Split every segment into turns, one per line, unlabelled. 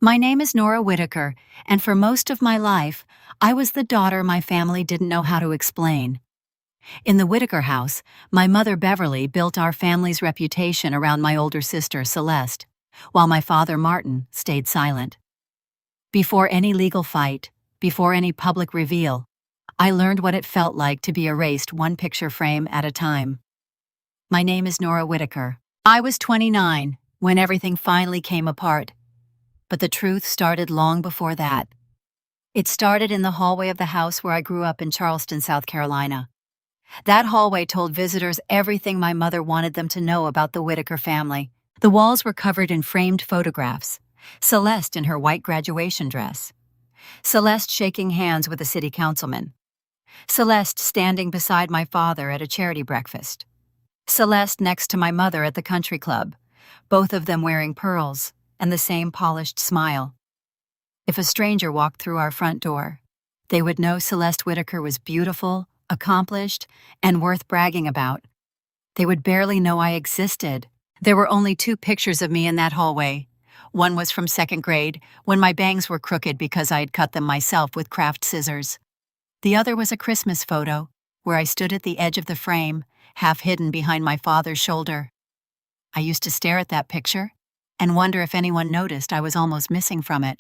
My name is Nora Whitaker, and for most of my life, I was the daughter my family didn't know how to explain. In the Whitaker house, my mother Beverly built our family's reputation around my older sister Celeste, while my father Martin stayed silent. Before any legal fight, before any public reveal, I learned what it felt like to be erased one picture frame at a time. My name is Nora Whitaker. I was 29 when everything finally came apart. But the truth started long before that. It started in the hallway of the house where I grew up in Charleston, South Carolina. That hallway told visitors everything my mother wanted them to know about the Whitaker family. The walls were covered in framed photographs. Celeste in her white graduation dress. Celeste shaking hands with a city councilman. Celeste standing beside my father at a charity breakfast. Celeste next to my mother at the country club, both of them wearing pearls and the same polished smile. If a stranger walked through our front door, they would know Celeste Whitaker was beautiful, accomplished, and worth bragging about. They would barely know I existed. There were only 2 pictures of me in that hallway. One was from 2nd grade, when my bangs were crooked because I had cut them myself with craft scissors. The other was a Christmas photo, where I stood at the edge of the frame, half hidden behind my father's shoulder. I used to stare at that picture and wonder if anyone noticed I was almost missing from it.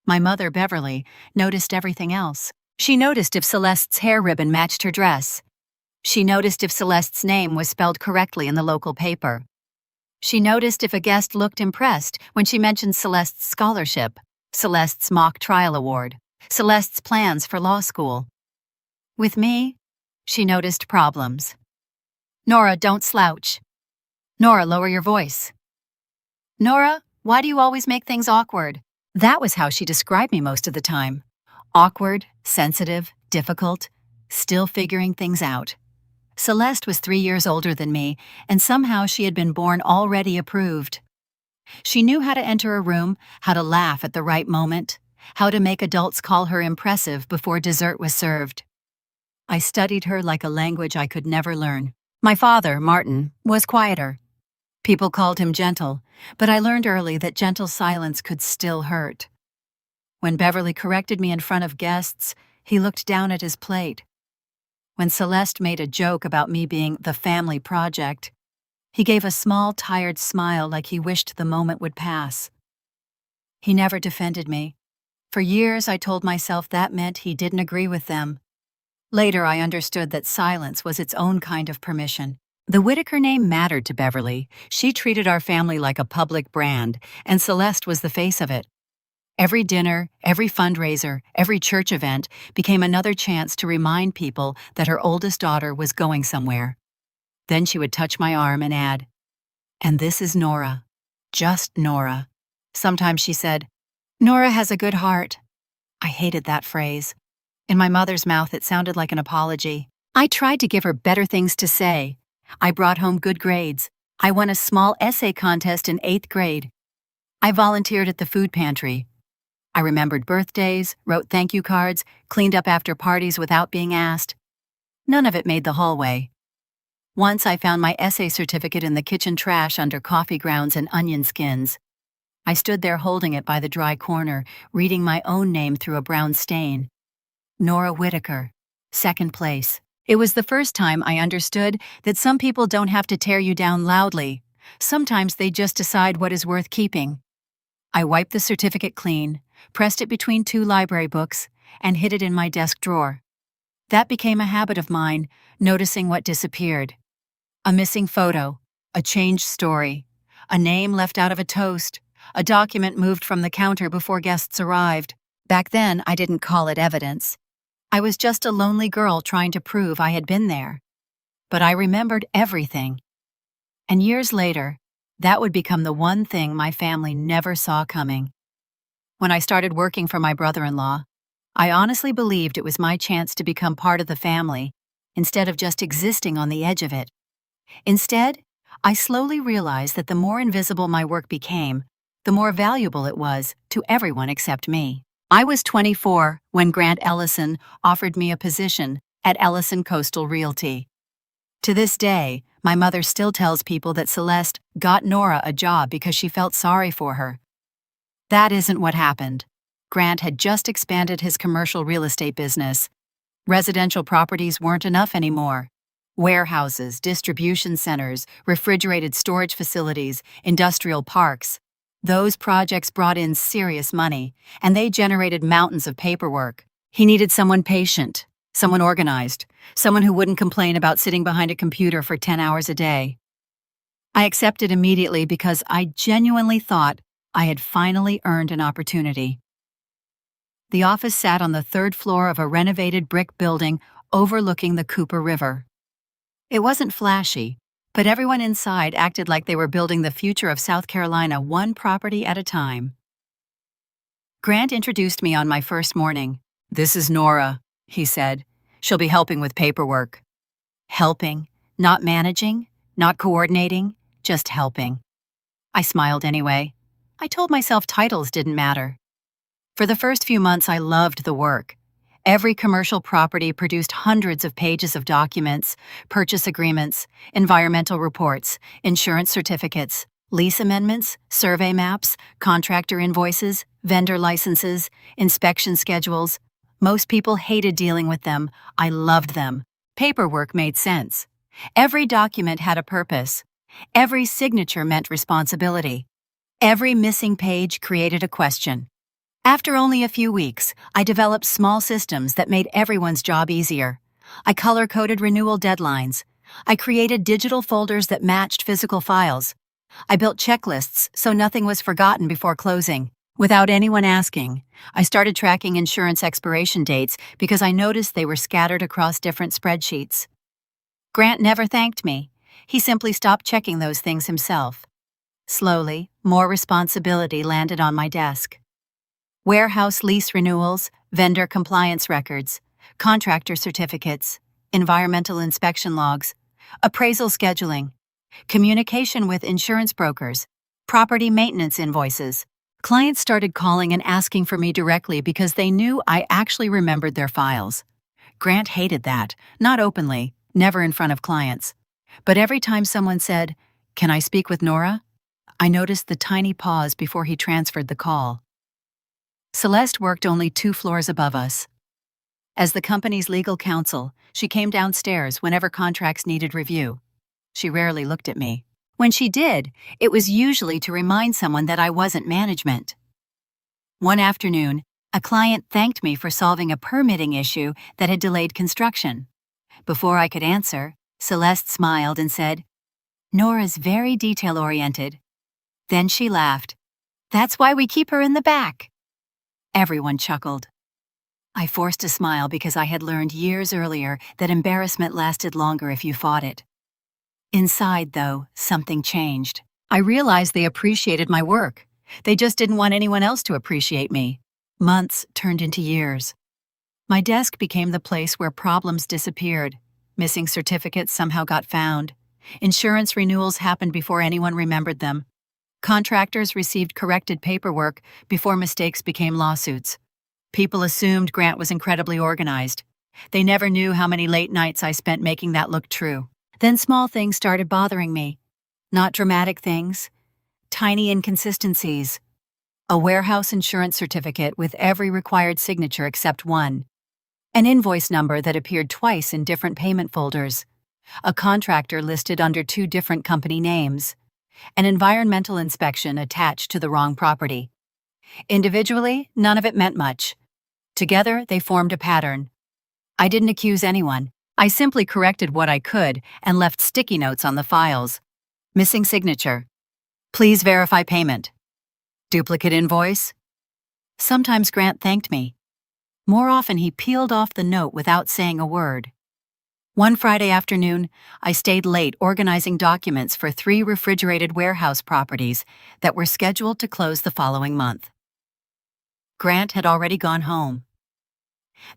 My mother, Beverly, noticed everything else. She noticed if Celeste's hair ribbon matched her dress. She noticed if Celeste's name was spelled correctly in the local paper. She noticed if a guest looked impressed when she mentioned Celeste's scholarship, Celeste's mock trial award, Celeste's plans for law school. With me, she noticed problems. Nora, don't slouch. Nora, lower your voice. Nora, why do you always make things awkward? That was how she described me most of the time. Awkward, sensitive, difficult, still figuring things out. Celeste was 3 years older than me, and somehow she had been born already approved. She knew how to enter a room, how to laugh at the right moment, how to make adults call her impressive before dessert was served. I studied her like a language I could never learn. My father, Martin, was quieter. People called him gentle, but I learned early that gentle silence could still hurt. When Beverly corrected me in front of guests, he looked down at his plate. When Celeste made a joke about me being the family project, he gave a small, tired smile like he wished the moment would pass. He never defended me. For years I told myself that meant he didn't agree with them. Later I understood that silence was its own kind of permission. The Whitaker name mattered to Beverly. She treated our family like a public brand, and Celeste was the face of it. Every dinner, every fundraiser, every church event became another chance to remind people that her oldest daughter was going somewhere. Then she would touch my arm and add, "And this is Nora. Just Nora." Sometimes she said, "Nora has a good heart." I hated that phrase. In my mother's mouth, it sounded like an apology. I tried to give her better things to say. I brought home good grades. I won a small essay contest in 8th grade. I volunteered at the food pantry. I remembered birthdays, wrote thank you cards, cleaned up after parties without being asked. None of it made the hallway. Once I found my essay certificate in the kitchen trash under coffee grounds and onion skins. I stood there holding it by the dry corner, reading my own name through a brown stain. Nora Whitaker, 2nd place. It was the first time I understood that some people don't have to tear you down loudly. Sometimes they just decide what is worth keeping. I wiped the certificate clean, pressed it between 2 library books, and hid it in my desk drawer. That became a habit of mine, noticing what disappeared. A missing photo, a changed story, a name left out of a toast, a document moved from the counter before guests arrived. Back then, I didn't call it evidence. I was just a lonely girl trying to prove I had been there. But I remembered everything. And years later, that would become the one thing my family never saw coming. When I started working for my brother-in-law, I honestly believed it was my chance to become part of the family, instead of just existing on the edge of it. Instead, I slowly realized that the more invisible my work became, the more valuable it was to everyone except me. I was 24 when Grant Ellison offered me a position at Ellison Coastal Realty. To this day, my mother still tells people that Celeste got Nora a job because she felt sorry for her. That isn't what happened. Grant had just expanded his commercial real estate business. Residential properties weren't enough anymore. Warehouses, distribution centers, refrigerated storage facilities, industrial parks. Those projects brought in serious money, and they generated mountains of paperwork. He needed someone patient, someone organized, someone who wouldn't complain about sitting behind a computer for 10 hours a day. I accepted immediately because I genuinely thought I had finally earned an opportunity. The office sat on the third floor of a renovated brick building overlooking the Cooper River. It wasn't flashy, but everyone inside acted like they were building the future of South Carolina one property at a time. Grant introduced me on my first morning. "This is Nora," he said. "She'll be helping with paperwork." Helping, not managing, not coordinating, just helping. I smiled anyway. I told myself titles didn't matter. For the first few months, I loved the work. Every commercial property produced hundreds of pages of documents, purchase agreements, environmental reports, insurance certificates, lease amendments, survey maps, contractor invoices, vendor licenses, inspection schedules. Most people hated dealing with them. I loved them. Paperwork made sense. Every document had a purpose. Every signature meant responsibility. Every missing page created a question. After only a few weeks, I developed small systems that made everyone's job easier. I color-coded renewal deadlines. I created digital folders that matched physical files. I built checklists so nothing was forgotten before closing. Without anyone asking, I started tracking insurance expiration dates because I noticed they were scattered across different spreadsheets. Grant never thanked me. He simply stopped checking those things himself. Slowly, more responsibility landed on my desk. Warehouse lease renewals, vendor compliance records, contractor certificates, environmental inspection logs, appraisal scheduling, communication with insurance brokers, property maintenance invoices. Clients started calling and asking for me directly because they knew I actually remembered their files. Grant hated that, not openly, never in front of clients. But every time someone said, "Can I speak with Nora?" I noticed the tiny pause before he transferred the call. Celeste worked only 2 floors above us. As the company's legal counsel, she came downstairs whenever contracts needed review. She rarely looked at me. When she did, it was usually to remind someone that I wasn't management. One afternoon, a client thanked me for solving a permitting issue that had delayed construction. Before I could answer, Celeste smiled and said, "Nora's very detail-oriented." Then she laughed. "That's why we keep her in the back." Everyone chuckled. I forced a smile because I had learned years earlier that embarrassment lasted longer if you fought it. Inside, though, something changed. I realized they appreciated my work. They just didn't want anyone else to appreciate me. Months turned into years. My desk became the place where problems disappeared. Missing certificates somehow got found. Insurance renewals happened before anyone remembered them. Contractors received corrected paperwork before mistakes became lawsuits. People assumed Grant was incredibly organized. They never knew how many late nights I spent making that look true. Then small things started bothering me. Not dramatic things, tiny inconsistencies. A warehouse insurance certificate with every required signature except one. An invoice number that appeared twice in different payment folders. A contractor listed under 2 different company names. An environmental inspection attached to the wrong property. Individually, none of it meant much. Together, they formed a pattern. I didn't accuse anyone. I simply corrected what I could and left sticky notes on the files. Missing signature. Please verify payment. Duplicate invoice. Sometimes Grant thanked me. More often, he peeled off the note without saying a word. One Friday afternoon, I stayed late organizing documents for 3 refrigerated warehouse properties that were scheduled to close the following month. Grant had already gone home.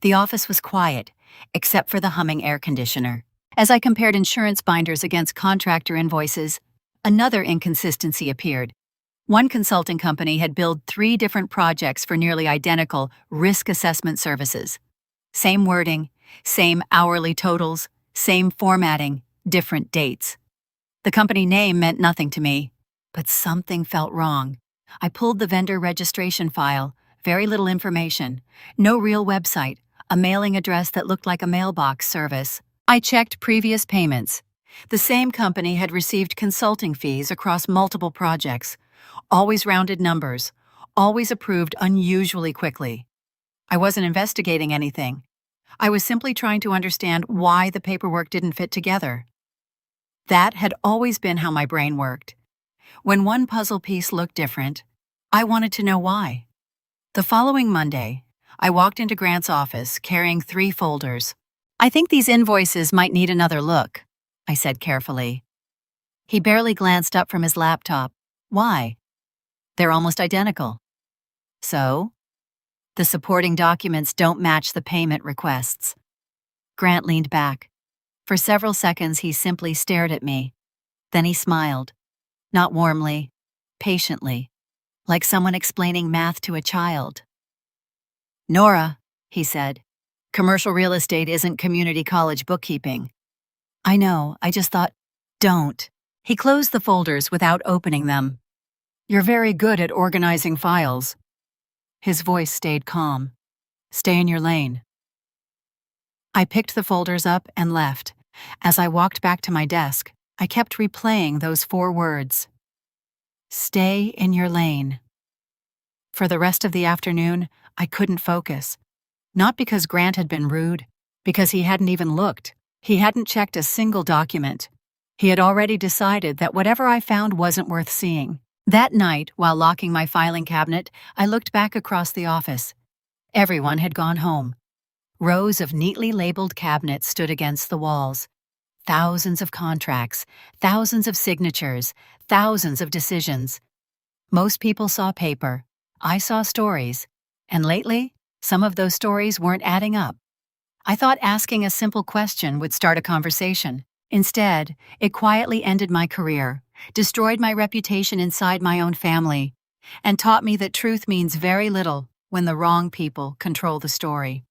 The office was quiet, except for the humming air conditioner. As I compared insurance binders against contractor invoices, another inconsistency appeared. One consulting company had billed 3 different projects for nearly identical risk assessment services. Same wording, same hourly totals, same formatting, different dates. The company name meant nothing to me, but something felt wrong. I pulled the vendor registration file, very little information, no real website, a mailing address that looked like a mailbox service. I checked previous payments. The same company had received consulting fees across multiple projects, always rounded numbers, always approved unusually quickly. I wasn't investigating anything. I was simply trying to understand why the paperwork didn't fit together. That had always been how my brain worked. When one puzzle piece looked different, I wanted to know why. The following Monday, I walked into Grant's office carrying 3 folders. "I think these invoices might need another look," I said carefully. He barely glanced up from his laptop. "Why?" "They're almost identical." "So?" "The supporting documents don't match the payment requests." Grant leaned back. For several seconds, he simply stared at me. Then he smiled. Not warmly, patiently, like someone explaining math to a child. "Nora," he said, "commercial real estate isn't community college bookkeeping." "I know, I just thought, don't." He closed the folders without opening them. "You're very good at organizing files." His voice stayed calm. "Stay in your lane." I picked the folders up and left. As I walked back to my desk, I kept replaying those 4 words. Stay in your lane. For the rest of the afternoon, I couldn't focus. Not because Grant had been rude, because he hadn't even looked. He hadn't checked a single document. He had already decided that whatever I found wasn't worth seeing. That night, while locking my filing cabinet, I looked back across the office. Everyone had gone home. Rows of neatly labeled cabinets stood against the walls. Thousands of contracts, thousands of signatures, thousands of decisions. Most people saw paper. I saw stories. And lately, some of those stories weren't adding up. I thought asking a simple question would start a conversation. Instead, it quietly ended my career, destroyed my reputation inside my own family, and taught me that truth means very little when the wrong people control the story.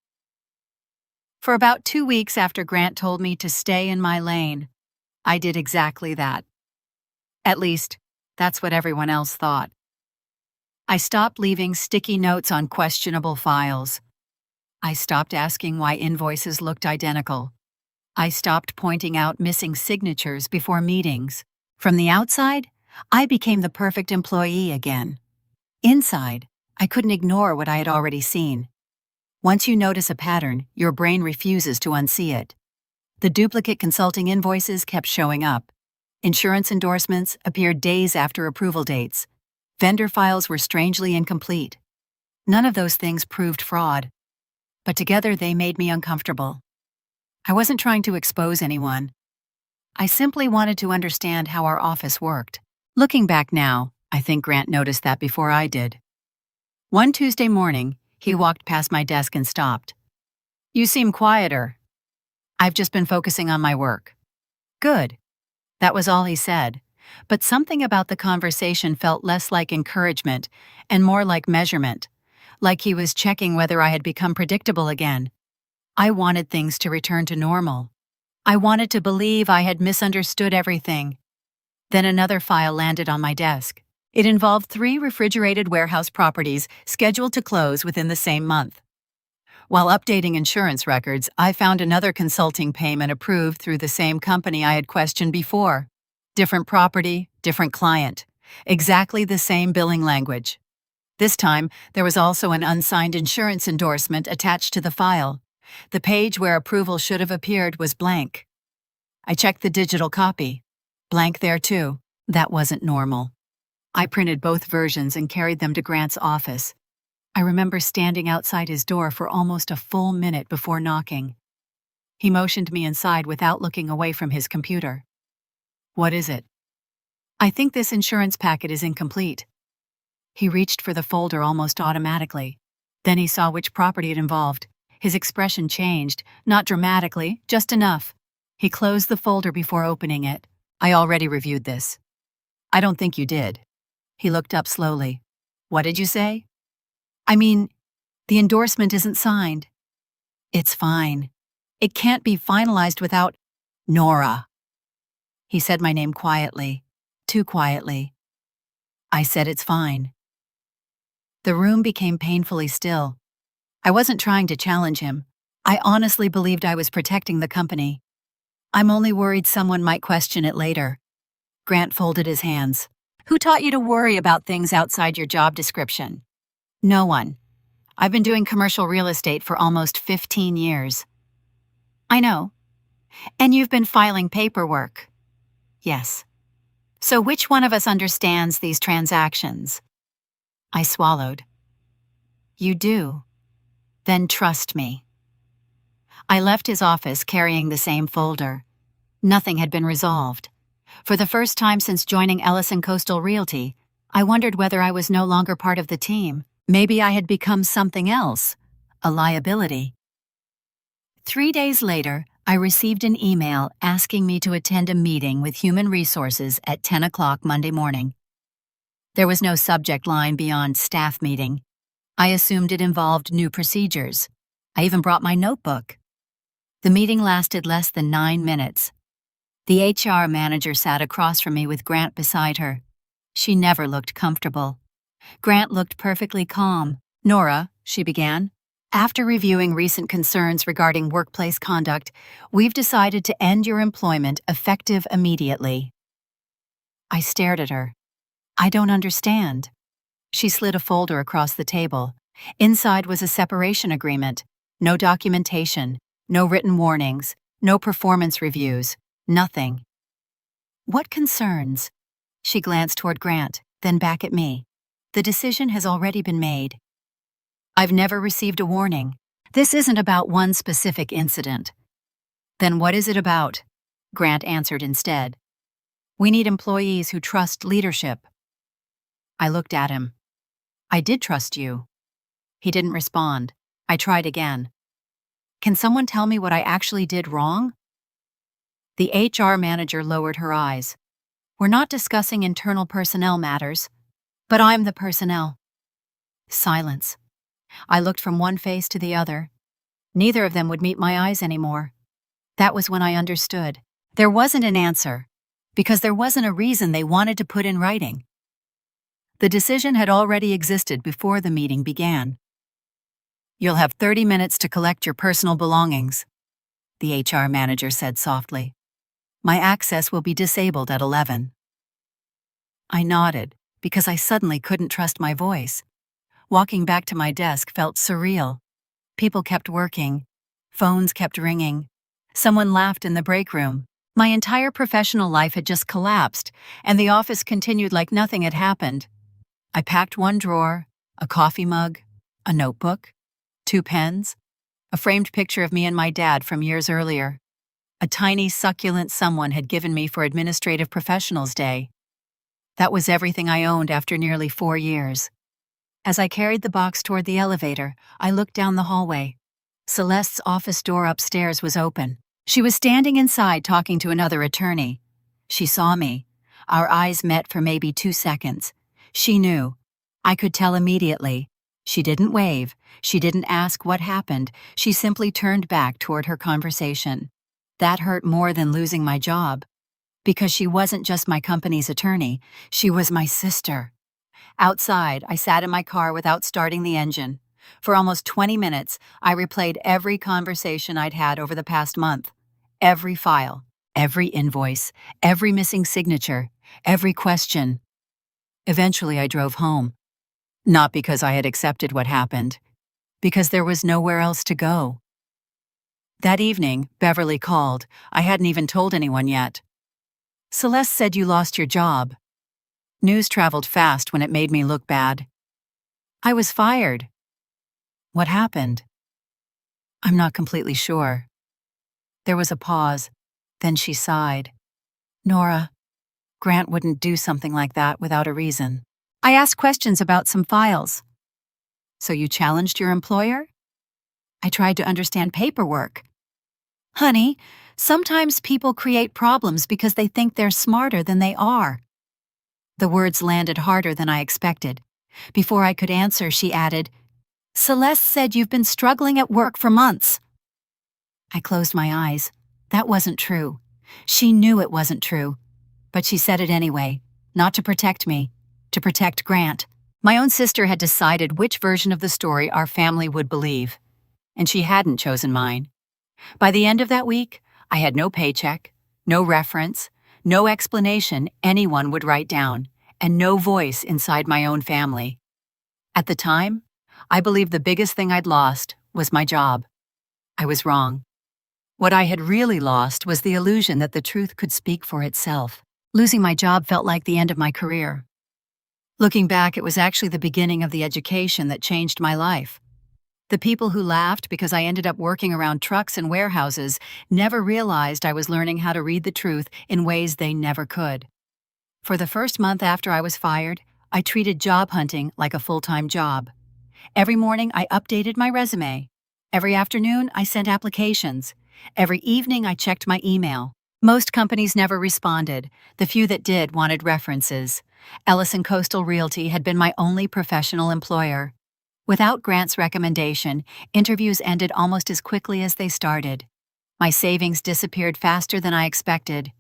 For about 2 weeks after Grant told me to stay in my lane, I did exactly that. At least, that's what everyone else thought. I stopped leaving sticky notes on questionable files. I stopped asking why invoices looked identical. I stopped pointing out missing signatures before meetings. From the outside, I became the perfect employee again. Inside, I couldn't ignore what I had already seen. Once you notice a pattern, your brain refuses to unsee it. The duplicate consulting invoices kept showing up. Insurance endorsements appeared days after approval dates. Vendor files were strangely incomplete. None of those things proved fraud. But together they made me uncomfortable. I wasn't trying to expose anyone. I simply wanted to understand how our office worked. Looking back now, I think Grant noticed that before I did. One Tuesday morning, he walked past my desk and stopped. "You seem quieter." "I've just been focusing on my work." "Good." That was all he said, but something about the conversation felt less like encouragement and more like measurement, like he was checking whether I had become predictable again. I wanted things to return to normal. I wanted to believe I had misunderstood everything. Then another file landed on my desk. It involved 3 refrigerated warehouse properties scheduled to close within the same month. While updating insurance records, I found another consulting payment approved through the same company I had questioned before. Different property, different client. Exactly the same billing language. This time, there was also an unsigned insurance endorsement attached to the file. The page where approval should have appeared was blank. I checked the digital copy. Blank there too. That wasn't normal. I printed both versions and carried them to Grant's office. I remember standing outside his door for almost a full minute before knocking. He motioned me inside without looking away from his computer. "What is it?" "I think this insurance packet is incomplete." He reached for the folder almost automatically. Then he saw which property it involved. His expression changed, not dramatically, just enough. He closed the folder before opening it. "I already reviewed this." "I don't think you did." He looked up slowly. "What did you say?" "I mean, the endorsement isn't signed." "It's fine. It can't be finalized without—" "Nora." He said my name quietly, too quietly. I said it's fine. The room became painfully still. I wasn't trying to challenge him. I honestly believed I was protecting the company. I'm only worried someone might question it later. Grant folded his hands. Who taught you to worry about things outside your job description? No one. I've been doing commercial real estate for almost 15 years. I know. And you've been filing paperwork. Yes. So which one of us understands these transactions? I swallowed. You do. Then trust me. I left his office carrying the same folder. Nothing had been resolved. For the first time since joining Ellison Coastal Realty, I wondered whether I was no longer part of the team. Maybe I had become something else, a liability. 3 days later, I received an email asking me to attend a meeting with Human Resources at 10 o'clock Monday morning. There was no subject line beyond staff meeting. I assumed it involved new procedures. I even brought my notebook. The meeting lasted less than 9 minutes. The HR manager sat across from me with Grant beside her. She never looked comfortable. Grant looked perfectly calm. Nora, she began, after reviewing recent concerns regarding workplace conduct, we've decided to end your employment effective immediately. I stared at her. I don't understand. She slid a folder across the table. Inside was a separation agreement. No documentation, no written warnings, no performance reviews, nothing. What concerns? She glanced toward Grant, then back at me. The decision has already been made. I've never received a warning. This isn't about one specific incident. Then what is it about? Grant answered instead. We need employees who trust leadership. I looked at him. I did trust you. He didn't respond. I tried again. Can someone tell me what I actually did wrong? The HR manager lowered her eyes. We're not discussing internal personnel matters, but I'm the personnel. Silence. I looked from one face to the other. Neither of them would meet my eyes anymore. That was when I understood. There wasn't an answer, because there wasn't a reason they wanted to put in writing. The decision had already existed before the meeting began. You'll have 30 minutes to collect your personal belongings, the HR manager said softly. My access will be disabled at 11. I nodded, because I suddenly couldn't trust my voice. Walking back to my desk felt surreal. People kept working. Phones kept ringing. Someone laughed in the break room. My entire professional life had just collapsed, and the office continued like nothing had happened. I packed one drawer, a coffee mug, a notebook, 2 pens, a framed picture of me and my dad from years earlier. A tiny, succulent someone had given me for Administrative Professionals Day. That was everything I owned after nearly 4 years. As I carried the box toward the elevator, I looked down the hallway. Celeste's office door upstairs was open. She was standing inside talking to another attorney. She saw me. Our eyes met for maybe 2 seconds. She knew. I could tell immediately. She didn't wave. She didn't ask what happened. She simply turned back toward her conversation. That hurt more than losing my job. Because she wasn't just my company's attorney, she was my sister. Outside, I sat in my car without starting the engine. For almost 20 minutes, I replayed every conversation I'd had over the past month. Every file, every invoice, every missing signature, every question. Eventually, I drove home. Not because I had accepted what happened, because there was nowhere else to go. That evening, Beverly called. I hadn't even told anyone yet. Celeste said you lost your job. News traveled fast when it made me look bad. I was fired. What happened? I'm not completely sure. There was a pause. Then she sighed. Nora, Grant wouldn't do something like that without a reason. I asked questions about some files. So you challenged your employer? I tried to understand paperwork. Honey, sometimes people create problems because they think they're smarter than they are. The words landed harder than I expected. Before I could answer, she added, Celeste said you've been struggling at work for months. I closed my eyes. That wasn't true. She knew it wasn't true. But she said it anyway, not to protect me, to protect Grant. My own sister had decided which version of the story our family would believe, and she hadn't chosen mine. By the end of that week, I had no paycheck, no reference, no explanation anyone would write down, and no voice inside my own family. At the time, I believed the biggest thing I'd lost was my job. I was wrong. What I had really lost was the illusion that the truth could speak for itself. Losing my job felt like the end of my career. Looking back, it was actually the beginning of the education that changed my life. The people who laughed because I ended up working around trucks and warehouses never realized I was learning how to read the truth in ways they never could. For the first month after I was fired, I treated job hunting like a full-time job. Every morning, I updated my resume. Every afternoon, I sent applications. Every evening, I checked my email. Most companies never responded. The few that did wanted references. Ellison Coastal Realty had been my only professional employer. Without Grant's recommendation, interviews ended almost as quickly as they started. My savings disappeared faster than I expected.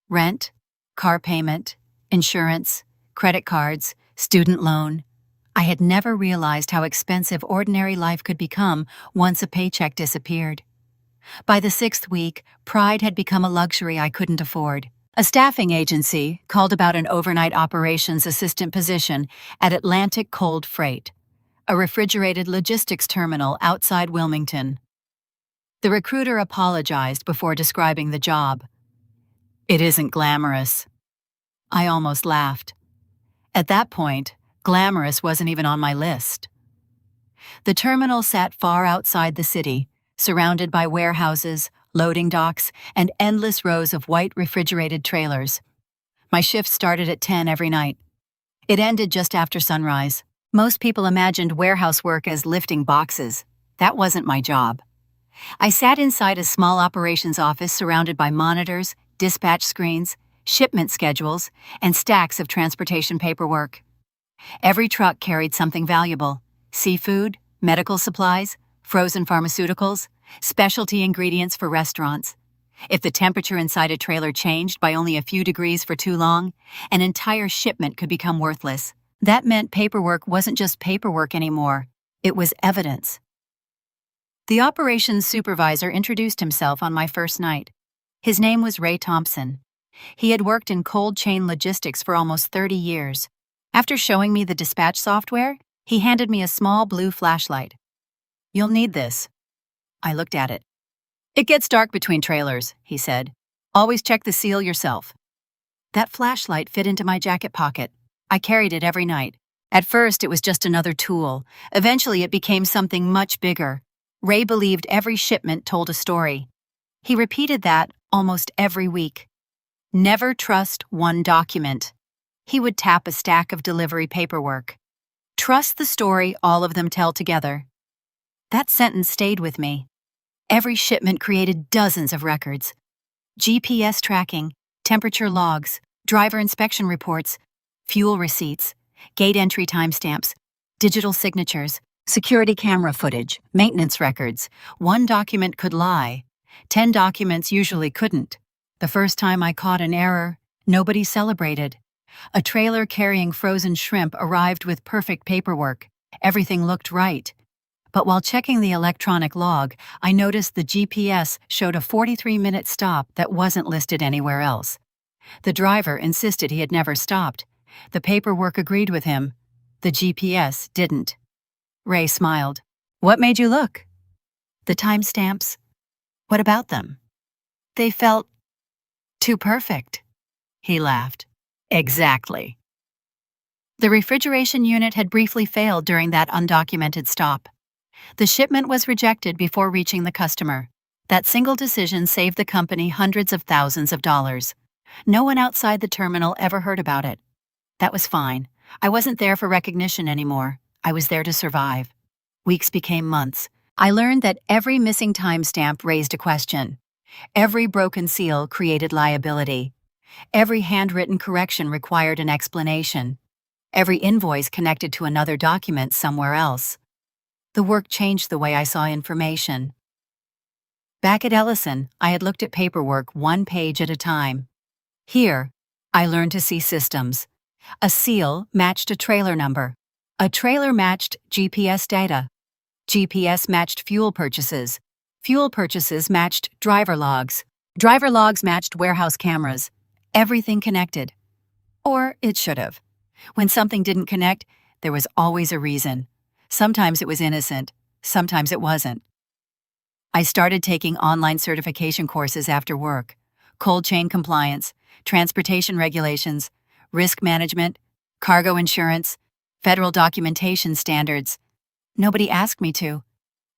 Rent, car payment, insurance, credit cards, student loan. I had never realized how expensive ordinary life could become once a paycheck disappeared. By the 6th week, pride had become a luxury I couldn't afford. A staffing agency called about an overnight operations assistant position at Atlantic Cold Freight, a refrigerated logistics terminal outside Wilmington. The recruiter apologized before describing the job. "It isn't glamorous." I almost laughed. At that point, glamorous wasn't even on my list. The terminal sat far outside the city, surrounded by warehouses, loading docks, and endless rows of white refrigerated trailers. My shift started at 10 every night. It ended just after sunrise. Most people imagined warehouse work as lifting boxes. That wasn't my job. I sat inside a small operations office surrounded by monitors, dispatch screens, shipment schedules, and stacks of transportation paperwork. Every truck carried something valuable: seafood, medical supplies, frozen pharmaceuticals, specialty ingredients for restaurants. If the temperature inside a trailer changed by only a few degrees for too long, an entire shipment could become worthless. That meant paperwork wasn't just paperwork anymore. It was evidence. The operations supervisor introduced himself on my first night. His name was Ray Thompson. He had worked in cold chain logistics for almost 30 years. After showing me the dispatch software, he handed me a small blue flashlight. "You'll need this." I looked at it. "It gets dark between trailers," he said. "Always check the seal yourself." That flashlight fit into my jacket pocket. I carried it every night. At first, it was just another tool. Eventually, it became something much bigger. Ray believed every shipment told a story. He repeated that almost every week. Never trust one document. He would tap a stack of delivery paperwork. Trust the story all of them tell together. That sentence stayed with me. Every shipment created dozens of records. GPS tracking, temperature logs, driver inspection reports, fuel receipts, gate entry timestamps, digital signatures, security camera footage, maintenance records. One document could lie. 10 documents usually couldn't. The first time I caught an error, nobody celebrated. A trailer carrying frozen shrimp arrived with perfect paperwork. Everything looked right. But while checking the electronic log, I noticed the GPS showed a 43-minute stop that wasn't listed anywhere else. The driver insisted he had never stopped. The paperwork agreed with him. The GPS didn't. Ray smiled. "What made you look?" "The timestamps." "What about them?" "They felt too perfect." He laughed. "Exactly." The refrigeration unit had briefly failed during that undocumented stop. The shipment was rejected before reaching the customer. That single decision saved the company hundreds of thousands of dollars. No one outside the terminal ever heard about it. That was fine. I wasn't there for recognition anymore. I was there to survive. Weeks became months. I learned that every missing timestamp raised a question. Every broken seal created liability. Every handwritten correction required an explanation. Every invoice connected to another document somewhere else. The work changed the way I saw information. Back at Ellison, I had looked at paperwork one page at a time. Here, I learned to see systems. A seal matched a trailer number. A trailer matched GPS data. GPS matched fuel purchases. Fuel purchases matched driver logs. Driver logs matched warehouse cameras. Everything connected. Or it should have. When something didn't connect, there was always a reason. Sometimes it was innocent, sometimes it wasn't. I started taking online certification courses after work. Cold chain compliance, transportation regulations, risk management, cargo insurance, federal documentation standards. Nobody asked me to.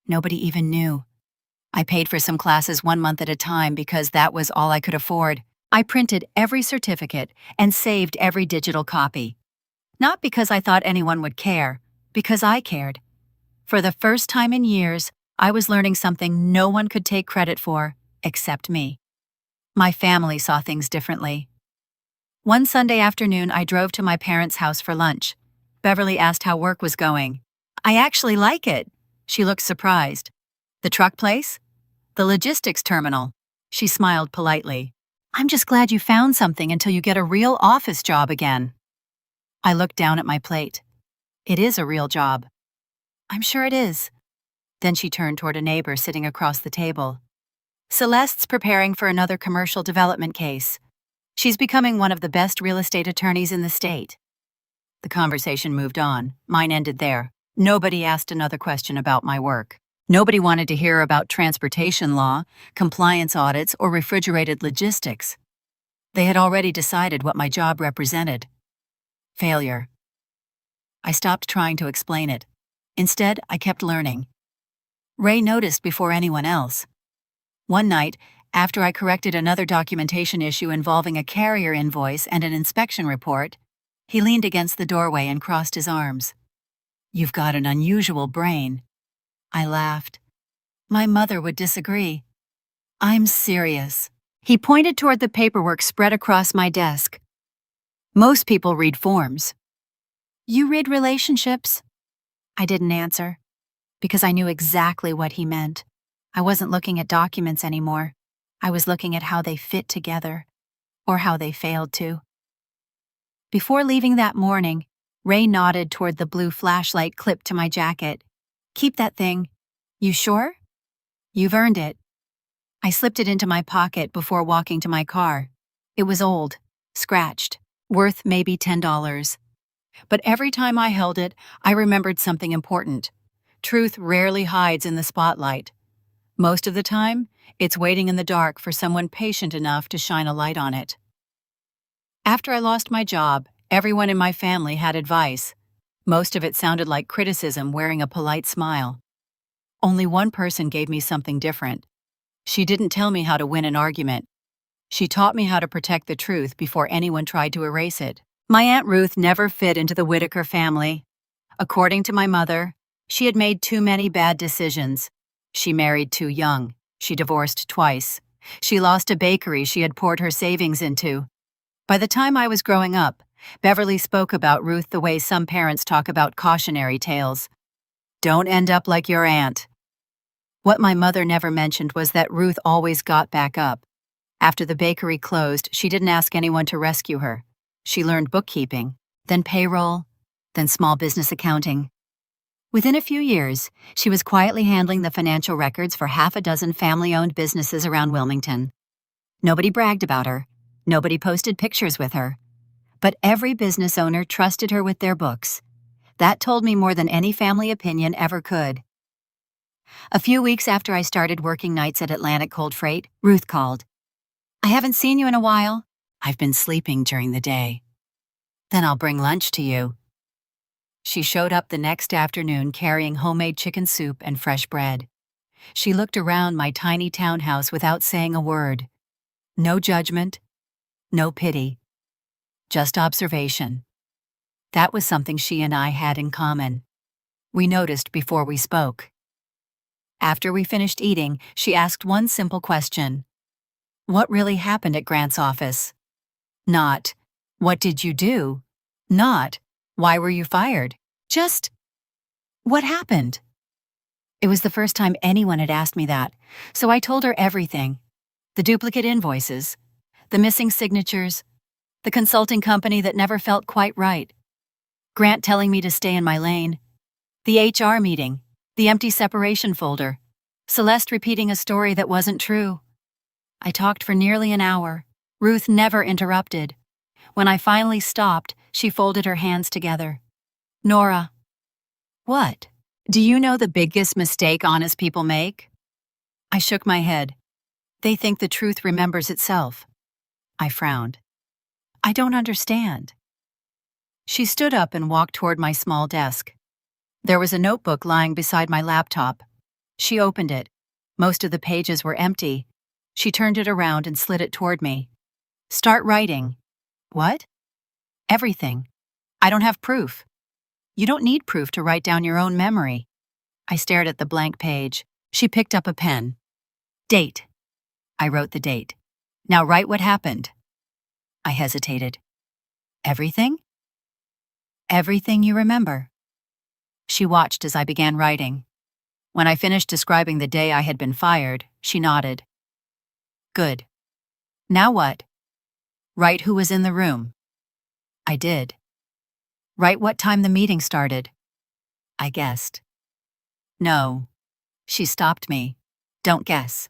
Nobody even knew. I paid for some classes 1 month at a time because that was all I could afford. I printed every certificate and saved every digital copy. Not because I thought anyone would care, because I cared. For the first time in years, I was learning something no one could take credit for, except me. My family saw things differently. One Sunday afternoon, I drove to my parents' house for lunch. Beverly asked how work was going. I actually like it. She looked surprised. The truck place? The logistics terminal. She smiled politely. I'm just glad you found something until you get a real office job again. I looked down at my plate. It is a real job. I'm sure it is. Then she turned toward a neighbor sitting across the table. Celeste's preparing for another commercial development case. She's becoming one of the best real estate attorneys in the state. The conversation moved on. Mine ended there. Nobody asked another question about my work. Nobody wanted to hear about transportation law, compliance audits, or refrigerated logistics. They had already decided what my job represented. Failure. I stopped trying to explain it. Instead, I kept learning. Ray noticed before anyone else. One night, after I corrected another documentation issue involving a carrier invoice and an inspection report, he leaned against the doorway and crossed his arms. You've got an unusual brain. I laughed. My mother would disagree. I'm serious. He pointed toward the paperwork spread across my desk. Most people read forms. You read relationships? I didn't answer, because I knew exactly what he meant. I wasn't looking at documents anymore. I was looking at how they fit together, or how they failed to. Before leaving that morning, Ray nodded toward the blue flashlight clipped to my jacket. Keep that thing. You sure? You've earned it. I slipped it into my pocket before walking to my car. It was old, scratched, worth maybe $10. But every time I held it, I remembered something important. Truth rarely hides in the spotlight. Most of the time, it's waiting in the dark for someone patient enough to shine a light on it. After I lost my job, everyone in my family had advice. Most of it sounded like criticism wearing a polite smile. Only one person gave me something different. She didn't tell me how to win an argument. She taught me how to protect the truth before anyone tried to erase it. My Aunt Ruth never fit into the Whitaker family. According to my mother, she had made too many bad decisions. She married too young. She divorced twice. She lost a bakery she had poured her savings into. By the time I was growing up, Beverly spoke about Ruth the way some parents talk about cautionary tales. Don't end up like your aunt. What my mother never mentioned was that Ruth always got back up. After the bakery closed, she didn't ask anyone to rescue her. She learned bookkeeping, then payroll, then small business accounting. Within a few years, she was quietly handling the financial records for half a dozen family-owned businesses around Wilmington. Nobody bragged about her. Nobody posted pictures with her. But every business owner trusted her with their books. That told me more than any family opinion ever could. A few weeks after I started working nights at Atlantic Cold Freight, Ruth called. I haven't seen you in a while. I've been sleeping during the day. Then I'll bring lunch to you. She showed up the next afternoon carrying homemade chicken soup and fresh bread. She looked around my tiny townhouse without saying a word. No judgment, no pity, just observation. That was something she and I had in common. We noticed before we spoke. After we finished eating, she asked one simple question. What really happened at Grant's office? Not, what did you do? Not, why were you fired? Just, what happened? It was the first time anyone had asked me that, so I told her everything. The duplicate invoices, the missing signatures, the consulting company that never felt quite right. Grant telling me to stay in my lane. The HR meeting. The empty separation folder. Celeste repeating a story that wasn't true. I talked for nearly an hour. Ruth never interrupted. When I finally stopped, she folded her hands together. Nora. What? Do you know the biggest mistake honest people make? I shook my head. They think the truth remembers itself. I frowned. I don't understand. She stood up and walked toward my small desk. There was a notebook lying beside my laptop. She opened it. Most of the pages were empty. She turned it around and slid it toward me. Start writing. What? Everything. I don't have proof. You don't need proof to write down your own memory. I stared at the blank page. She picked up a pen. Date. I wrote the date. Now write what happened. I hesitated. Everything? Everything you remember. She watched as I began writing. When I finished describing the day I had been fired, she nodded. Good. Now what? Write who was in the room. I did. Write what time the meeting started. I guessed. No. She stopped me. Don't guess.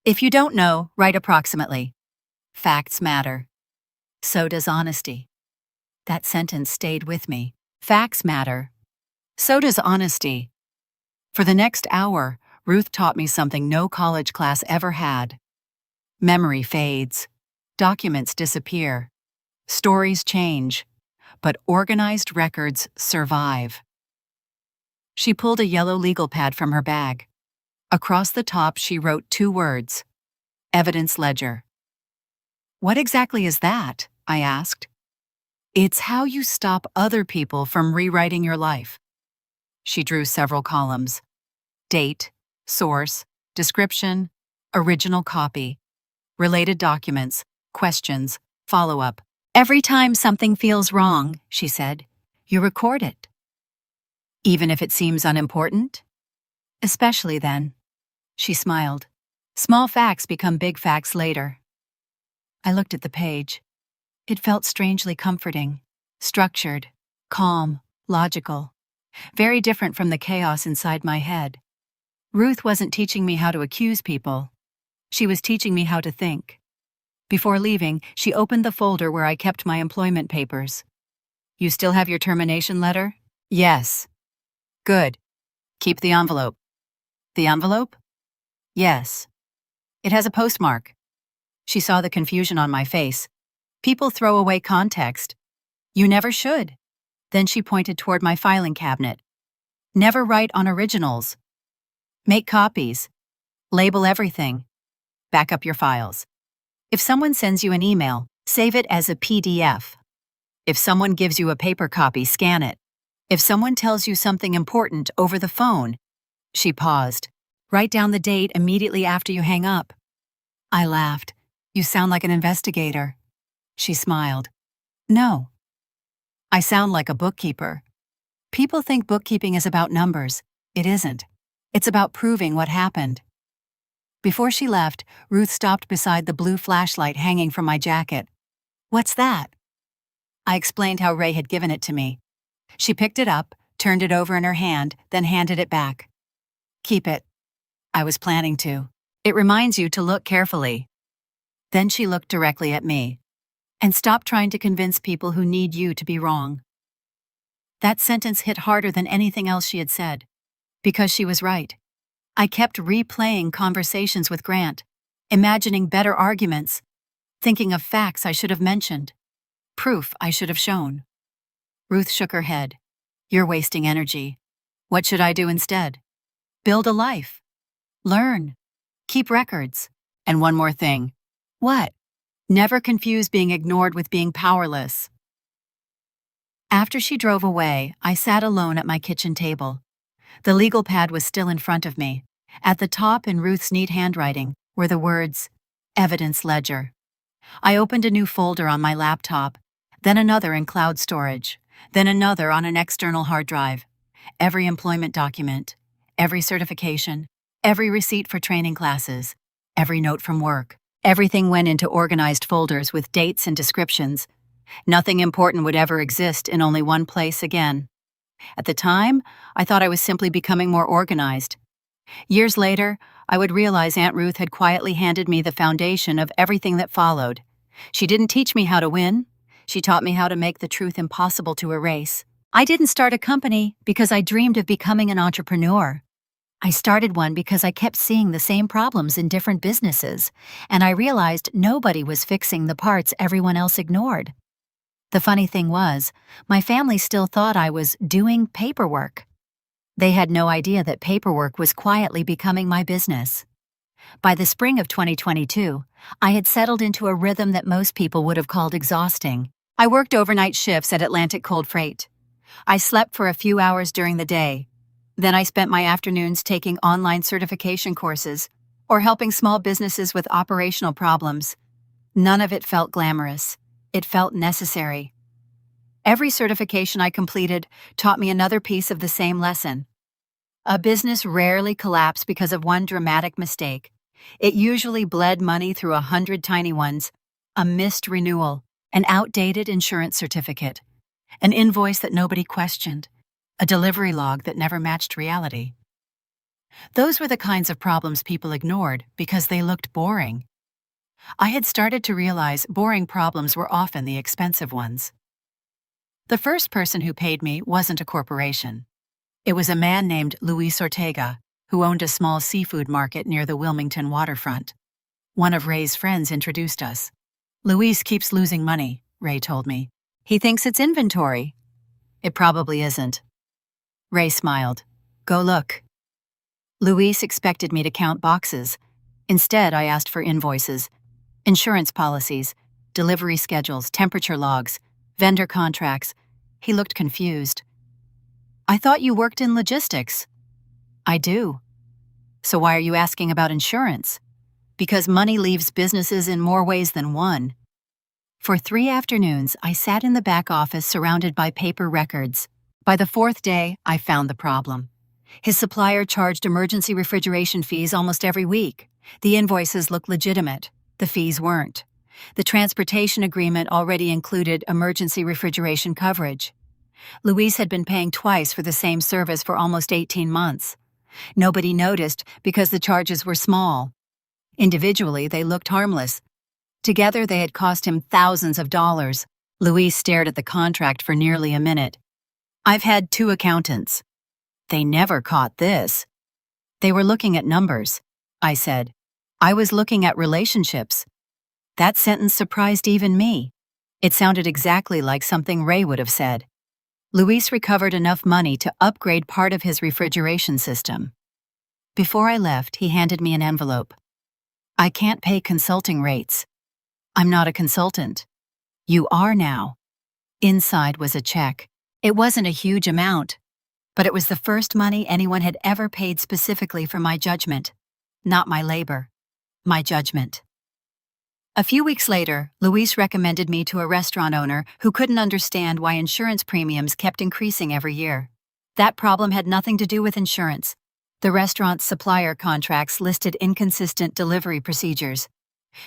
If you don't know, write approximately. Facts matter. So does honesty. That sentence stayed with me. Facts matter. So does honesty. For the next hour, Ruth taught me something no college class ever had. Memory fades. Documents disappear. Stories change. But organized records survive. She pulled a yellow legal pad from her bag. Across the top, she wrote 2 words. Evidence ledger. What exactly is that? I asked. It's how you stop other people from rewriting your life. She drew several columns. Date, source, description, original copy, related documents, questions, follow-up. Every time something feels wrong, she said, you record it. Even if it seems unimportant? Especially then. She smiled. Small facts become big facts later. I looked at the page. It felt strangely comforting, structured, calm, logical, very different from the chaos inside my head. Ruth wasn't teaching me how to accuse people. She was teaching me how to think. Before leaving, she opened the folder where I kept my employment papers. You still have your termination letter? Yes. Good. Keep the envelope. The envelope? Yes. It has a postmark. She saw the confusion on my face. People throw away context. You never should. Then she pointed toward my filing cabinet. Never write on originals. Make copies. Label everything. Back up your files. If someone sends you an email, save it as a PDF. If someone gives you a paper copy, scan it. If someone tells you something important over the phone, she paused. Write down the date immediately after you hang up. I laughed. You sound like an investigator. She smiled. No. I sound like a bookkeeper. People think bookkeeping is about numbers. It isn't. It's about proving what happened. Before she left, Ruth stopped beside the blue flashlight hanging from my jacket. What's that? I explained how Ray had given it to me. She picked it up, turned it over in her hand, then handed it back. Keep it. I was planning to. It reminds you to look carefully. Then she looked directly at me. And stop trying to convince people who need you to be wrong. That sentence hit harder than anything else she had said. Because she was right. I kept replaying conversations with Grant, imagining better arguments, thinking of facts I should have mentioned, proof I should have shown. Ruth shook her head. You're wasting energy. What should I do instead? Build a life. Learn. Keep records. And one more thing. What? Never confuse being ignored with being powerless. After she drove away, I sat alone at my kitchen table. The legal pad was still in front of me. At the top, in Ruth's neat handwriting, were the words, Evidence Ledger. I opened a new folder on my laptop, then another in cloud storage, then another on an external hard drive. Every employment document, every certification, every receipt for training classes, every note from work. Everything went into organized folders with dates and descriptions. Nothing important would ever exist in only one place again. At the time, I thought I was simply becoming more organized. Years later, I would realize Aunt Ruth had quietly handed me the foundation of everything that followed. She didn't teach me how to win. She taught me how to make the truth impossible to erase. I didn't start a company because I dreamed of becoming an entrepreneur. I started one because I kept seeing the same problems in different businesses, and I realized nobody was fixing the parts everyone else ignored. The funny thing was, my family still thought I was doing paperwork. They had no idea that paperwork was quietly becoming my business. By the spring of 2022, I had settled into a rhythm that most people would have called exhausting. I worked overnight shifts at Atlantic Cold Freight. I slept for a few hours during the day. Then I spent my afternoons taking online certification courses or helping small businesses with operational problems. None of it felt glamorous. It felt necessary. Every certification I completed taught me another piece of the same lesson. A business rarely collapsed because of one dramatic mistake. It usually bled money through 100 tiny ones: a missed renewal, an outdated insurance certificate, an invoice that nobody questioned, a delivery log that never matched reality. Those were the kinds of problems people ignored because they looked boring. I had started to realize boring problems were often the expensive ones. The first person who paid me wasn't a corporation. It was a man named Luis Ortega, who owned a small seafood market near the Wilmington waterfront. One of Ray's friends introduced us. "Luis keeps losing money," Ray told me. "He thinks it's inventory." "It probably isn't." Ray smiled. "Go look." Luis expected me to count boxes. Instead, I asked for invoices, insurance policies, delivery schedules, temperature logs, vendor contracts. He looked confused. "I thought you worked in logistics." "I do." "So why are you asking about insurance?" "Because money leaves businesses in more ways than one." For 3 afternoons, I sat in the back office surrounded by paper records. By the 4th day, I found the problem. His supplier charged emergency refrigeration fees almost every week. The invoices looked legitimate. The fees weren't. The transportation agreement already included emergency refrigeration coverage. Luis had been paying twice for the same service for almost 18 months. Nobody noticed because the charges were small. Individually, they looked harmless. Together, they had cost him thousands of dollars. Luis stared at the contract for nearly a minute. "I've had 2 accountants. They never caught this." "They were looking at numbers," I said. "I was looking at relationships." That sentence surprised even me. It sounded exactly like something Ray would have said. Luis recovered enough money to upgrade part of his refrigeration system. Before I left, he handed me an envelope. "I can't pay consulting rates." "I'm not a consultant." "You are now." Inside was a check. It wasn't a huge amount, but it was the first money anyone had ever paid specifically for my judgment. Not my labor, my judgment. A few weeks later, Luis recommended me to a restaurant owner who couldn't understand why insurance premiums kept increasing every year. That problem had nothing to do with insurance. The restaurant's supplier contracts listed inconsistent delivery procedures.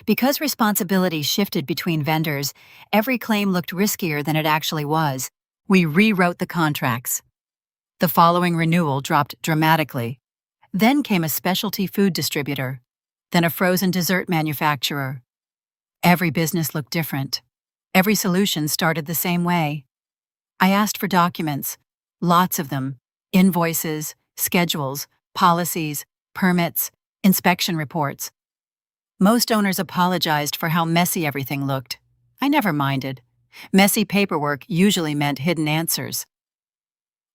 Because responsibilities shifted between vendors, every claim looked riskier than it actually was. We rewrote the contracts. The following renewal dropped dramatically. Then came a specialty food distributor, then a frozen dessert manufacturer. Every business looked different. Every solution started the same way. I asked for documents, lots of them: invoices, schedules, policies, permits, inspection reports. Most owners apologized for how messy everything looked. I never minded. Messy paperwork usually meant hidden answers.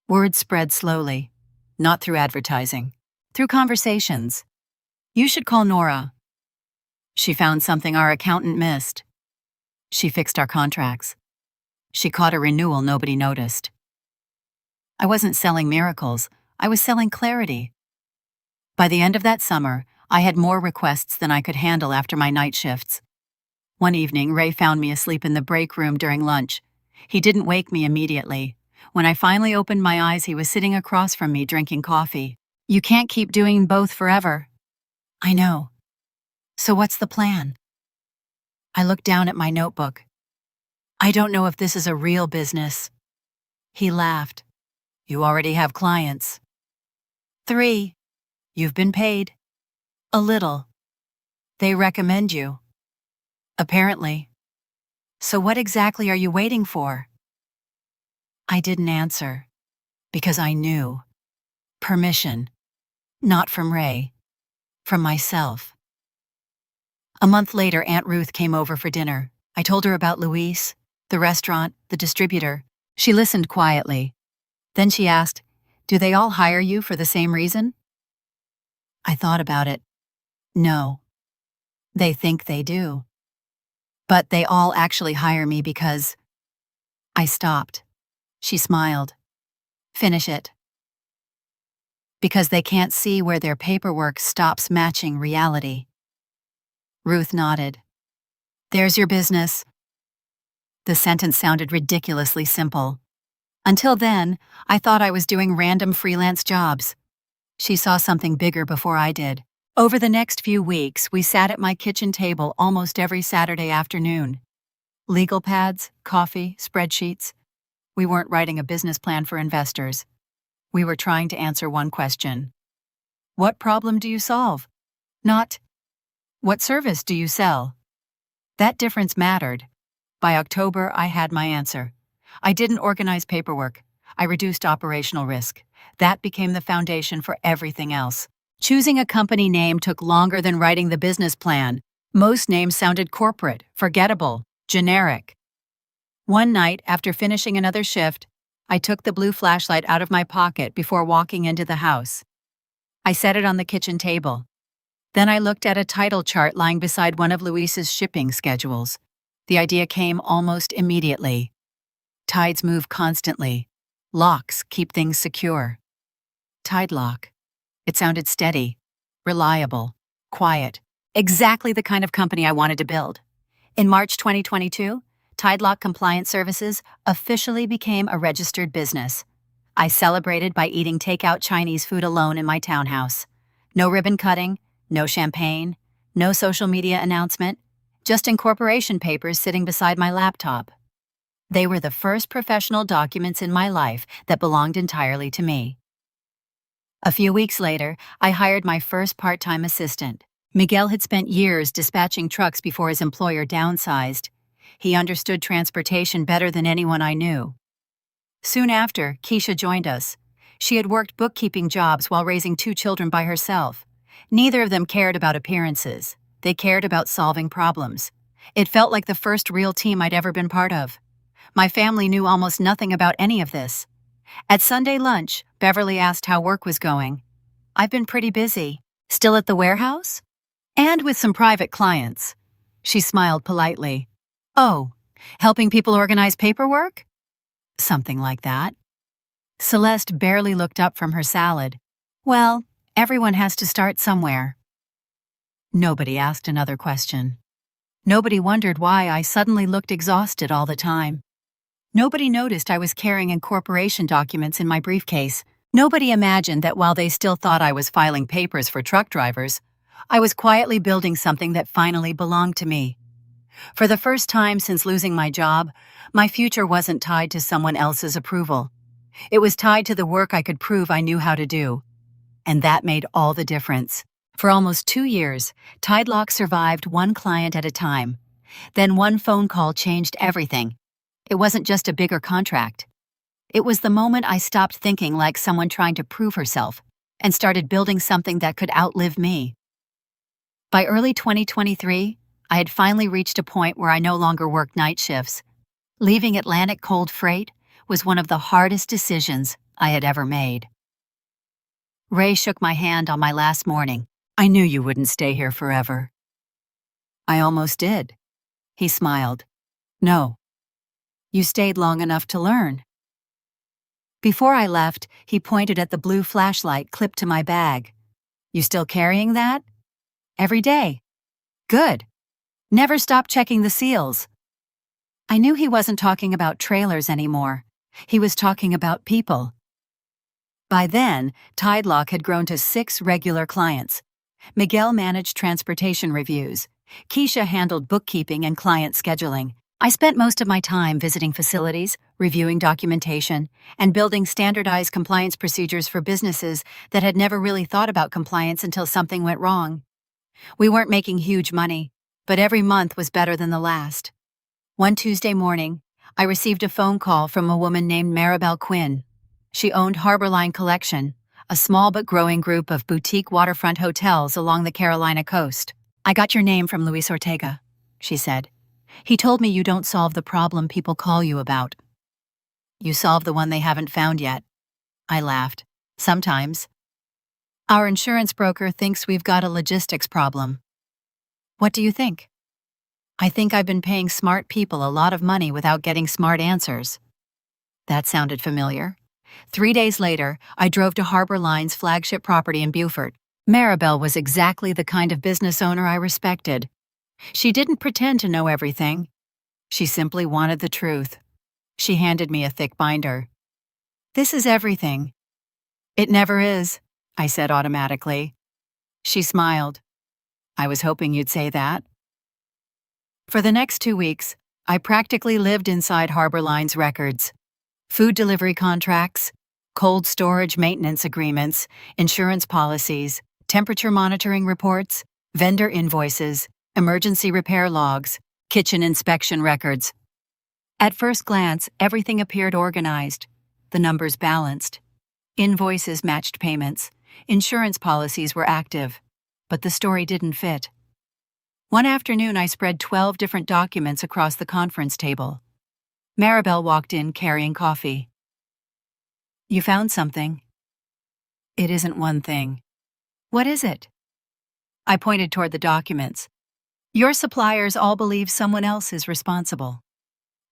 Word spread slowly, not through advertising, through conversations. "You should call Nora. She found something our accountant missed. She fixed our contracts. She caught a renewal nobody noticed." I wasn't selling miracles. I was selling clarity. By the end of that summer, I had more requests than I could handle after my night shifts. One evening, Ray found me asleep in the break room during lunch. He didn't wake me immediately. When I finally opened my eyes, he was sitting across from me drinking coffee. "You can't keep doing both forever." "I know. So what's the plan?" I looked down at my notebook. I don't know if this is a real business. He laughed. You already have clients. 3. You've been paid. A little. They recommend you. Apparently. So what exactly are you waiting for? I didn't answer. Because I knew. Permission. Not from Ray. From myself. A month later, Aunt Ruth came over for dinner. I told her about Luis, the restaurant, the distributor. She listened quietly. Then she asked, "Do they all hire you for the same reason?" I thought about it. No. They think they do. But they all actually hire me because… I stopped. She smiled. Finish it. Because they can't see where their paperwork stops matching reality. Ruth nodded. There's your business. The sentence sounded ridiculously simple. Until then, I thought I was doing random freelance jobs. She saw something bigger before I did. Over the next few weeks, we sat at my kitchen table almost every Saturday afternoon. Legal pads, coffee, spreadsheets. We weren't writing a business plan for investors. We were trying to answer one question. What problem do you solve? Not, what service do you sell? That difference mattered. By October, I had my answer. I didn't organize paperwork. I reduced operational risk. That became the foundation for everything else. Choosing a company name took longer than writing the business plan. Most names sounded corporate, forgettable, generic. One night, after finishing another shift, I took the blue flashlight out of my pocket before walking into the house. I set it on the kitchen table. Then I looked at a title chart lying beside one of Luis's shipping schedules. The idea came almost immediately. Tides move constantly. Locks keep things secure. Tide lock. It sounded steady, reliable, quiet. Exactly the kind of company I wanted to build. In March 2022, Tidelock Compliance Services officially became a registered business. I celebrated by eating takeout Chinese food alone in my townhouse. No ribbon cutting, no champagne, no social media announcement, just incorporation papers sitting beside my laptop. They were the first professional documents in my life that belonged entirely to me. A few weeks later, I hired my first part-time assistant. Miguel had spent years dispatching trucks before his employer downsized. He understood transportation better than anyone I knew. Soon after, Keisha joined us. She had worked bookkeeping jobs while raising 2 children by herself. Neither of them cared about appearances. They cared about solving problems. It felt like the first real team I'd ever been part of. My family knew almost nothing about any of this. At Sunday lunch, Beverly asked how work was going. I've been pretty busy. Still at the warehouse? And with some private clients. She smiled politely. Oh, helping people organize paperwork? Something like that. Celeste barely looked up from her salad. Well, everyone has to start somewhere. Nobody asked another question. Nobody wondered why I suddenly looked exhausted all the time. Nobody noticed I was carrying incorporation documents in my briefcase. Nobody imagined that while they still thought I was filing papers for truck drivers, I was quietly building something that finally belonged to me. For the first time since losing my job, my future wasn't tied to someone else's approval. It was tied to the work I could prove I knew how to do. And that made all the difference. For almost 2 years, Tidelock survived one client at a time. Then one phone call changed everything. It wasn't just a bigger contract. It was the moment I stopped thinking like someone trying to prove herself and started building something that could outlive me. By early 2023, I had finally reached a point where I no longer worked night shifts. Leaving Atlantic Cold Freight was one of the hardest decisions I had ever made. Ray shook my hand on my last morning. I knew you wouldn't stay here forever. I almost did. He smiled. No. You stayed long enough to learn. Before I left, he pointed at the blue flashlight clipped to my bag. You still carrying that? Every day. Good. Never stop checking the seals. I knew he wasn't talking about trailers anymore. He was talking about people. By then, Tidelock had grown to 6 regular clients. Miguel managed transportation reviews. Keisha handled bookkeeping and client scheduling. I spent most of my time visiting facilities, reviewing documentation, and building standardized compliance procedures for businesses that had never really thought about compliance until something went wrong. We weren't making huge money, but every month was better than the last. One Tuesday morning, I received a phone call from a woman named Maribel Quinn. She owned Harborline Collection, a small but growing group of boutique waterfront hotels along the Carolina coast. "I got your name from Luis Ortega," she said. "He told me you don't solve the problem people call you about. You solve the one they haven't found yet." I laughed. "Sometimes. Our insurance broker thinks we've got a logistics problem." "What do you think?" "I think I've been paying smart people a lot of money without getting smart answers." That sounded familiar. 3 days later, I drove to Harbor Line's flagship property in Beaufort. Maribel was exactly the kind of business owner I respected. She didn't pretend to know everything. She simply wanted the truth. She handed me a thick binder. "This is everything." "It never is," I said automatically. She smiled. "I was hoping you'd say that." For the next 2 weeks, I practically lived inside Harbor Line's records. Food delivery contracts, cold storage maintenance agreements, insurance policies, temperature monitoring reports, vendor invoices, emergency repair logs, kitchen inspection records. At first glance, everything appeared organized. The numbers balanced. Invoices matched payments. Insurance policies were active. But the story didn't fit. One afternoon, I spread 12 different documents across the conference table. Maribel walked in carrying coffee. "You found something." "It isn't one thing." "What is it?" I pointed toward the documents. "Your suppliers all believe someone else is responsible."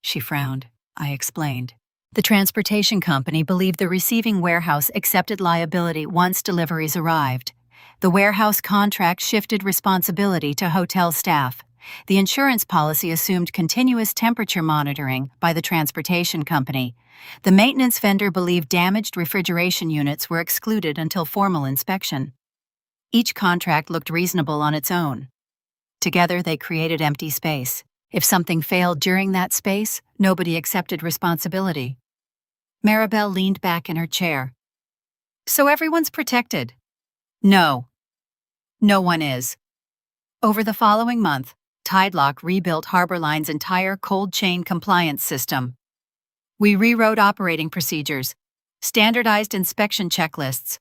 She frowned. I explained. The transportation company believed the receiving warehouse accepted liability once deliveries arrived. The warehouse contract shifted responsibility to hotel staff. The insurance policy assumed continuous temperature monitoring by the transportation company. The maintenance vendor believed damaged refrigeration units were excluded until formal inspection. Each contract looked reasonable on its own. Together, they created empty space. If something failed during that space, nobody accepted responsibility. Maribel leaned back in her chair. "So everyone's protected?" "No. No one is." Over the following month, Tidelock rebuilt Harbor Line's entire cold chain compliance system. We rewrote operating procedures, standardized inspection checklists,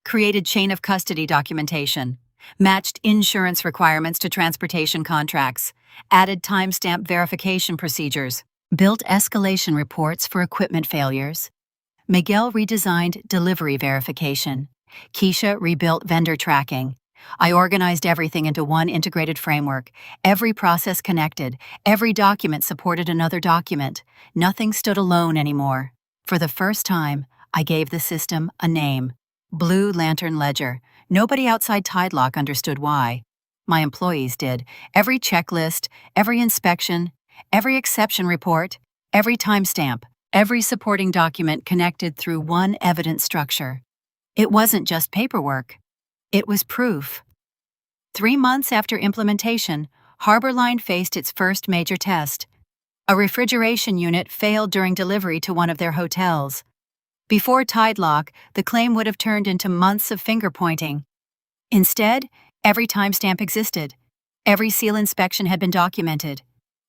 created chain of custody documentation, matched insurance requirements to transportation contracts, added timestamp verification procedures, built escalation reports for equipment failures. Miguel redesigned delivery verification. Keisha rebuilt vendor tracking. I organized everything into one integrated framework. Every process connected. Every document supported another document. Nothing stood alone anymore. For the first time, I gave the system a name. Blue Lantern Ledger. Nobody outside Tidelock understood why. My employees did. Every checklist, every inspection, every exception report, every timestamp, every supporting document connected through one evidence structure. It wasn't just paperwork. It was proof. 3 months after implementation, Harbor Line faced its first major test. A refrigeration unit failed during delivery to one of their hotels. Before Tidelock, the claim would have turned into months of finger-pointing. Instead, every timestamp existed. Every seal inspection had been documented.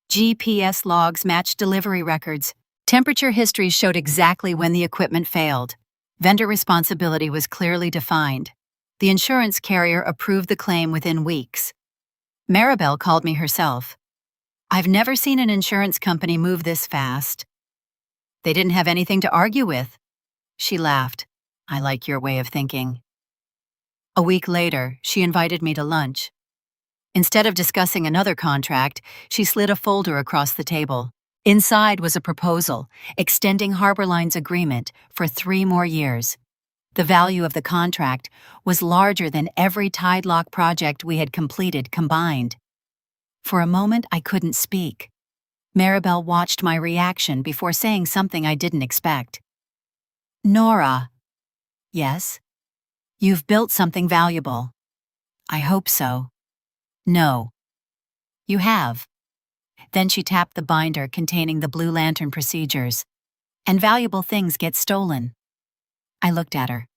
GPS logs matched delivery records. Temperature histories showed exactly when the equipment failed. Vendor responsibility was clearly defined. The insurance carrier approved the claim within weeks. Maribel called me herself. "I've never seen an insurance company move this fast." "They didn't have anything to argue with." She laughed. "I like your way of thinking." A week later, she invited me to lunch. Instead of discussing another contract, she slid a folder across the table. Inside was a proposal extending Harbor Line's agreement for 3 more years. The value of the contract was larger than every Tidelock project we had completed combined. For a moment, I couldn't speak. Maribel watched my reaction before saying something I didn't expect. "Nora." "Yes?" "You've built something valuable." "I hope so." "No." "You have. Then she tapped the binder containing the Blue Lantern procedures. And valuable things get stolen. I looked at her.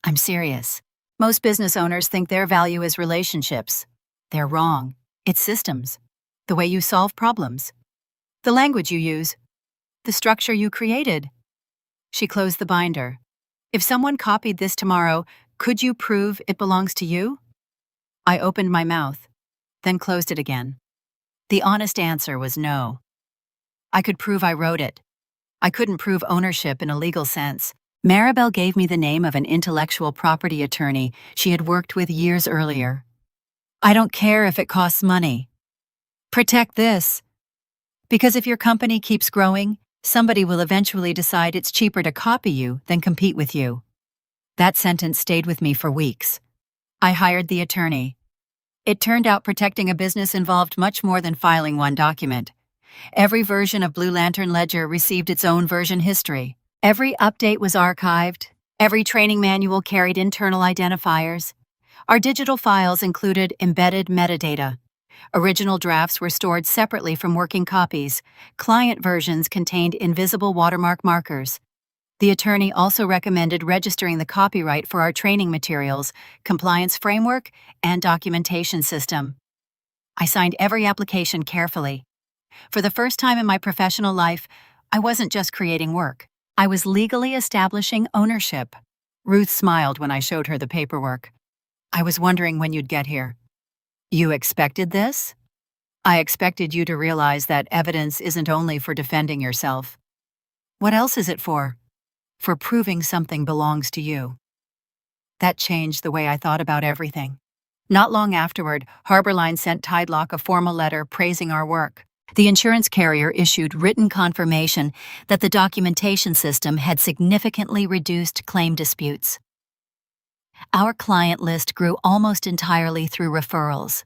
I'm serious. Most business owners think their value is relationships. They're wrong. It's systems. The way you solve problems. The language you use. The structure you created. She closed the binder. If someone copied this tomorrow, could you prove it belongs to you? I opened my mouth, then closed it again. The honest answer was no. I could prove I wrote it. I couldn't prove ownership in a legal sense. Maribel gave me the name of an intellectual property attorney she had worked with years earlier. I don't care if it costs money. Protect this. Because if your company keeps growing, somebody will eventually decide it's cheaper to copy you than compete with you. That sentence stayed with me for weeks. I hired the attorney. It turned out protecting a business involved much more than filing one document. Every version of Blue Lantern Ledger received its own version history. Every update was archived. Every training manual carried internal identifiers. Our digital files included embedded metadata. Original drafts were stored separately from working copies. Client versions contained invisible watermark markers. The attorney also recommended registering the copyright for our training materials, compliance framework, and documentation system. I signed every application carefully. For the first time in my professional life, I wasn't just creating work. I was legally establishing ownership. Ruth smiled when I showed her the paperwork. I was wondering when you'd get here. You expected this? I expected you to realize that evidence isn't only for defending yourself. What else is it for? For proving something belongs to you. That changed the way I thought about everything. Not long afterward, Harborline sent Tidelock a formal letter praising our work. The insurance carrier issued written confirmation that the documentation system had significantly reduced claim disputes. Our client list grew almost entirely through referrals.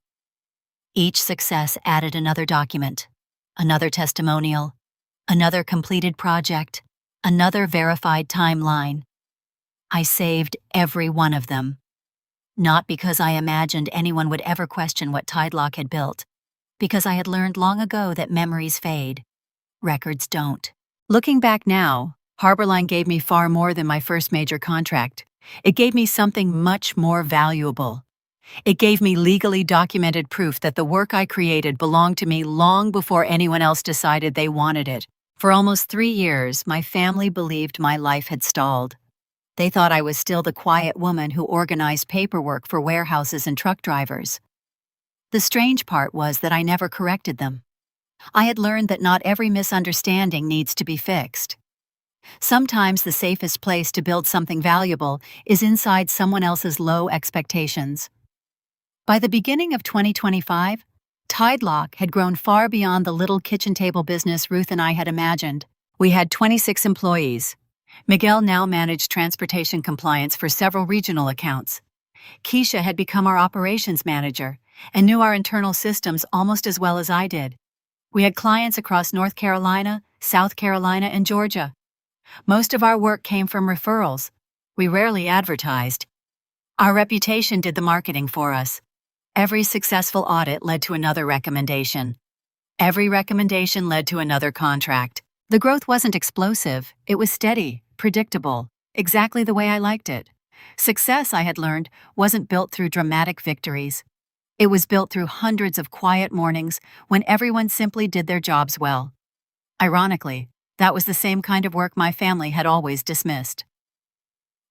Each success added another document, another testimonial, another completed project, another verified timeline. I saved every one of them. Not because I imagined anyone would ever question what Tidelock had built, because I had learned long ago that memories fade. Records don't. Looking back now, Harborline gave me far more than my first major contract. It gave me something much more valuable. It gave me legally documented proof that the work I created belonged to me long before anyone else decided they wanted it. For almost 3 years, my family believed my life had stalled. They thought I was still the quiet woman who organized paperwork for warehouses and truck drivers. The strange part was that I never corrected them. I had learned that not every misunderstanding needs to be fixed. Sometimes the safest place to build something valuable is inside someone else's low expectations. By the beginning of 2025, Tidelock had grown far beyond the little kitchen table business Ruth and I had imagined. We had 26 employees. Miguel now managed transportation compliance for several regional accounts. Keisha had become our operations manager and knew our internal systems almost as well as I did. We had clients across North Carolina, South Carolina, and Georgia. Most of our work came from referrals. We rarely advertised. Our reputation did the marketing for us. Every successful audit led to another recommendation. Every recommendation led to another contract. The growth wasn't explosive. It was steady, predictable, exactly the way I liked it. Success, I had learned, wasn't built through dramatic victories. It was built through hundreds of quiet mornings when everyone simply did their jobs well. Ironically, that was the same kind of work my family had always dismissed.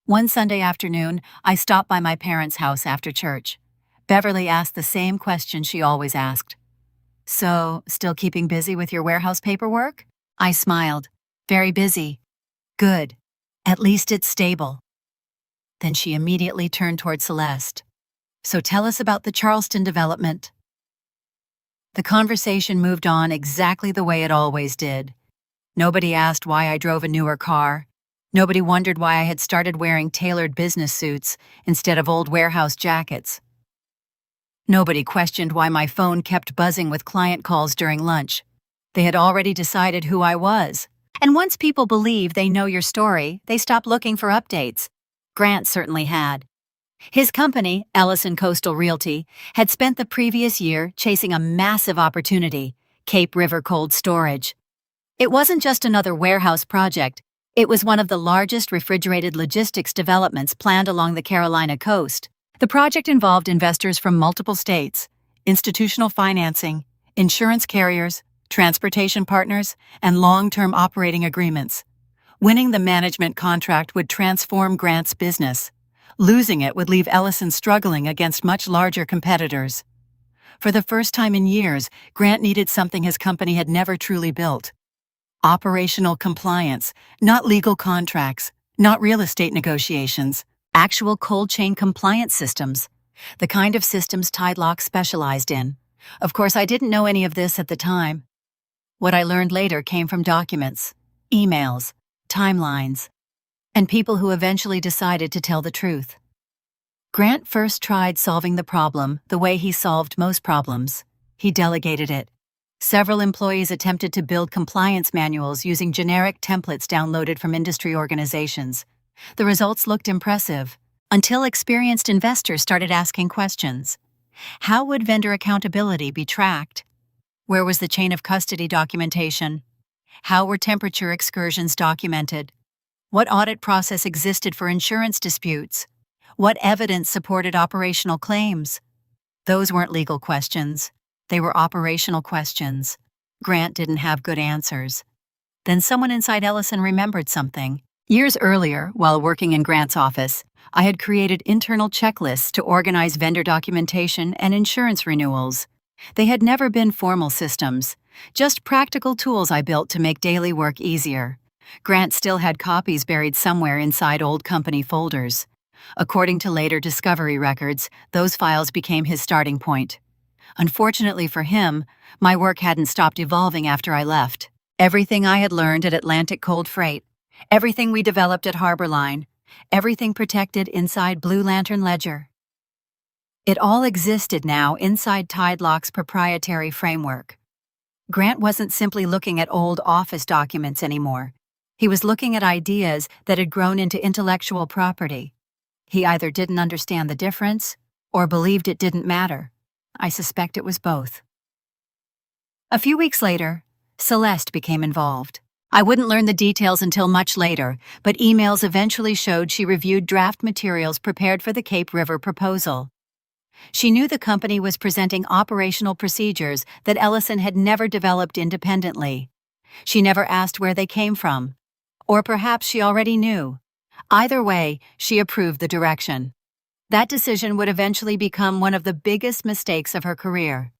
One Sunday afternoon, I stopped by my parents' house after church. Beverly asked the same question she always asked. So, still keeping busy with your warehouse paperwork? I smiled. Very busy. Good. At least it's stable. Then she immediately turned toward Celeste. So tell us about the Charleston development. The conversation moved on exactly the way it always did. Nobody asked why I drove a newer car. Nobody wondered why I had started wearing tailored business suits instead of old warehouse jackets. Nobody questioned why my phone kept buzzing with client calls during lunch. They had already decided who I was. And once people believe they know your story, they stop looking for updates. Grant certainly had. His company, Ellison Coastal Realty, had spent the previous year chasing a massive opportunity, Cape River Cold Storage. It wasn't just another warehouse project, it was one of the largest refrigerated logistics developments planned along the Carolina coast. The project involved investors from multiple states, institutional financing, insurance carriers, transportation partners, and long-term operating agreements. Winning the management contract would transform Grant's business. Losing it would leave Ellison struggling against much larger competitors. For the first time in years, Grant needed something his company had never truly built. Operational compliance, not legal contracts, not real estate negotiations, actual cold chain compliance systems, the kind of systems Tidelock specialized in. Of course, I didn't know any of this at the time. What I learned later came from documents, emails, timelines, and people who eventually decided to tell the truth. Grant first tried solving the problem the way he solved most problems. He delegated it. Several employees attempted to build compliance manuals using generic templates downloaded from industry organizations. The results looked impressive, until experienced investors started asking questions. How would vendor accountability be tracked? Where was the chain of custody documentation? How were temperature excursions documented? What audit process existed for insurance disputes? What evidence supported operational claims? Those weren't legal questions. They were operational questions. Grant didn't have good answers. Then someone inside Ellison remembered something. Years earlier, while working in Grant's office, I had created internal checklists to organize vendor documentation and insurance renewals. They had never been formal systems, just practical tools I built to make daily work easier. Grant still had copies buried somewhere inside old company folders. According to later discovery records, those files became his starting point. Unfortunately for him, my work hadn't stopped evolving after I left. Everything I had learned at Atlantic Cold Freight, everything we developed at Harborline, everything protected inside Blue Lantern Ledger. It all existed now inside Tidelock's proprietary framework. Grant wasn't simply looking at old office documents anymore. He was looking at ideas that had grown into intellectual property. He either didn't understand the difference or believed it didn't matter. I suspect it was both. A few weeks later, Celeste became involved. I wouldn't learn the details until much later, but emails eventually showed she reviewed draft materials prepared for the Cape River proposal. She knew the company was presenting operational procedures that Ellison had never developed independently. She never asked where they came from. Or perhaps she already knew. Either way, she approved the direction. That decision would eventually become one of the biggest mistakes of her career.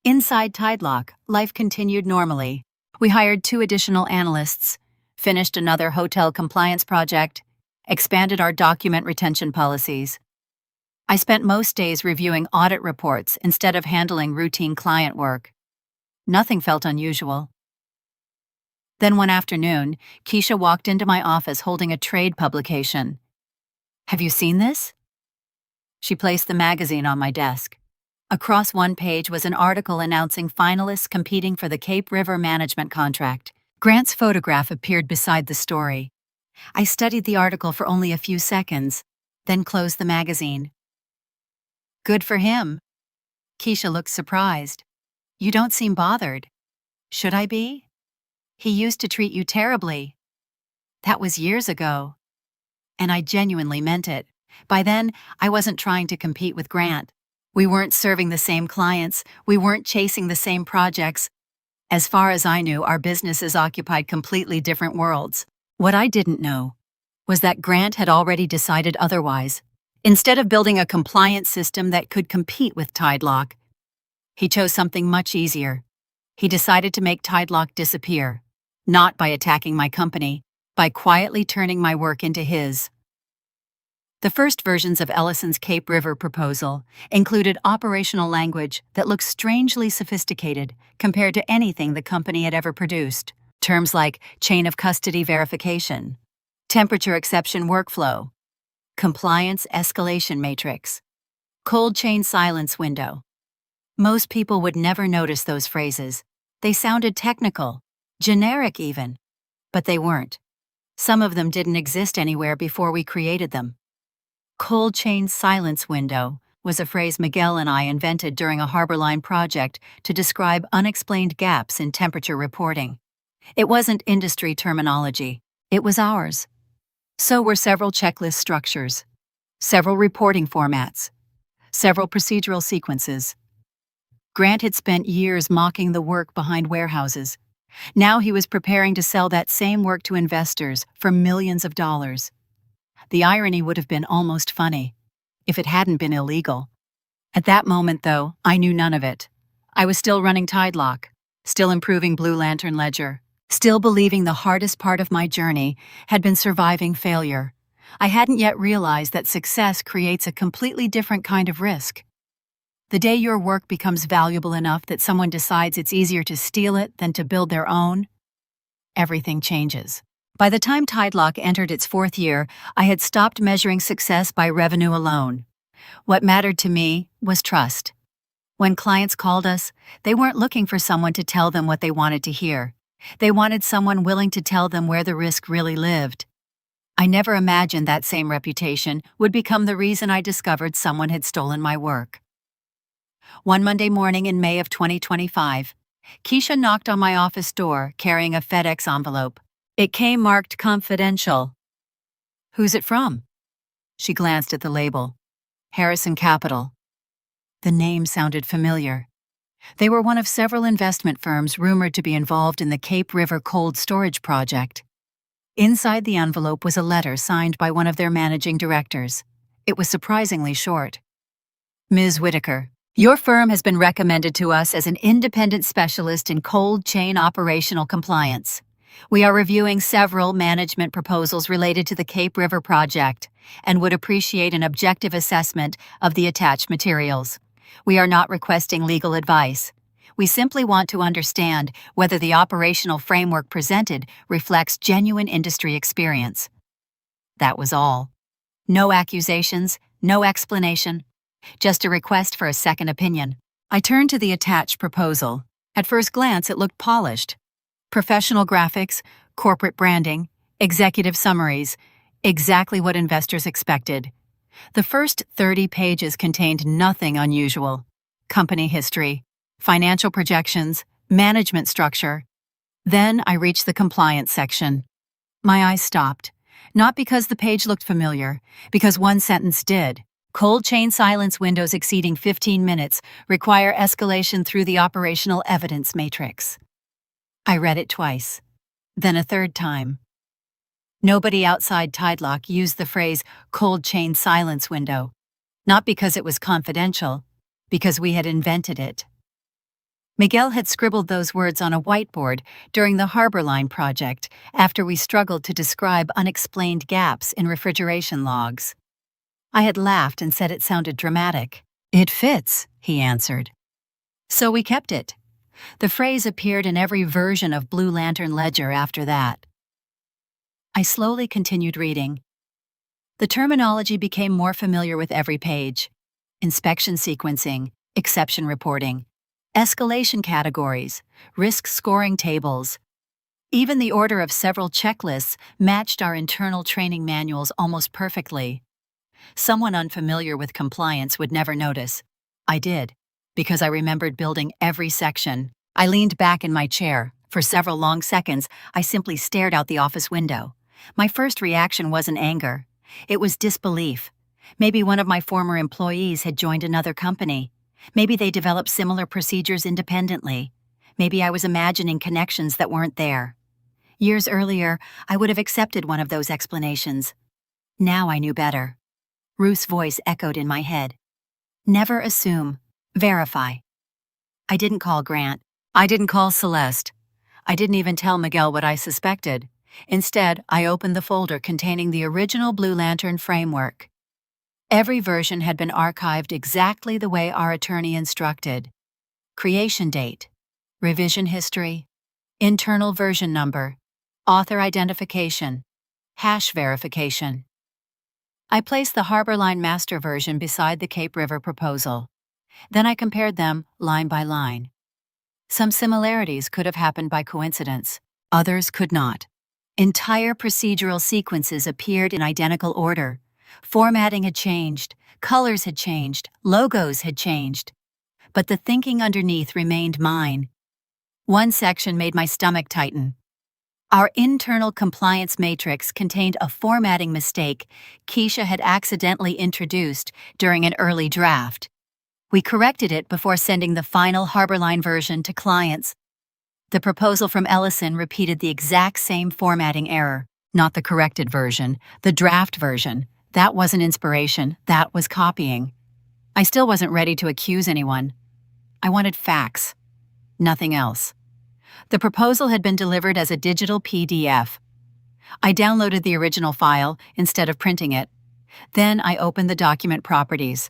Inside Tidelock, life continued normally. We hired 2 additional analysts, finished another hotel compliance project, expanded our document retention policies. I spent most days reviewing audit reports instead of handling routine client work. Nothing felt unusual. Then one afternoon, Keisha walked into my office holding a trade publication. "Have you seen this?" She placed the magazine on my desk. Across one page was an article announcing finalists competing for the Cape River management contract. Grant's photograph appeared beside the story. I studied the article for only a few seconds, then closed the magazine. "Good for him." Keisha looked surprised. "You don't seem bothered." "Should I be?" "He used to treat you terribly." "That was years ago." And I genuinely meant it. By then, I wasn't trying to compete with Grant. We weren't serving the same clients, we weren't chasing the same projects. As far as I knew, our businesses occupied completely different worlds. What I didn't know was that Grant had already decided otherwise. Instead of building a compliance system that could compete with Tidelock, he chose something much easier. He decided to make Tidelock disappear, not by attacking my company, by quietly turning my work into his. The first versions of Ellison's Cape River proposal included operational language that looked strangely sophisticated compared to anything the company had ever produced. Terms like chain of custody verification, temperature exception workflow, compliance escalation matrix, cold chain silence window. Most people would never notice those phrases. They sounded technical, generic even, but they weren't. Some of them didn't exist anywhere before we created them. Cold chain silence window was a phrase Miguel and I invented during a Harborline project to describe unexplained gaps in temperature reporting. It wasn't industry terminology, it was ours. So were several checklist structures, several reporting formats, several procedural sequences. Grant had spent years mocking the work behind warehouses. Now he was preparing to sell that same work to investors for millions of dollars. The irony would have been almost funny, if it hadn't been illegal. At that moment, though, I knew none of it. I was still running Tidelock, still improving Blue Lantern Ledger, still believing the hardest part of my journey had been surviving failure. I hadn't yet realized that success creates a completely different kind of risk. The day your work becomes valuable enough that someone decides it's easier to steal it than to build their own, everything changes. By the time Tidelock entered its 4th year, I had stopped measuring success by revenue alone. What mattered to me was trust. When clients called us, they weren't looking for someone to tell them what they wanted to hear. They wanted someone willing to tell them where the risk really lived. I never imagined that same reputation would become the reason I discovered someone had stolen my work. One Monday morning in May of 2025, Keisha knocked on my office door carrying a FedEx envelope. It came marked confidential. "Who's it from?" She glanced at the label. Harrison Capital. The name sounded familiar. They were one of several investment firms rumored to be involved in the Cape River cold storage project. Inside the envelope was a letter signed by one of their managing directors. It was surprisingly short. "Ms. Whitaker, your firm has been recommended to us as an independent specialist in cold chain operational compliance. We are reviewing several management proposals related to the Cape River project and would appreciate an objective assessment of the attached materials. We are not requesting legal advice. We simply want to understand whether the operational framework presented reflects genuine industry experience." That was all. No accusations, no explanation, just a request for a second opinion. I turned to the attached proposal. At first glance, it looked polished. Professional graphics, corporate branding, executive summaries, exactly what investors expected. The first 30 pages contained nothing unusual. Company history, financial projections, management structure. Then I reached the compliance section. My eyes stopped, not because the page looked familiar, because one sentence did. Cold chain silence windows exceeding 15 minutes require escalation through the operational evidence matrix. I read it twice, then a third time. Nobody outside Tidelock used the phrase cold chain silence window, not because it was confidential, because we had invented it. Miguel had scribbled those words on a whiteboard during the Harborline project after we struggled to describe unexplained gaps in refrigeration logs. I had laughed and said it sounded dramatic. "It fits," he answered. So we kept it. The phrase appeared in every version of Blue Lantern Ledger after that. I slowly continued reading. The terminology became more familiar with every page. Inspection sequencing, exception reporting, escalation categories, risk scoring tables. Even the order of several checklists matched our internal training manuals almost perfectly. Someone unfamiliar with compliance would never notice. I did, because I remembered building every section. I leaned back in my chair. For several long seconds, I simply stared out the office window. My first reaction wasn't anger. It was disbelief. Maybe one of my former employees had joined another company. Maybe they developed similar procedures independently. Maybe I was imagining connections that weren't there. Years earlier, I would have accepted one of those explanations. Now I knew better. Ruth's voice echoed in my head. Never assume. Verify. I didn't call Grant. I didn't call Celeste. I didn't even tell Miguel what I suspected. Instead, I opened the folder containing the original Blue Lantern framework. Every version had been archived exactly the way our attorney instructed. Creation date, revision history, internal version number, author identification, hash verification. I placed the Harborline master version beside the Cape River proposal. Then I compared them line by line. Some similarities could have happened by coincidence. Others could not. Entire procedural sequences appeared in identical order. Formatting had changed, Colors had changed, logos had changed, but the thinking underneath remained mine. One section made my stomach tighten. Our internal compliance matrix contained a formatting mistake Keisha had accidentally introduced during an early draft. We corrected it before sending the final Harborline version to clients. The proposal from Ellison repeated the exact same formatting error. Not the corrected version, the draft version. That wasn't inspiration, that was copying. I still wasn't ready to accuse anyone. I wanted facts, nothing else. The proposal had been delivered as a digital PDF. I downloaded the original file instead of printing it. Then I opened the document properties.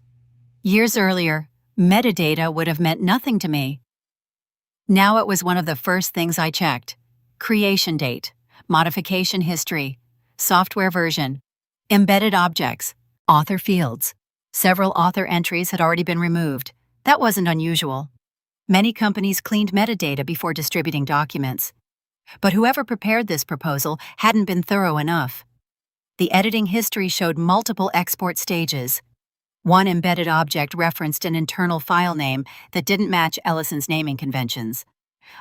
Years earlier, metadata would have meant nothing to me. Now it was one of the first things I checked. Creation date, modification history, software version, embedded objects, author fields. Several author entries had already been removed. That wasn't unusual. Many companies cleaned metadata before distributing documents. But whoever prepared this proposal hadn't been thorough enough. The editing history showed multiple export stages. One embedded object referenced an internal file name that didn't match Ellison's naming conventions.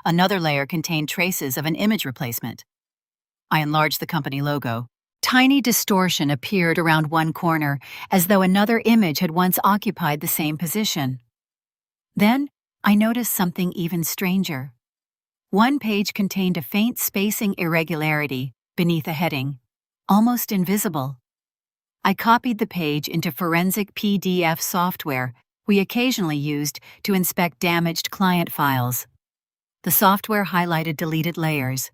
Another layer contained traces of an image replacement. I enlarged the company logo. Tiny distortion appeared around one corner, as though another image had once occupied the same position. Then, I noticed something even stranger. One page contained a faint spacing irregularity beneath a heading, almost invisible. I copied the page into forensic PDF software we occasionally used to inspect damaged client files. The software highlighted deleted layers.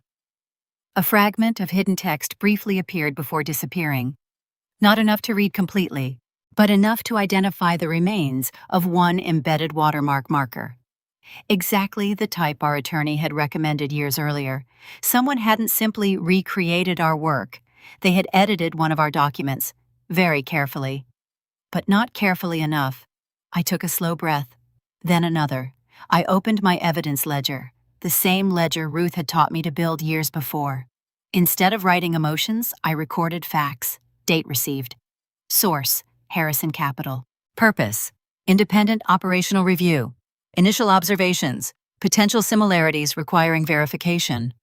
A fragment of hidden text briefly appeared before disappearing. Not enough to read completely, but enough to identify the remains of one embedded watermark marker. Exactly the type our attorney had recommended years earlier. Someone hadn't simply recreated our work. They had edited one of our documents, very carefully. But not carefully enough. I took a slow breath, then another. I opened my evidence ledger, the same ledger Ruth had taught me to build years before. Instead of writing emotions, I recorded facts. Date received. Source, Harrison Capital. Purpose, independent operational review. Initial observations, potential similarities requiring verification.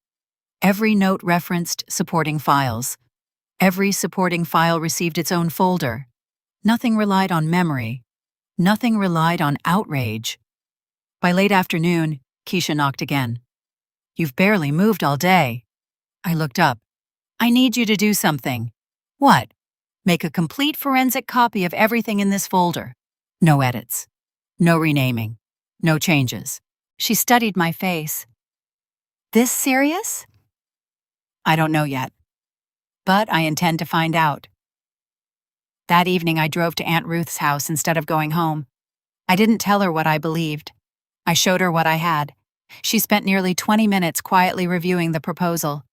Every note referenced supporting files. Every supporting file received its own folder. Nothing relied on memory. Nothing relied on outrage. By late afternoon, Keisha knocked again. "You've barely moved all day." I looked up. "I need you to do something." "What?" "Make a complete forensic copy of everything in this folder. No edits. No renaming. No changes." She studied my face. "This serious?" "I don't know yet. But I intend to find out." That evening I drove to Aunt Ruth's house instead of going home. I didn't tell her what I believed. I showed her what I had. She spent nearly 20 minutes quietly reviewing the proposal.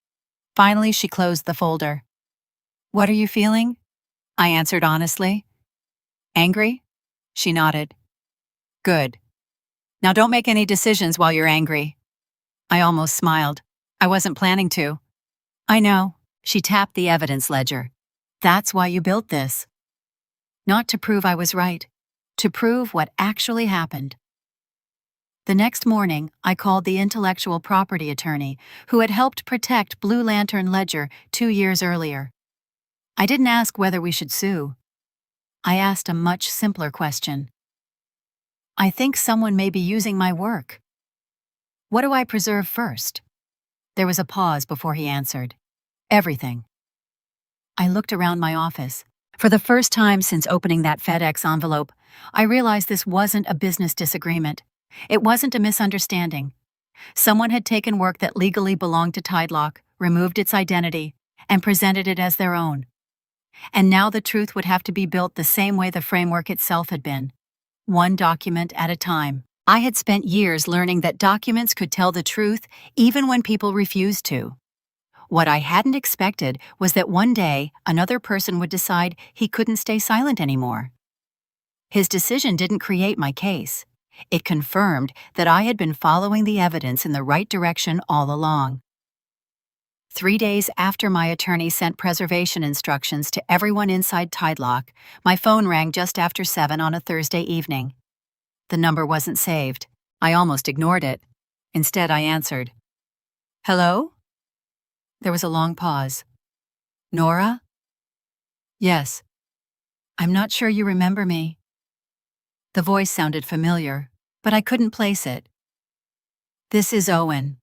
Finally, she closed the folder. "What are you feeling?" I answered honestly. "Angry?" She nodded. "Good. Now don't make any decisions while you're angry." I almost smiled. I wasn't planning to. "I know." She tapped the evidence ledger. "That's why you built this." Not to prove I was right, to prove what actually happened. The next morning, I called the intellectual property attorney who had helped protect Blue Lantern Ledger 2 years earlier. I didn't ask whether we should sue. I asked a much simpler question. "I think someone may be using my work. What do I preserve first?" There was a pause before he answered. "Everything." I looked around my office. For the first time since opening that FedEx envelope, I realized this wasn't a business disagreement. It wasn't a misunderstanding. Someone had taken work that legally belonged to Tidelock, removed its identity, and presented it as their own. And now the truth would have to be built the same way the framework itself had been, one document at a time. I had spent years learning that documents could tell the truth even when people refused to. What I hadn't expected was that one day another person would decide he couldn't stay silent anymore. His decision didn't create my case. It confirmed that I had been following the evidence in the right direction all along. 3 days after my attorney sent preservation instructions to everyone inside Tidelock, my phone rang just after 7 on a Thursday evening. The number wasn't saved. I almost ignored it. Instead, I answered. Hello? There was a long pause. Nora? Yes. I'm not sure you remember me. The voice sounded familiar, but I couldn't place it. This is Owen.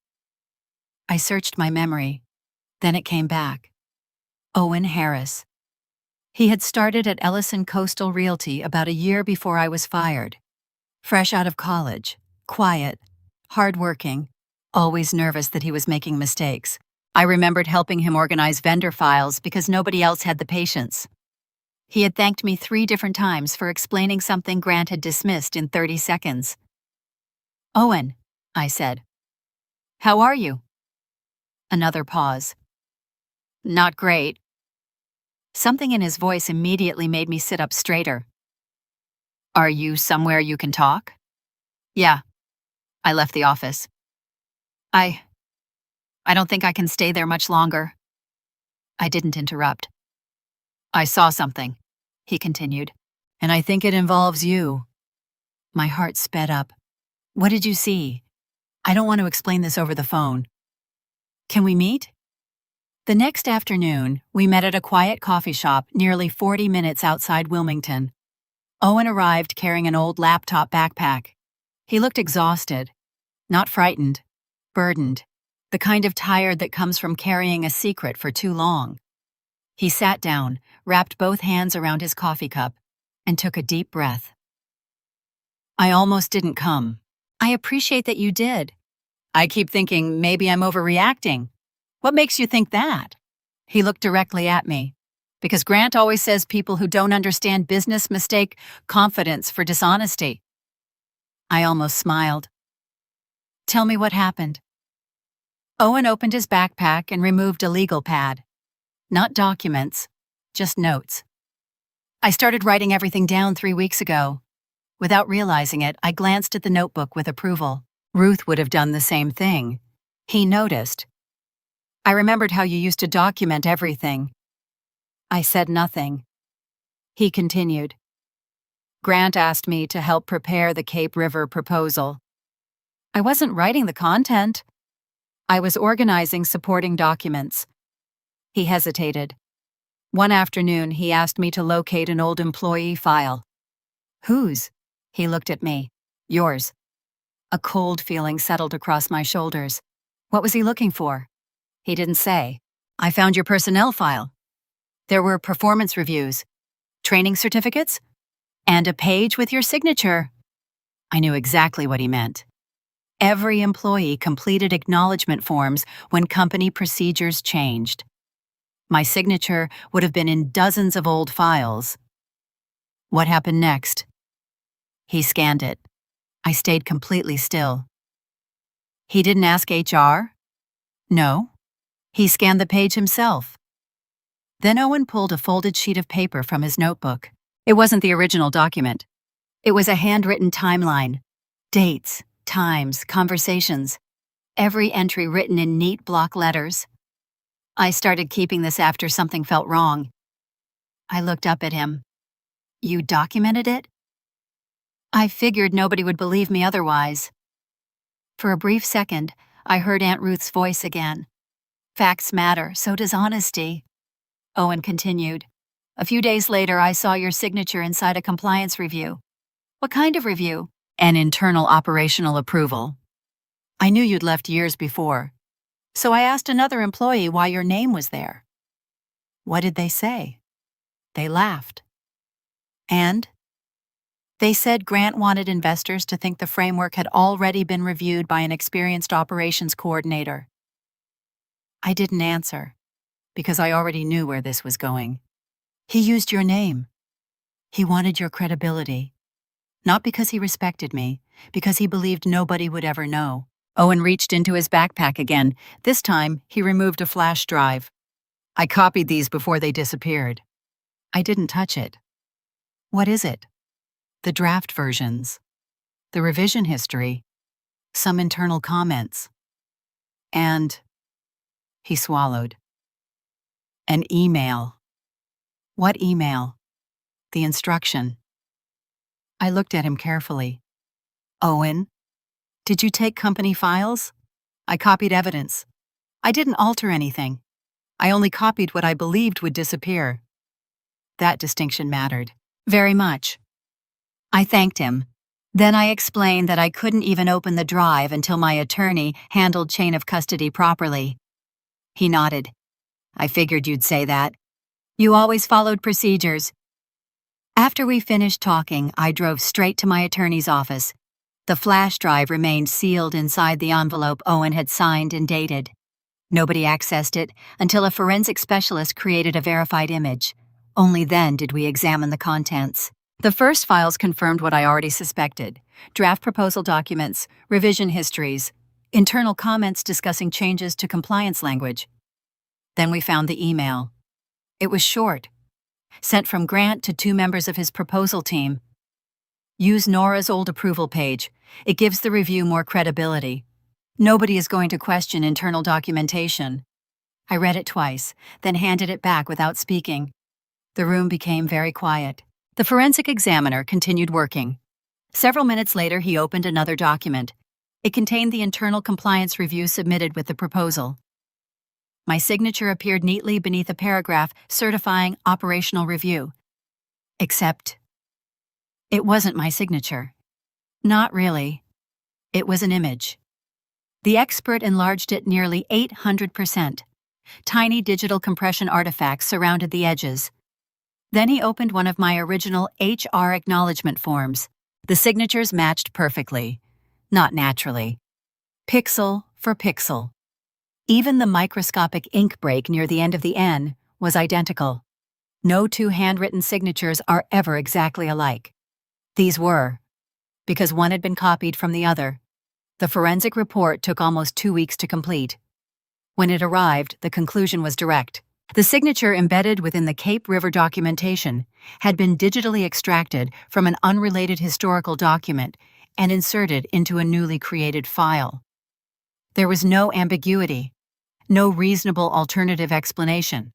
I searched my memory. Then it came back. Owen Harris. He had started at Ellison Coastal Realty about a year before I was fired. Fresh out of college, quiet, hardworking, always nervous that he was making mistakes. I remembered helping him organize vendor files because nobody else had the patience. He had thanked me 3 different times for explaining something Grant had dismissed in 30 seconds. Owen, I said. How are you? Another pause. Not great. Something in his voice immediately made me sit up straighter. Are you somewhere you can talk? Yeah. I left the office. I don't think I can stay there much longer. I didn't interrupt. I saw something, he continued, and I think it involves you. My heart sped up. What did you see? I don't want to explain this over the phone. Can we meet? The next afternoon, we met at a quiet coffee shop nearly 40 minutes outside Wilmington. Owen arrived carrying an old laptop backpack. He looked exhausted, not frightened, burdened, the kind of tired that comes from carrying a secret for too long. He sat down, wrapped both hands around his coffee cup, and took a deep breath. I almost didn't come. I appreciate that you did. I keep thinking maybe I'm overreacting. What makes you think that? He looked directly at me. Because Grant always says people who don't understand business mistake confidence for dishonesty. I almost smiled. Tell me what happened. Owen opened his backpack and removed a legal pad. Not documents, just notes. I started writing everything down 3 weeks ago. Without realizing it, I glanced at the notebook with approval. Ruth would have done the same thing. He noticed. I remembered how you used to document everything. I said nothing. He continued. Grant asked me to help prepare the Cape River proposal. I wasn't writing the content. I was organizing supporting documents. He hesitated. One afternoon, he asked me to locate an old employee file. Whose? He looked at me. Yours. A cold feeling settled across my shoulders. What was he looking for? He didn't say. I found your personnel file. There were performance reviews, training certificates, and a page with your signature. I knew exactly what he meant. Every employee completed acknowledgement forms when company procedures changed. My signature would have been in dozens of old files. What happened next? He scanned it. I stayed completely still. He didn't ask HR? No. He scanned the page himself. Then Owen pulled a folded sheet of paper from his notebook. It wasn't the original document. It was a handwritten timeline. Dates, times, conversations. Every entry written in neat block letters. I started keeping this after something felt wrong. I looked up at him. You documented it? I figured nobody would believe me otherwise. For a brief second, I heard Aunt Ruth's voice again. Facts matter, so does honesty. Owen continued. A few days later, I saw your signature inside a compliance review. What kind of review? An internal operational approval. I knew you'd left years before, so I asked another employee why your name was there. What did they say? They laughed. And? They said Grant wanted investors to think the framework had already been reviewed by an experienced operations coordinator. I didn't answer, because I already knew where this was going. He used your name. He wanted your credibility. Not because he respected me, because he believed nobody would ever know. Owen reached into his backpack again. This time, he removed a flash drive. I copied these before they disappeared. I didn't touch it. What is it? The draft versions, the revision history, some internal comments. And He swallowed. An email. What email? The instruction. I looked at him carefully. Owen, did you take company files? I copied evidence. I didn't alter anything. I only copied what I believed would disappear. That distinction mattered. Very much. I thanked him. Then I explained that I couldn't even open the drive until my attorney handled chain of custody properly. He nodded. I figured you'd say that. You always followed procedures. After we finished talking, I drove straight to my attorney's office. The flash drive remained sealed inside the envelope Owen had signed and dated. Nobody accessed it until a forensic specialist created a verified image. Only then did we examine the contents. The first files confirmed what I already suspected: draft proposal documents, revision histories, internal comments discussing changes to compliance language. Then we found the email. It was short, sent from Grant to 2 members of his proposal team. Use Nora's old approval page. It gives the review more credibility. Nobody is going to question internal documentation. I read it twice, then handed it back without speaking. The room became very quiet. The forensic examiner continued working. Several minutes later, he opened another document. It contained the internal compliance review submitted with the proposal. My signature appeared neatly beneath a paragraph certifying operational review. Except, it wasn't my signature. Not really. It was an image. The expert enlarged it nearly 800%. Tiny digital compression artifacts surrounded the edges. Then he opened one of my original HR acknowledgement forms. The signatures matched perfectly. Not naturally. Pixel for pixel. Even the microscopic ink break near the end of the N was identical. No 2 handwritten signatures are ever exactly alike. These were, because one had been copied from the other. The forensic report took almost 2 weeks to complete. When it arrived, the conclusion was direct. The signature embedded within the Cape River documentation had been digitally extracted from an unrelated historical document and inserted into a newly created file. There was no ambiguity, no reasonable alternative explanation.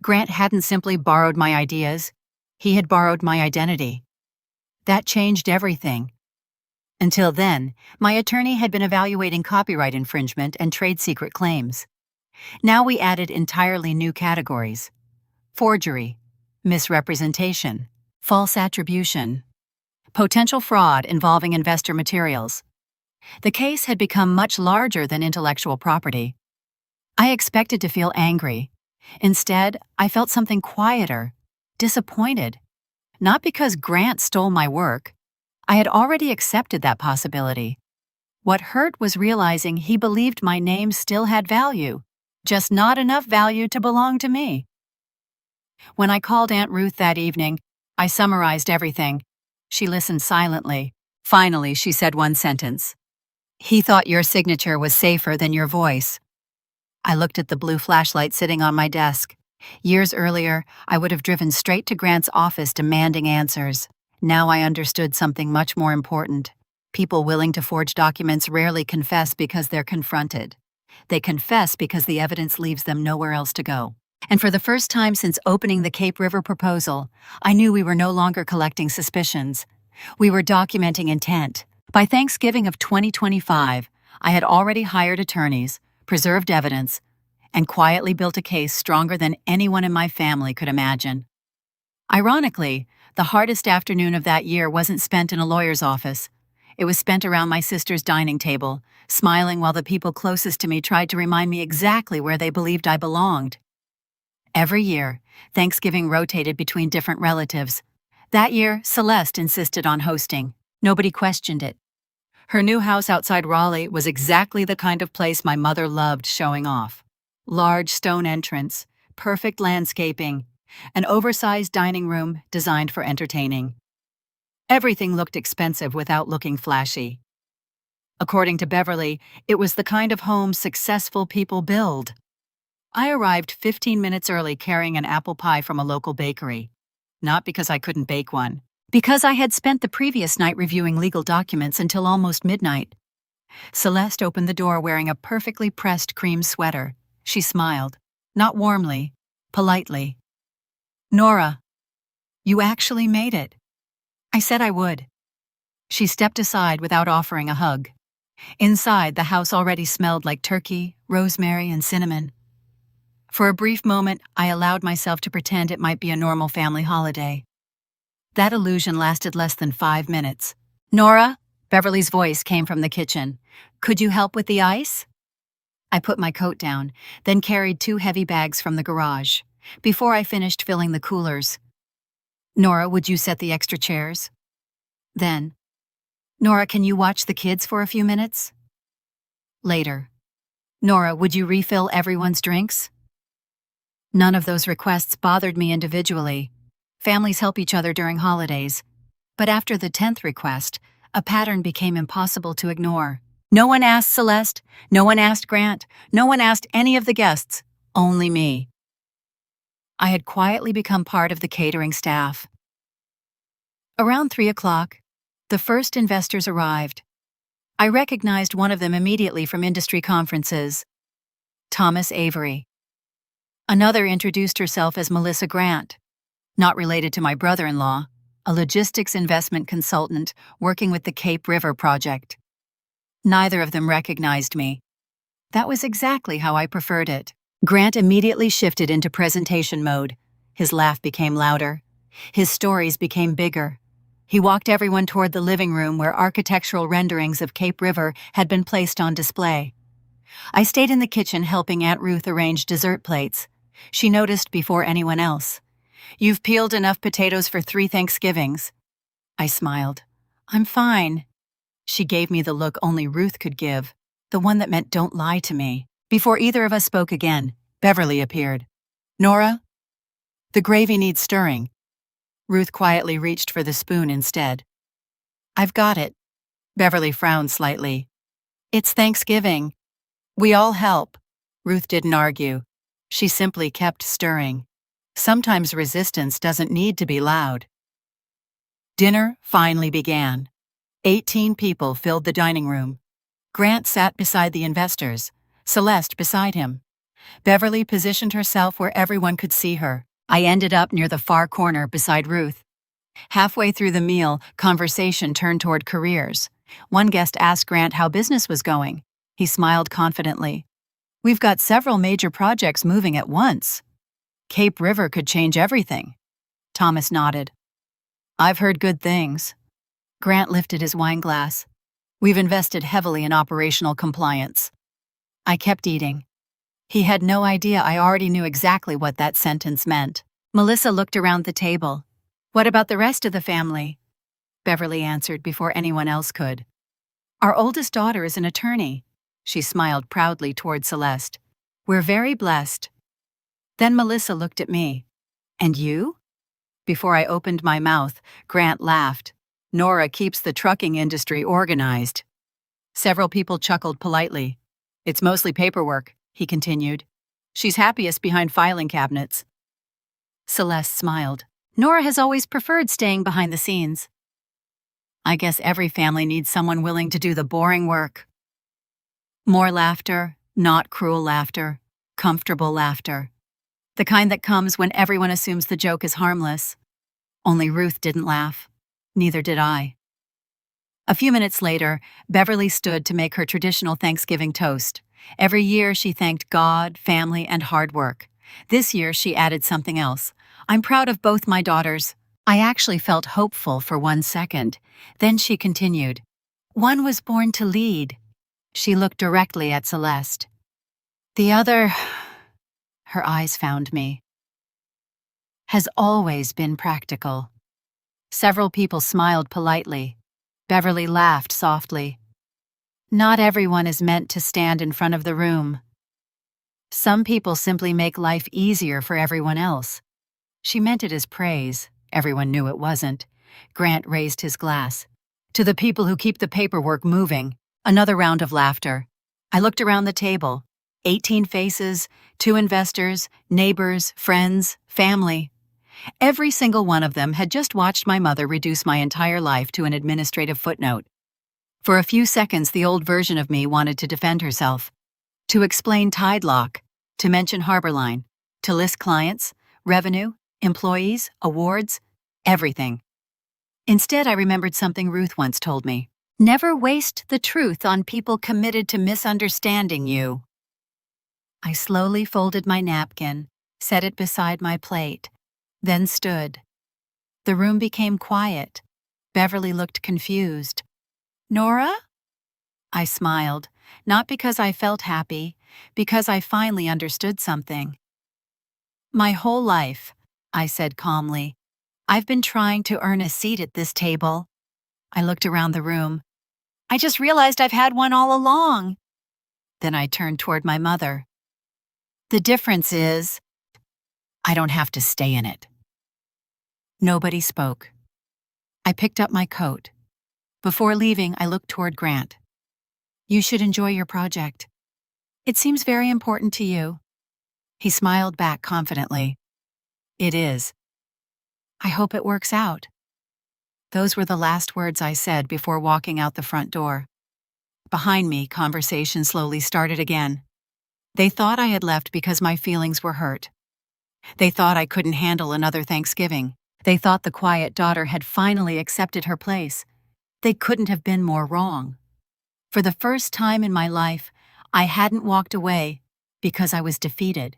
Grant hadn't simply borrowed my ideas, he had borrowed my identity. That changed everything. Until then, my attorney had been evaluating copyright infringement and trade secret claims. Now we added entirely new categories: forgery, misrepresentation, false attribution, potential fraud involving investor materials. The case had become much larger than intellectual property. I expected to feel angry. Instead, I felt something quieter, disappointed. Not because Grant stole my work. I had already accepted that possibility. What hurt was realizing he believed my name still had value, just not enough value to belong to me. When I called Aunt Ruth that evening, I summarized everything. She listened silently. Finally, she said one sentence. He thought your signature was safer than your voice. I looked at the blue flashlight sitting on my desk. Years earlier, I would have driven straight to Grant's office demanding answers. Now I understood something much more important. People willing to forge documents rarely confess because they're confronted. They confess because the evidence leaves them nowhere else to go. And for the first time since opening the Cape River proposal, I knew we were no longer collecting suspicions. We were documenting intent. By Thanksgiving of 2025, I had already hired attorneys, preserved evidence, and quietly built a case stronger than anyone in my family could imagine. Ironically, the hardest afternoon of that year wasn't spent in a lawyer's office. It was spent around my sister's dining table, smiling while the people closest to me tried to remind me exactly where they believed I belonged. Every year, Thanksgiving rotated between different relatives. That year, Celeste insisted on hosting. Nobody questioned it. Her new house outside Raleigh was exactly the kind of place my mother loved showing off. Large stone entrance, perfect landscaping, an oversized dining room designed for entertaining. Everything looked expensive without looking flashy. According to Beverly, it was the kind of home successful people build. I arrived 15 minutes early carrying an apple pie from a local bakery. Not because I couldn't bake one. Because I had spent the previous night reviewing legal documents until almost midnight. Celeste opened the door wearing a perfectly pressed cream sweater. She smiled, not warmly, politely. Nora, you actually made it. I said I would. She stepped aside without offering a hug. Inside, the house already smelled like turkey, rosemary, and cinnamon. For a brief moment, I allowed myself to pretend it might be a normal family holiday. That illusion lasted less than 5 minutes. Nora, Beverly's voice came from the kitchen. Could you help with the ice? I put my coat down, then carried 2 heavy bags from the garage. Before I finished filling the coolers, Nora, would you set the extra chairs? Then, Nora, can you watch the kids for a few minutes? Later, Nora, would you refill everyone's drinks? None of those requests bothered me individually. Families help each other during holidays. But after the 10th request, a pattern became impossible to ignore. No one asked Celeste, no one asked Grant, no one asked any of the guests, only me. I had quietly become part of the catering staff. Around 3 o'clock, the first investors arrived. I recognized one of them immediately from industry conferences, Thomas Avery. Another introduced herself as Melissa Grant, not related to my brother-in-law, a logistics investment consultant working with the Cape River project. Neither of them recognized me. That was exactly how I preferred it. Grant immediately shifted into presentation mode. His laugh became louder. His stories became bigger. He walked everyone toward the living room where architectural renderings of Cape River had been placed on display. I stayed in the kitchen helping Aunt Ruth arrange dessert plates. She noticed before anyone else. You've peeled enough potatoes for 3 Thanksgivings. I smiled. I'm fine. She gave me the look only Ruth could give, the one that meant don't lie to me. Before either of us spoke again, Beverly appeared. Nora? The gravy needs stirring. Ruth quietly reached for the spoon instead. I've got it. Beverly frowned slightly. It's Thanksgiving. We all help. Ruth didn't argue. She simply kept stirring. Sometimes resistance doesn't need to be loud. Dinner finally began. 18 people filled the dining room. Grant sat beside the investors, Celeste beside him. Beverly positioned herself where everyone could see her. I ended up near the far corner beside Ruth. Halfway through the meal, conversation turned toward careers. One guest asked Grant how business was going. He smiled confidently. We've got several major projects moving at once. Cape River could change everything. Thomas nodded. I've heard good things. Grant lifted his wine glass. We've invested heavily in operational compliance. I kept eating. He had no idea I already knew exactly what that sentence meant. Melissa looked around the table. What about the rest of the family? Beverly answered before anyone else could. Our oldest daughter is an attorney. She smiled proudly toward Celeste. We're very blessed. Then Melissa looked at me. And you? Before I opened my mouth, Grant laughed. Nora keeps the trucking industry organized. Several people chuckled politely. It's mostly paperwork, he continued. She's happiest behind filing cabinets. Celeste smiled. Nora has always preferred staying behind the scenes. I guess every family needs someone willing to do the boring work. More laughter, not cruel laughter, comfortable laughter. The kind that comes when everyone assumes the joke is harmless. Only Ruth didn't laugh. Neither did I. A few minutes later, Beverly stood to make her traditional Thanksgiving toast. Every year she thanked God, family, and hard work. This year she added something else. I'm proud of both my daughters. I actually felt hopeful for 1 second. Then she continued. One was born to lead. She looked directly at Celeste. The other, her eyes found me, has always been practical. Several people smiled politely. Beverly laughed softly. Not everyone is meant to stand in front of the room. Some people simply make life easier for everyone else. She meant it as praise. Everyone knew it wasn't. Grant raised his glass. To the people who keep the paperwork moving. Another round of laughter. I looked around the table. 18 faces, 2 investors, neighbors, friends, family. Every single one of them had just watched my mother reduce my entire life to an administrative footnote. For a few seconds, the old version of me wanted to defend herself, to explain tide lock, to mention Harborline, to list clients, revenue, employees, awards, everything. Instead, I remembered something Ruth once told me. Never waste the truth on people committed to misunderstanding you. I slowly folded my napkin, set it beside my plate, then stood. The room became quiet. Beverly looked confused. Nora? I smiled, not because I felt happy, because I finally understood something. My whole life, I said calmly, I've been trying to earn a seat at this table. I looked around the room. I just realized I've had one all along. Then I turned toward my mother. The difference is, I don't have to stay in it. Nobody spoke. I picked up my coat. Before leaving, I looked toward Grant. You should enjoy your project. It seems very important to you. He smiled back confidently. It is. I hope it works out. Those were the last words I said before walking out the front door. Behind me, conversation slowly started again. They thought I had left because my feelings were hurt. They thought I couldn't handle another Thanksgiving. They thought the quiet daughter had finally accepted her place. They couldn't have been more wrong. For the first time in my life, I hadn't walked away because I was defeated.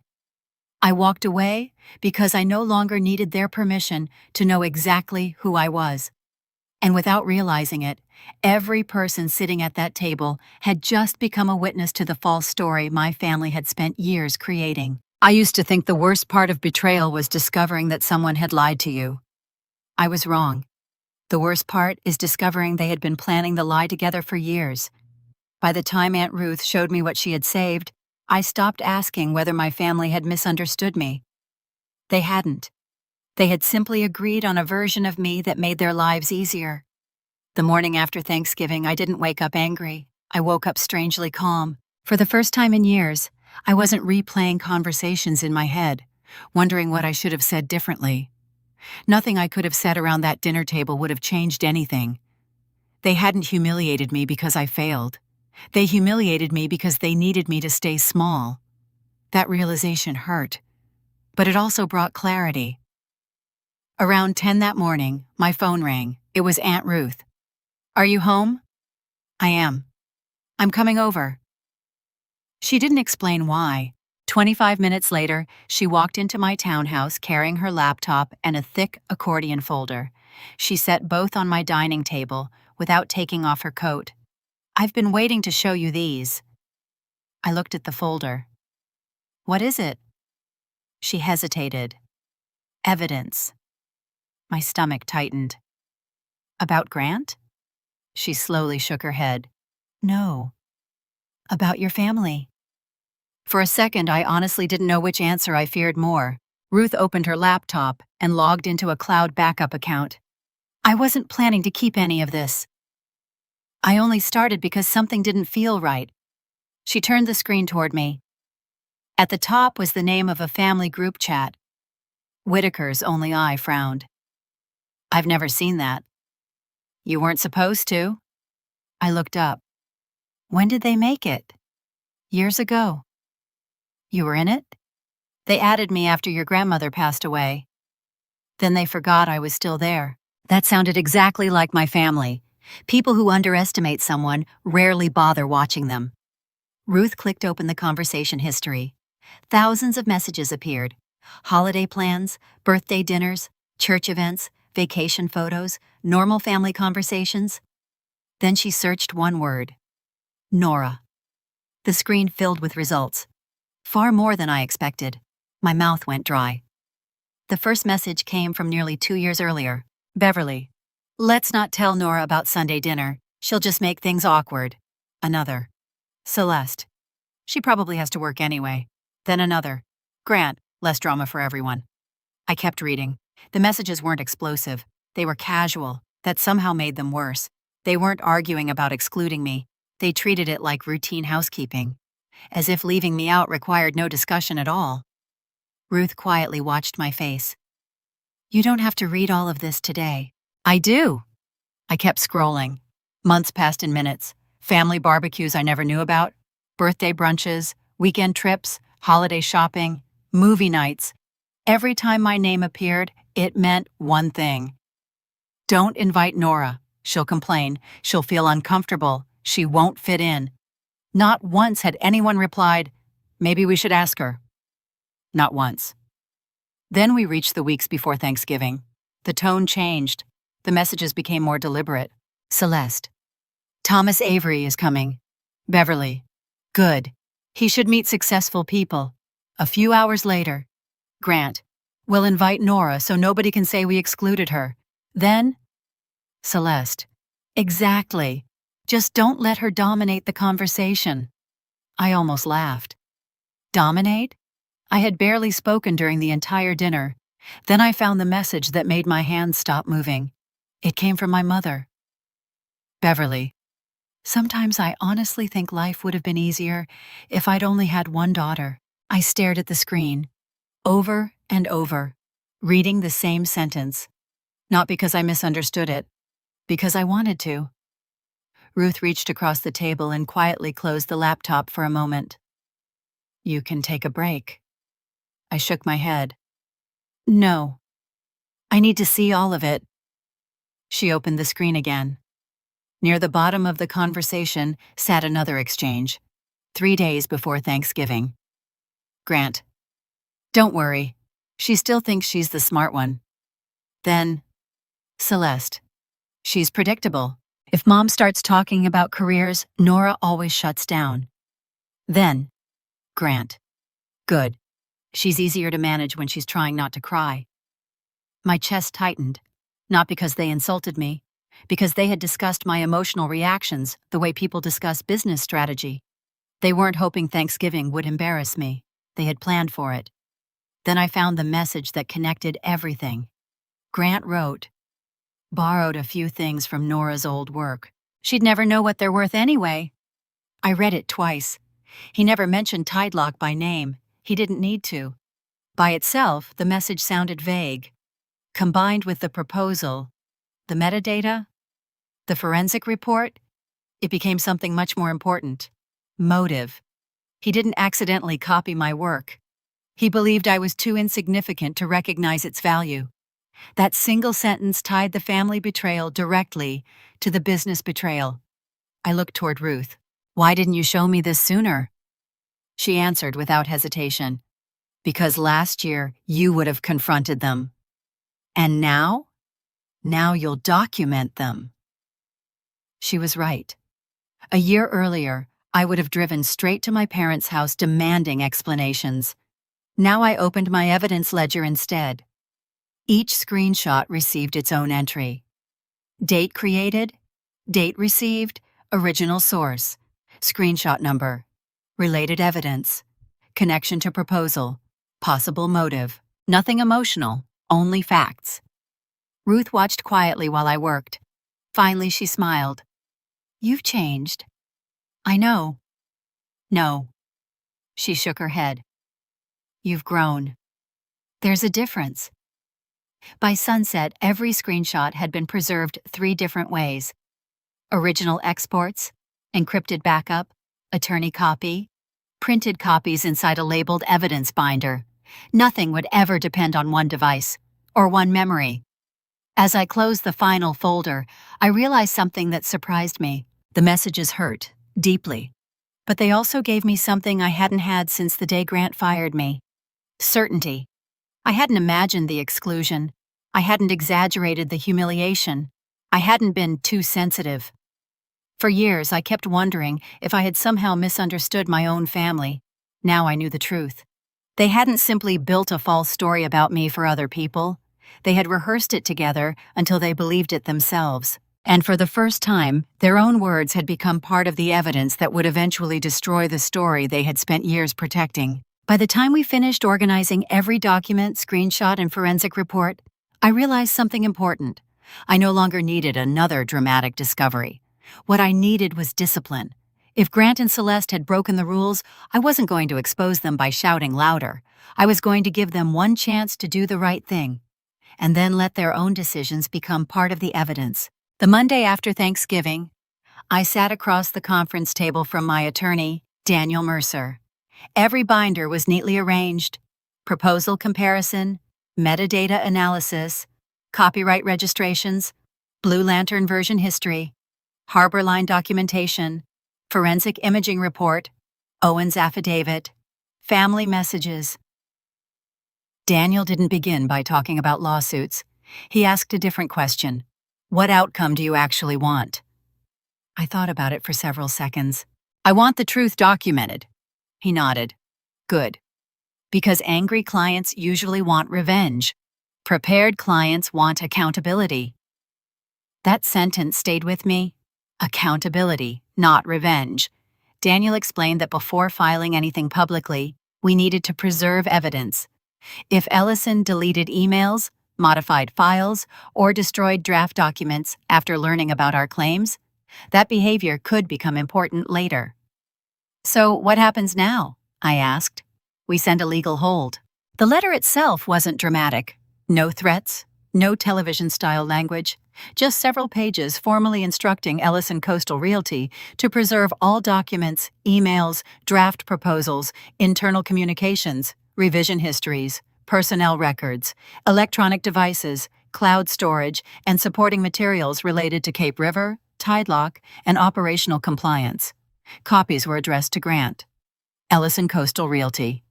I walked away because I no longer needed their permission to know exactly who I was. And without realizing it, every person sitting at that table had just become a witness to the false story my family had spent years creating. I used to think the worst part of betrayal was discovering that someone had lied to you. I was wrong. The worst part is discovering they had been planning the lie together for years. By the time Aunt Ruth showed me what she had saved, I stopped asking whether my family had misunderstood me. They hadn't. They had simply agreed on a version of me that made their lives easier. The morning after Thanksgiving, I didn't wake up angry. I woke up strangely calm. For the first time in years, I wasn't replaying conversations in my head, wondering what I should have said differently. Nothing I could have said around that dinner table would have changed anything. They hadn't humiliated me because I failed. They humiliated me because they needed me to stay small. That realization hurt, but it also brought clarity. Around 10 that morning, my phone rang. It was Aunt Ruth. Are you home? I am. I'm coming over. She didn't explain why. 25 minutes later, she walked into my townhouse carrying her laptop and a thick accordion folder. She set both on my dining table without taking off her coat. I've been waiting to show you these. I looked at the folder. What is it? She hesitated. Evidence. My stomach tightened. About Grant? She slowly shook her head. No. About your family. For a second, I honestly didn't know which answer I feared more. Ruth opened her laptop and logged into a cloud backup account. I wasn't planning to keep any of this. I only started because something didn't feel right. She turned the screen toward me. At the top was the name of a family group chat. Whitaker's only eye frowned. I've never seen that. You weren't supposed to. I looked up. When did they make it? Years ago. You were in it? They added me after your grandmother passed away. Then they forgot I was still there. That sounded exactly like my family. People who underestimate someone rarely bother watching them. Ruth clicked open the conversation history. Thousands of messages appeared. Holiday plans, birthday dinners, church events, vacation photos, normal family conversations. Then she searched one word. Nora. The screen filled with results. Far more than I expected. My mouth went dry. The first message came from nearly 2 years earlier. Beverly. Let's not tell Nora about Sunday dinner. She'll just make things awkward. Another. Celeste. She probably has to work anyway. Then another. Grant. Less drama for everyone. I kept reading. The messages weren't explosive. They were casual. That somehow made them worse. They weren't arguing about excluding me. They treated it like routine housekeeping. As if leaving me out required no discussion at all. Ruth quietly watched my face. You don't have to read all of this today. I do. I kept scrolling. Months passed in minutes. Family barbecues I never knew about. Birthday brunches, weekend trips, holiday shopping, movie nights. Every time my name appeared, it meant one thing. Don't invite Nora. She'll complain. She'll feel uncomfortable. She won't fit in. Not once had anyone replied, maybe we should ask her. Not once. Then we reached the weeks before Thanksgiving. The tone changed. The messages became more deliberate. Celeste. Thomas Avery is coming. Beverly. Good. He should meet successful people. A few hours later. Grant. We'll invite Nora so nobody can say we excluded her. Then. Celeste. Exactly. Just don't let her dominate the conversation. I almost laughed. Dominate? I had barely spoken during the entire dinner. Then I found the message that made my hands stop moving. It came from my mother. Beverly. Sometimes I honestly think life would have been easier if I'd only had one daughter. I stared at the screen, over and over, reading the same sentence. Not because I misunderstood it, because I wanted to. Ruth reached across the table and quietly closed the laptop for a moment. You can take a break. I shook my head. No. I need to see all of it. She opened the screen again. Near the bottom of the conversation sat another exchange, 3 days before Thanksgiving. Grant. Don't worry. She still thinks she's the smart one. Then, Celeste. She's predictable. If Mom starts talking about careers, Nora always shuts down. Then, Grant. Good. She's easier to manage when she's trying not to cry. My chest tightened, not because they insulted me, because they had discussed my emotional reactions the way people discuss business strategy. They weren't hoping Thanksgiving would embarrass me. They had planned for it. Then I found the message that connected everything. Grant wrote, borrowed a few things from Nora's old work. She'd never know what they're worth anyway. I read it twice. He never mentioned Tidelock by name. He didn't need to. By itself, the message sounded vague. Combined with the proposal, the metadata, the forensic report, it became something much more important. Motive. He didn't accidentally copy my work. He believed I was too insignificant to recognize its value. That single sentence tied the family betrayal directly to the business betrayal. I looked toward Ruth. Why didn't you show me this sooner? She answered without hesitation. Because last year you would have confronted them. And now? Now you'll document them. She was right. A year earlier, I would have driven straight to my parents' house demanding explanations. Now I opened my evidence ledger instead. Each screenshot received its own entry. Date created, date received, original source, screenshot number, related evidence, connection to proposal, possible motive. Nothing emotional, only facts. Ruth watched quietly while I worked. Finally, she smiled. You've changed. I know. No. She shook her head. You've grown. There's a difference. By sunset, every screenshot had been preserved 3 different ways. Original exports, encrypted backup, attorney copy, printed copies inside a labeled evidence binder. Nothing would ever depend on one device or one memory. As I closed the final folder, I realized something that surprised me. The messages hurt, deeply. But they also gave me something I hadn't had since the day Grant fired me. Certainty. I hadn't imagined the exclusion. I hadn't exaggerated the humiliation. I hadn't been too sensitive. For years, I kept wondering if I had somehow misunderstood my own family. Now I knew the truth. They hadn't simply built a false story about me for other people. They had rehearsed it together until they believed it themselves. And for the first time, their own words had become part of the evidence that would eventually destroy the story they had spent years protecting. By the time we finished organizing every document, screenshot, and forensic report, I realized something important. I no longer needed another dramatic discovery. What I needed was discipline. If Grant and Celeste had broken the rules, I wasn't going to expose them by shouting louder. I was going to give them one chance to do the right thing, and then let their own decisions become part of the evidence. The Monday after Thanksgiving, I sat across the conference table from my attorney, Daniel Mercer. Every binder was neatly arranged. Proposal comparison, metadata analysis, copyright registrations, Blue Lantern version history, Harbor Line documentation, forensic imaging report, Owen's affidavit, family messages. Daniel didn't begin by talking about lawsuits. He asked a different question. What outcome do you actually want? I thought about it for several seconds. I want the truth documented. He nodded. Good. Because angry clients usually want revenge. Prepared clients want accountability. That sentence stayed with me. Accountability, not revenge. Daniel explained that before filing anything publicly, we needed to preserve evidence. If Ellison deleted emails, modified files, or destroyed draft documents after learning about our claims, that behavior could become important later. So what happens now? I asked. We send a legal hold. The letter itself wasn't dramatic. No threats, no television-style language, just several pages formally instructing Ellison Coastal Realty to preserve all documents, emails, draft proposals, internal communications, revision histories, personnel records, electronic devices, cloud storage, and supporting materials related to Cape River, Tidelock, and operational compliance. Copies were addressed to Grant, Ellison Coastal Realty,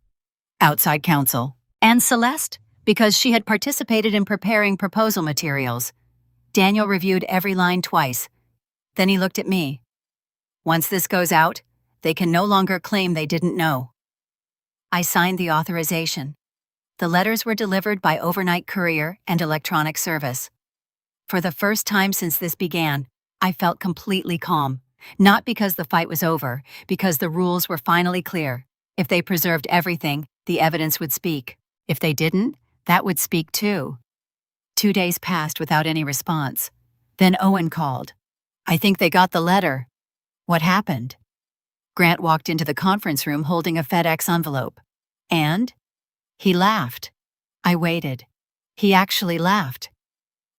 outside counsel, and Celeste, because she had participated in preparing proposal materials. Daniel reviewed every line twice. Then he looked at me. Once this goes out, they can no longer claim they didn't know. I signed the authorization. The letters were delivered by overnight courier and electronic service. For the first time since this began, I felt completely calm. Not because the fight was over, because the rules were finally clear. If they preserved everything, the evidence would speak. If they didn't, that would speak too. 2 days passed without any response. Then Owen called. I think they got the letter. What happened? Grant walked into the conference room holding a FedEx envelope. And? He laughed. I waited. He actually laughed.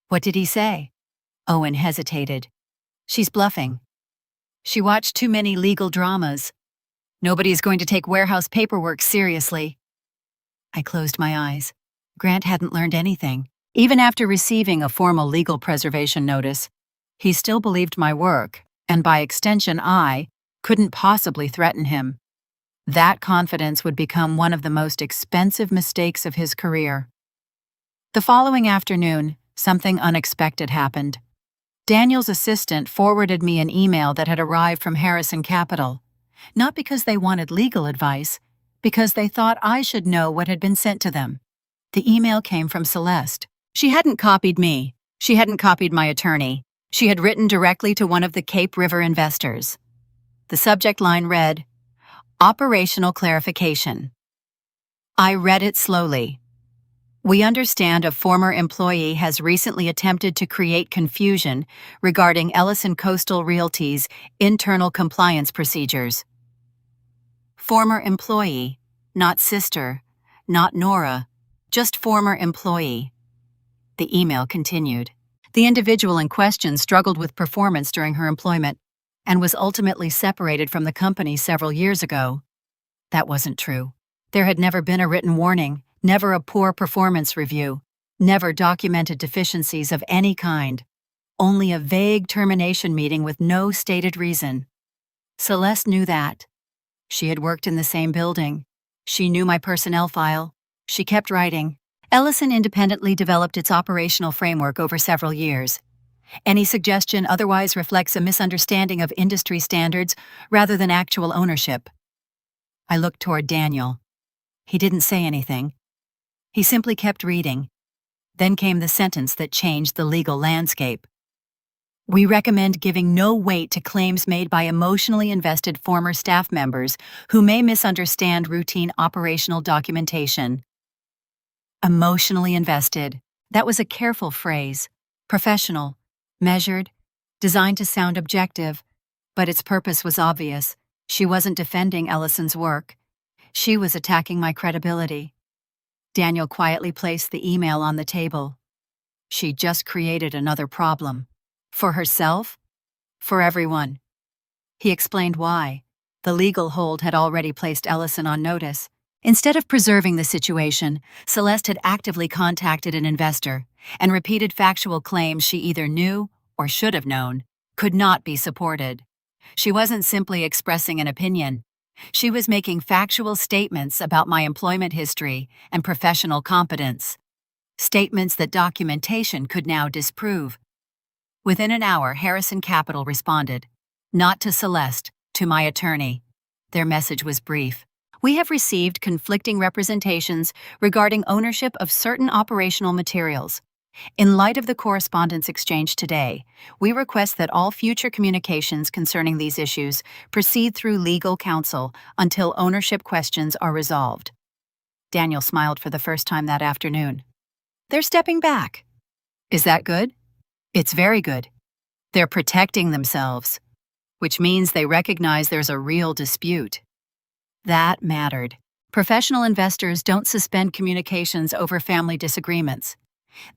What did he say? Owen hesitated. She's bluffing. She watched too many legal dramas. Nobody is going to take warehouse paperwork seriously. I closed my eyes. Grant hadn't learned anything. Even after receiving a formal legal preservation notice, he still believed my work, and by extension I, couldn't possibly threaten him. That confidence would become one of the most expensive mistakes of his career. The following afternoon, something unexpected happened. Daniel's assistant forwarded me an email that had arrived from Harrison Capital, not because they wanted legal advice, because they thought I should know what had been sent to them. The email came from Celeste. She hadn't copied me. She hadn't copied my attorney. She had written directly to one of the Cape River investors. The subject line read, Operational Clarification. I read it slowly. We understand a former employee has recently attempted to create confusion regarding Ellison Coastal Realty's internal compliance procedures. Former employee, not sister, not Nora, just former employee. The email continued. The individual in question struggled with performance during her employment and was ultimately separated from the company several years ago. That wasn't true. There had never been a written warning, never a poor performance review, never documented deficiencies of any kind, only a vague termination meeting with no stated reason. Celeste knew that. She had worked in the same building. She knew my personnel file. She kept writing. Ellison independently developed its operational framework over several years. Any suggestion otherwise reflects a misunderstanding of industry standards rather than actual ownership. I looked toward Daniel. He didn't say anything. He simply kept reading. Then came the sentence that changed the legal landscape. We recommend giving no weight to claims made by emotionally invested former staff members who may misunderstand routine operational documentation. Emotionally invested. That was a careful phrase. Professional, measured, designed to sound objective, but its purpose was obvious. She wasn't defending Ellison's work. She was attacking my credibility. Daniel quietly placed the email on the table. She just created another problem. For herself, for everyone. He explained why. The legal hold had already placed Ellison on notice. Instead of preserving the situation, Celeste had actively contacted an investor and repeated factual claims she either knew or should have known could not be supported. She wasn't simply expressing an opinion. She was making factual statements about my employment history and professional competence. Statements that documentation could now disprove. Within an hour, Harrison Capital responded. Not to Celeste, to my attorney. Their message was brief. We have received conflicting representations regarding ownership of certain operational materials. In light of the correspondence exchange today, we request that all future communications concerning these issues proceed through legal counsel until ownership questions are resolved. Daniel smiled for the first time that afternoon. They're stepping back. Is that good? It's very good. They're protecting themselves, which means they recognize there's a real dispute. That mattered. Professional investors don't suspend communications over family disagreements.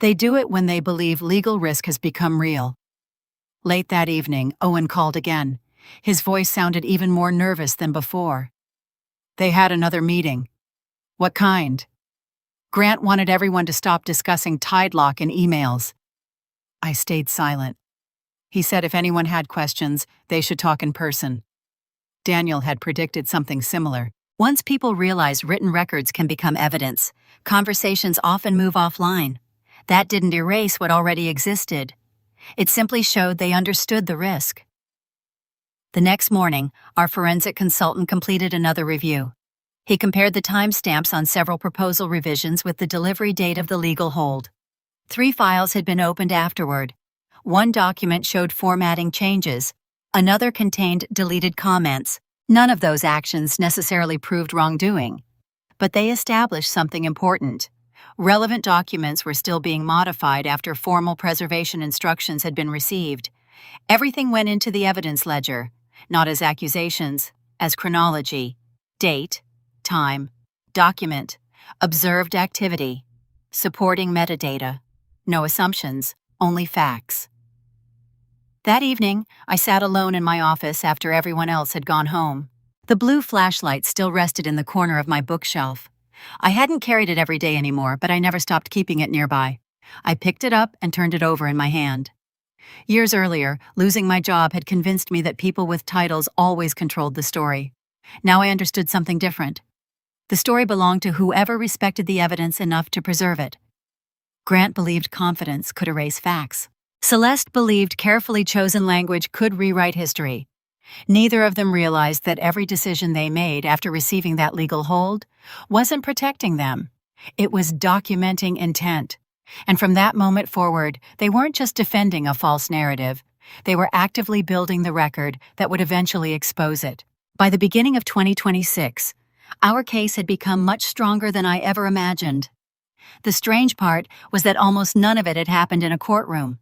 They do it when they believe legal risk has become real. Late that evening, Owen called again. His voice sounded even more nervous than before. They had another meeting. What kind? Grant wanted everyone to stop discussing Tide Lock in emails. I stayed silent. He said if anyone had questions, they should talk in person. Daniel had predicted something similar. Once people realize written records can become evidence, conversations often move offline. That didn't erase what already existed. It simply showed they understood the risk. The next morning, our forensic consultant completed another review. He compared the timestamps on several proposal revisions with the delivery date of the legal hold. 3 files had been opened afterward. One document showed formatting changes. Another contained deleted comments. None of those actions necessarily proved wrongdoing, but they established something important. Relevant documents were still being modified after formal preservation instructions had been received. Everything went into the evidence ledger, not as accusations, as chronology, date, time, document, observed activity, supporting metadata. No assumptions, only facts. That evening, I sat alone in my office after everyone else had gone home. The blue flashlight still rested in the corner of my bookshelf. I hadn't carried it every day anymore, but I never stopped keeping it nearby. I picked it up and turned it over in my hand. Years earlier, losing my job had convinced me that people with titles always controlled the story. Now I understood something different. The story belonged to whoever respected the evidence enough to preserve it. Grant believed confidence could erase facts. Celeste believed carefully chosen language could rewrite history. Neither of them realized that every decision they made after receiving that legal hold wasn't protecting them. It was documenting intent. And from that moment forward, they weren't just defending a false narrative. They were actively building the record that would eventually expose it. By the beginning of 2026, our case had become much stronger than I ever imagined. The strange part was that almost none of it had happened in a courtroom.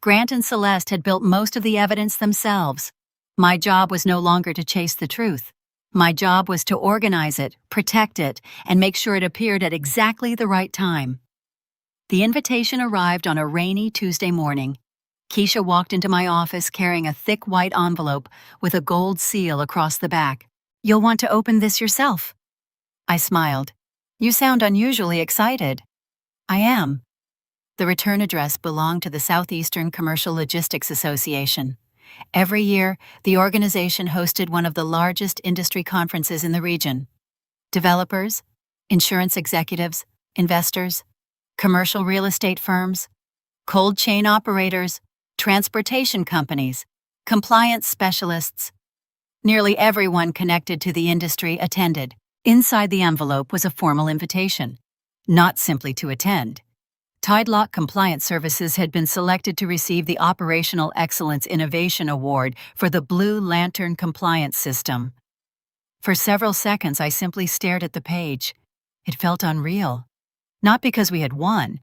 Grant and Celeste had built most of the evidence themselves. My job was no longer to chase the truth. My job was to organize it, protect it, and make sure it appeared at exactly the right time. The invitation arrived on a rainy Tuesday morning. Keisha walked into my office carrying a thick white envelope with a gold seal across the back. "You'll want to open this yourself." I smiled. "You sound unusually excited." "I am." The return address belonged to the Southeastern Commercial Logistics Association. Every year, the organization hosted one of the largest industry conferences in the region. Developers, insurance executives, investors, commercial real estate firms, cold chain operators, transportation companies, compliance specialists. Nearly everyone connected to the industry attended. Inside the envelope was a formal invitation, not simply to attend. Tide Lock Compliance Services had been selected to receive the Operational Excellence Innovation Award for the Blue Lantern Compliance System. For several seconds, I simply stared at the page. It felt unreal. Not because we had won,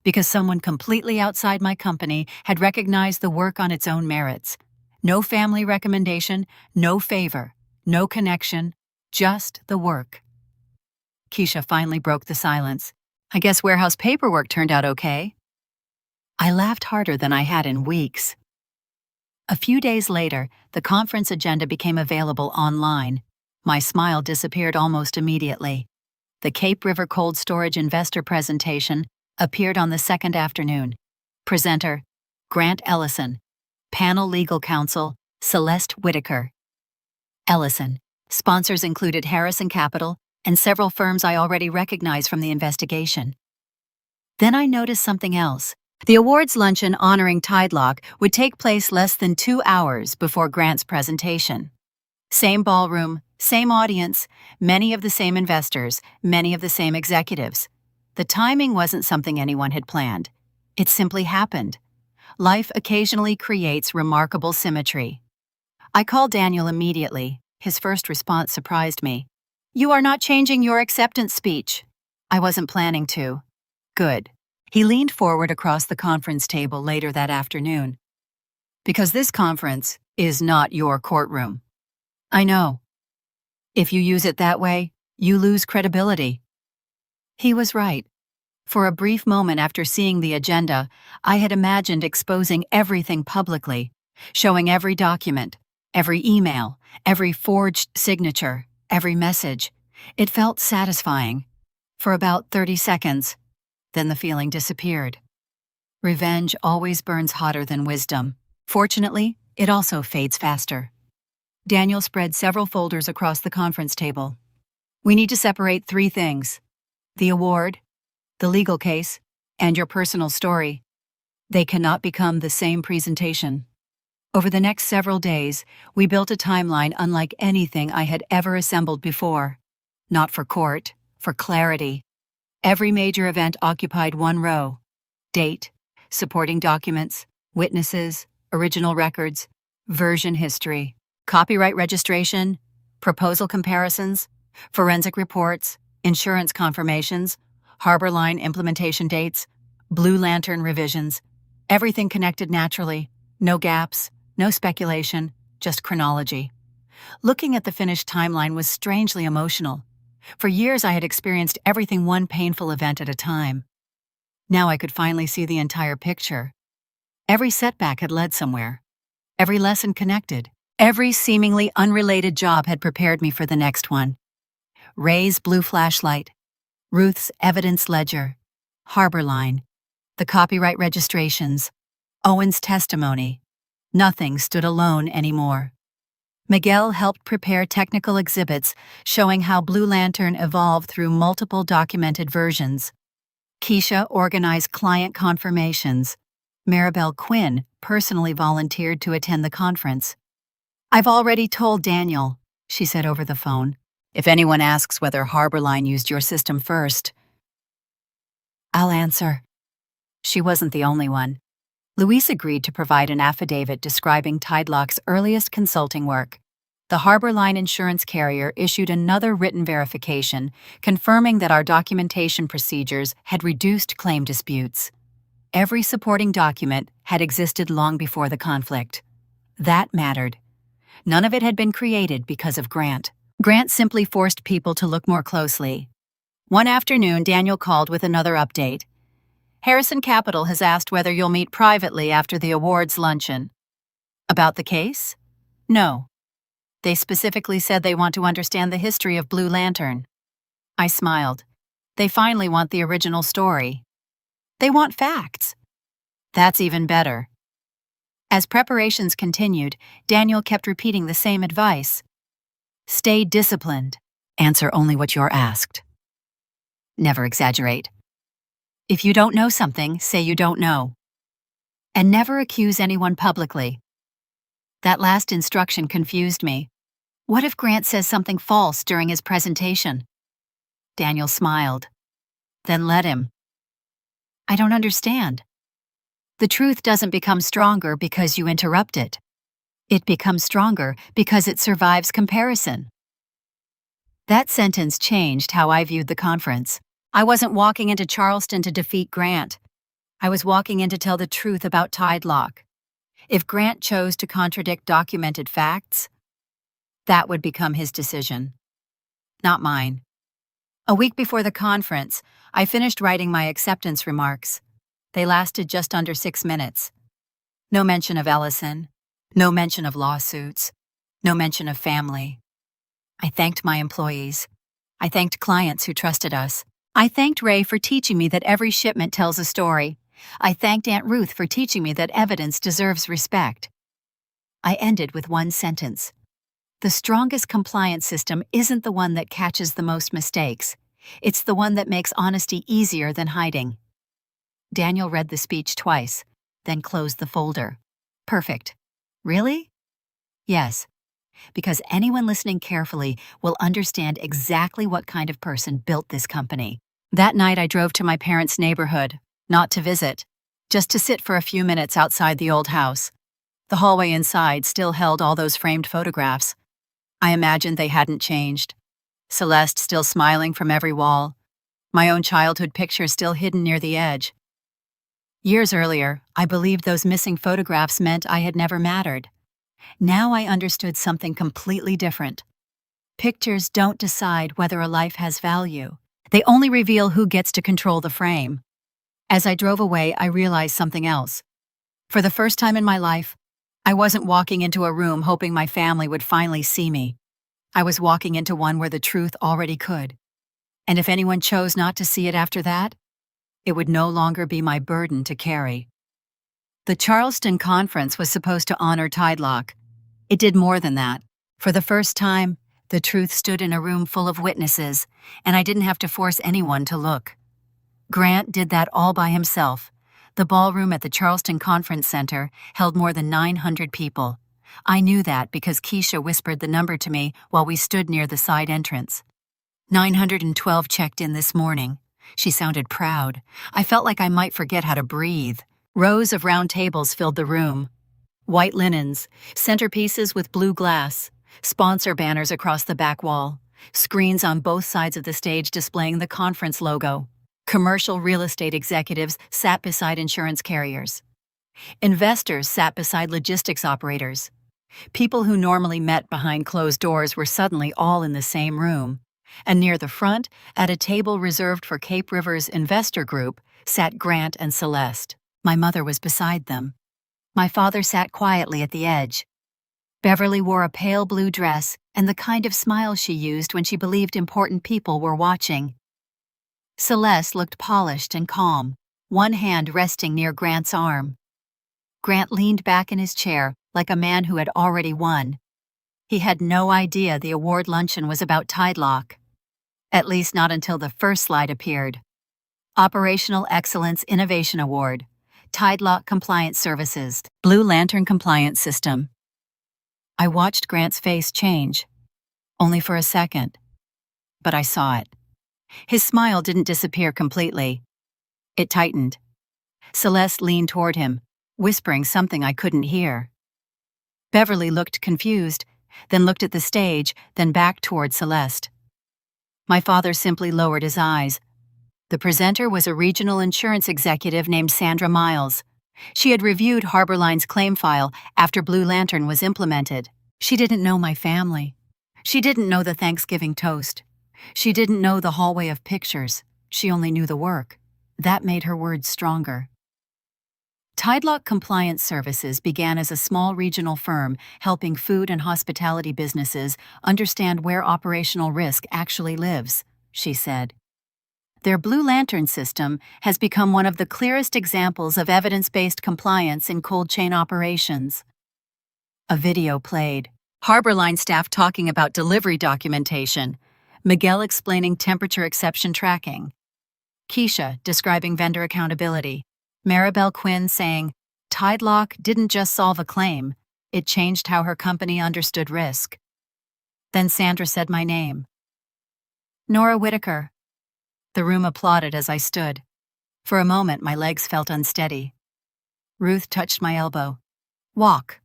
because someone completely outside my company had recognized the work on its own merits. No family recommendation, no favor, no connection, just the work. Keisha finally broke the silence. "I guess warehouse paperwork turned out okay." I laughed harder than I had in weeks. A few days later, the conference agenda became available online. My smile disappeared almost immediately. The Cape River Cold Storage Investor presentation appeared on the second afternoon. Presenter, Grant Ellison. Panel Legal Counsel, Celeste Whitaker. Ellison. Sponsors included Harrison Capital and several firms I already recognized from the investigation. Then I noticed something else. The awards luncheon honoring Tidelock would take place less than 2 hours before Grant's presentation. Same ballroom, same audience, many of the same investors, many of the same executives. The timing wasn't something anyone had planned. It simply happened. Life occasionally creates remarkable symmetry. I called Daniel immediately. His first response surprised me. "You are not changing your acceptance speech." I wasn't planning to. Good. He leaned forward across the conference table later that afternoon. "Because this conference is not your courtroom." "I know. If you use it that way, you lose credibility." He was right. For a brief moment after seeing the agenda, I had imagined exposing everything publicly, showing every document, every email, every forged signature, every message. It felt satisfying. For about 30 seconds. Then the feeling disappeared. Revenge always burns hotter than wisdom. Fortunately, it also fades faster. Daniel spread several folders across the conference table. "We need to separate 3 things: the award, the legal case, and your personal story. They cannot become the same presentation." Over the next several days, we built a timeline unlike anything I had ever assembled before. Not for court, for clarity. Every major event occupied one row: date, supporting documents, witnesses, original records, version history, copyright registration, proposal comparisons, forensic reports, insurance confirmations, Harbor Line implementation dates, Blue Lantern revisions, everything connected naturally, no gaps, no speculation, just chronology. Looking at the finished timeline was strangely emotional. For years I had experienced everything one painful event at a time. Now I could finally see the entire picture. Every setback had led somewhere. Every lesson connected. Every seemingly unrelated job had prepared me for the next one. Ray's blue flashlight, Ruth's evidence ledger, Harbor Line, the copyright registrations, Owen's testimony. Nothing stood alone anymore. Miguel helped prepare technical exhibits showing how Blue Lantern evolved through multiple documented versions. Keisha organized client confirmations. Maribel Quinn personally volunteered to attend the conference. "I've already told Daniel," she said over the phone. "If anyone asks whether Harbor Line used your system first, I'll answer." She wasn't the only one. Luis agreed to provide an affidavit describing Tidelock's earliest consulting work. The Harbor Line insurance carrier issued another written verification confirming that our documentation procedures had reduced claim disputes. Every supporting document had existed long before the conflict. That mattered. None of it had been created because of Grant. Grant simply forced people to look more closely. One afternoon, Daniel called with another update. "Harrison Capital has asked whether you'll meet privately after the awards luncheon." "About the case?" "No. They specifically said they want to understand the history of Blue Lantern." I smiled. "They finally want the original story." "They want facts." "That's even better." As preparations continued, Daniel kept repeating the same advice. "Stay disciplined. Answer only what you're asked. Never exaggerate. If you don't know something, say you don't know. And never accuse anyone publicly." That last instruction confused me. What if Grant says something false during his presentation? Daniel smiled. "Then let him." "I don't understand." "The truth doesn't become stronger because you interrupt it. It becomes stronger because it survives comparison." That sentence changed how I viewed the conference. I wasn't walking into Charleston to defeat Grant. I was walking in to tell the truth about Tidelock. If Grant chose to contradict documented facts, that would become his decision, not mine. A week before the conference, I finished writing my acceptance remarks. They lasted just under 6 minutes. No mention of Ellison, No mention of lawsuits. No mention of family. I thanked my employees. I thanked clients who trusted us. I thanked Ray for teaching me that every shipment tells a story. I thanked Aunt Ruth for teaching me that evidence deserves respect. I ended with one sentence. The strongest compliance system isn't the one that catches the most mistakes. It's the one that makes honesty easier than hiding. Daniel read the speech twice, then closed the folder. Perfect. Really? Yes, because anyone listening carefully will understand exactly what kind of person built this company. That night I drove to my parents' neighborhood, not to visit, just to sit for a few minutes outside the old house. The hallway inside still held all those framed photographs. I imagined they hadn't changed. Celeste still smiling from every wall. My own childhood picture still hidden near the edge. Years earlier, I believed those missing photographs meant I had never mattered. Now I understood something completely different. Pictures don't decide whether a life has value. They only reveal who gets to control the frame. As I drove away, I realized something else. For the first time in my life, I wasn't walking into a room hoping my family would finally see me. I was walking into one where the truth already could. And if anyone chose not to see it after that, it would no longer be my burden to carry. The Charleston Conference was supposed to honor Tidelock. It did more than that. For the first time, the truth stood in a room full of witnesses, and I didn't have to force anyone to look. Grant did that all by himself. The ballroom at the Charleston Conference Center held more than 900 people. I knew that because Keisha whispered the number to me while we stood near the side entrance. 912 checked in this morning. She sounded proud. I felt like I might forget how to breathe. Rows of round tables filled the room. White linens, centerpieces with blue glass, sponsor banners across the back wall, screens on both sides of the stage displaying the conference logo. Commercial real estate executives sat beside insurance carriers. Investors sat beside logistics operators. People who normally met behind closed doors were suddenly all in the same room. And near the front, at a table reserved for Cape River's investor group, sat Grant and Celeste. My mother was beside them. My father sat quietly at the edge. Beverly wore a pale blue dress and the kind of smile she used when she believed important people were watching. Celeste looked polished and calm, one hand resting near Grant's arm. Grant leaned back in his chair like a man who had already won. He had no idea the award luncheon was about Tidelock. At least not until the first slide appeared. Operational Excellence Innovation Award. Tidelock Compliance Services, Blue Lantern Compliance System. I watched Grant's face change, only for a second, but I saw it. His smile didn't disappear completely. It tightened. Celeste leaned toward him, whispering something I couldn't hear. Beverly looked confused, then looked at the stage, then back toward Celeste. My father simply lowered his eyes. The presenter was a regional insurance executive named Sandra Miles. She had reviewed Harborline's claim file after Blue Lantern was implemented. She didn't know my family. She didn't know the Thanksgiving toast. She didn't know the hallway of pictures. She only knew the work. That made her words stronger. Tidelock Compliance Services began as a small regional firm helping food and hospitality businesses understand where operational risk actually lives, she said. Their Blue Lantern system has become one of the clearest examples of evidence-based compliance in cold chain operations. A video played. Harborline staff talking about delivery documentation. Miguel explaining temperature exception tracking. Keisha describing vendor accountability. Maribel Quinn saying, Tidelock didn't just solve a claim, it changed how her company understood risk. Then Sandra said my name. Nora Whitaker. The room applauded as I stood. For a moment, my legs felt unsteady. Ruth touched my elbow. Walk.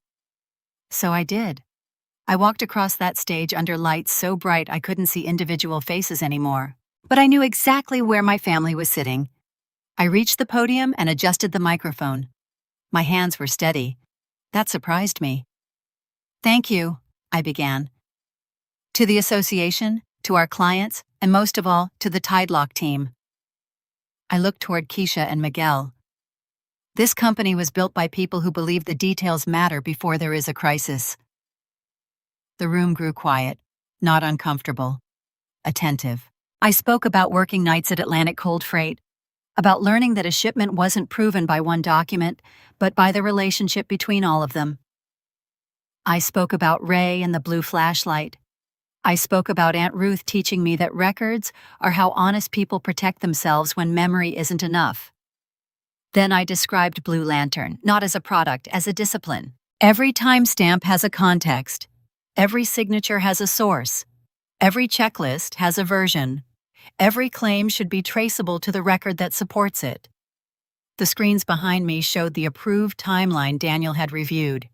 So I did. I walked across that stage under lights so bright I couldn't see individual faces anymore. But I knew exactly where my family was sitting. I reached the podium and adjusted the microphone. My hands were steady. That surprised me. Thank you, I began. To the association, to our clients, and most of all, to the Tidelock team. I looked toward Keisha and Miguel. This company was built by people who believe the details matter before there is a crisis. The room grew quiet, not uncomfortable, attentive. I spoke about working nights at Atlantic Cold Freight, about learning that a shipment wasn't proven by one document, but by the relationship between all of them. I spoke about Ray and the blue flashlight. I spoke about Aunt Ruth teaching me that records are how honest people protect themselves when memory isn't enough. Then I described Blue Lantern, not as a product, as a discipline. Every timestamp has a context. Every signature has a source. Every checklist has a version. Every claim should be traceable to the record that supports it. The screens behind me showed the approved timeline Daniel had reviewed.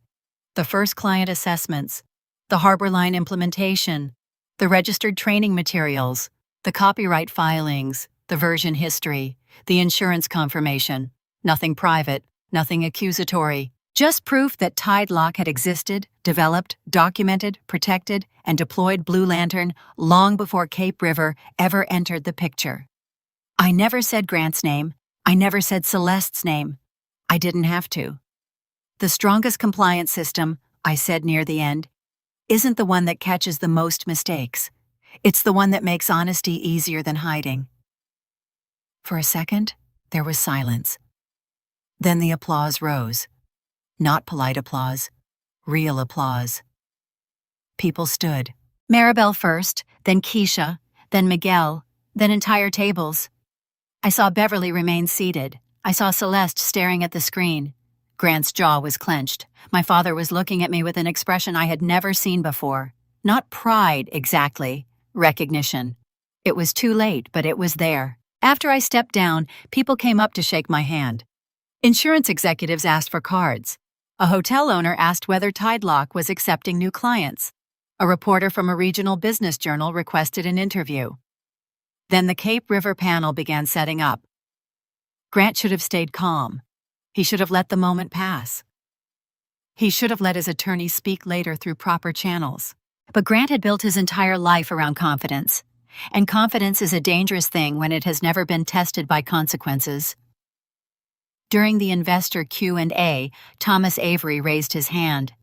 The first client assessments, the Harbor Line implementation, the registered training materials, the copyright filings, the version history, the insurance confirmation. Nothing private, nothing accusatory. Just proof that Tide Lock had existed, developed, documented, protected, and deployed Blue Lantern long before Cape River ever entered the picture. I never said Grant's name. I never said Celeste's name. I didn't have to. The strongest compliance system, I said near the end, isn't the one that catches the most mistakes. It's the one that makes honesty easier than hiding. For a second, there was silence. Then the applause rose. Not polite applause, real applause. People stood. Maribel first, then Keisha, then Miguel, then entire tables. I saw Beverly remain seated. I saw Celeste staring at the screen. Grant's jaw was clenched. My father was looking at me with an expression I had never seen before. Not pride, exactly. Recognition. It was too late, but it was there. After I stepped down, people came up to shake my hand. Insurance executives asked for cards. A hotel owner asked whether Tide Lock was accepting new clients. A reporter from a regional business journal requested an interview. Then the Cape River panel began setting up. Grant should have stayed calm. He should have let the moment pass. He should have let his attorney speak later through proper channels. But Grant had built his entire life around confidence. And confidence is a dangerous thing when it has never been tested by consequences. During the investor Q&A, Thomas Avery raised his hand.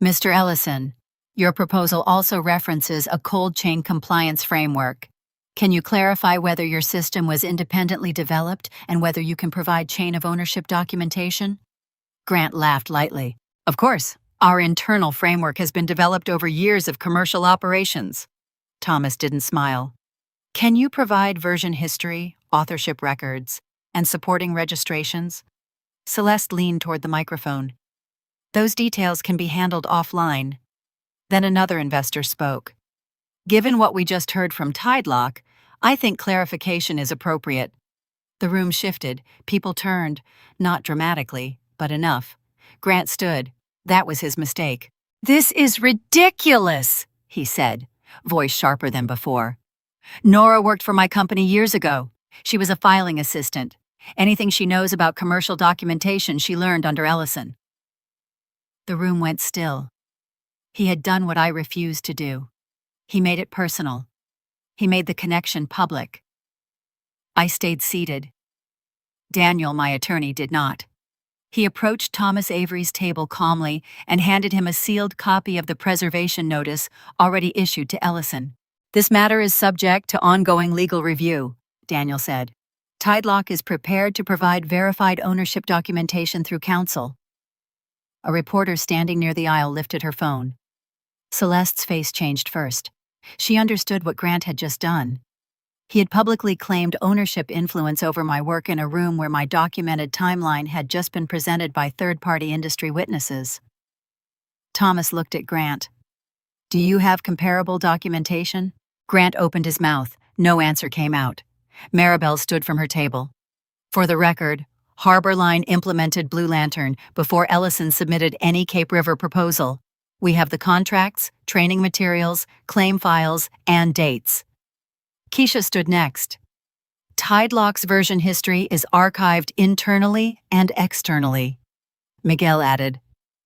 Mr. Ellison, your proposal also references a cold chain compliance framework. Can you clarify whether your system was independently developed and whether you can provide chain of ownership documentation? Grant laughed lightly. Of course, our internal framework has been developed over years of commercial operations. Thomas didn't smile. Can you provide version history, authorship records, and supporting registrations? Celeste leaned toward the microphone. Those details can be handled offline. Then another investor spoke. Given what we just heard from Tide Lock, I think clarification is appropriate. The room shifted, people turned, not dramatically, but enough. Grant stood. That was his mistake. This is ridiculous, he said, voice sharper than before. Nora worked for my company years ago. She was a filing assistant. Anything she knows about commercial documentation she learned under Ellison. The room went still. He had done what I refused to do. He made it personal. He made the connection public. I stayed seated. Daniel, my attorney, did not. He approached Thomas Avery's table calmly and handed him a sealed copy of the preservation notice already issued to Ellison. This matter is subject to ongoing legal review, Daniel said. Tide Lock is prepared to provide verified ownership documentation through counsel. A reporter standing near the aisle lifted her phone. Celeste's face changed first. She understood what Grant had just done. He had publicly claimed ownership influence over my work in a room where my documented timeline had just been presented by third-party industry witnesses. Thomas looked at Grant. Do you have comparable documentation? Grant opened his mouth. No answer came out. Maribel stood from her table. For the record, Harbor Line implemented Blue Lantern before Ellison submitted any Cape River proposal. We have the contracts, training materials, claim files, and dates. Keisha stood next. Tide Lock's version history is archived internally and externally. Miguel added,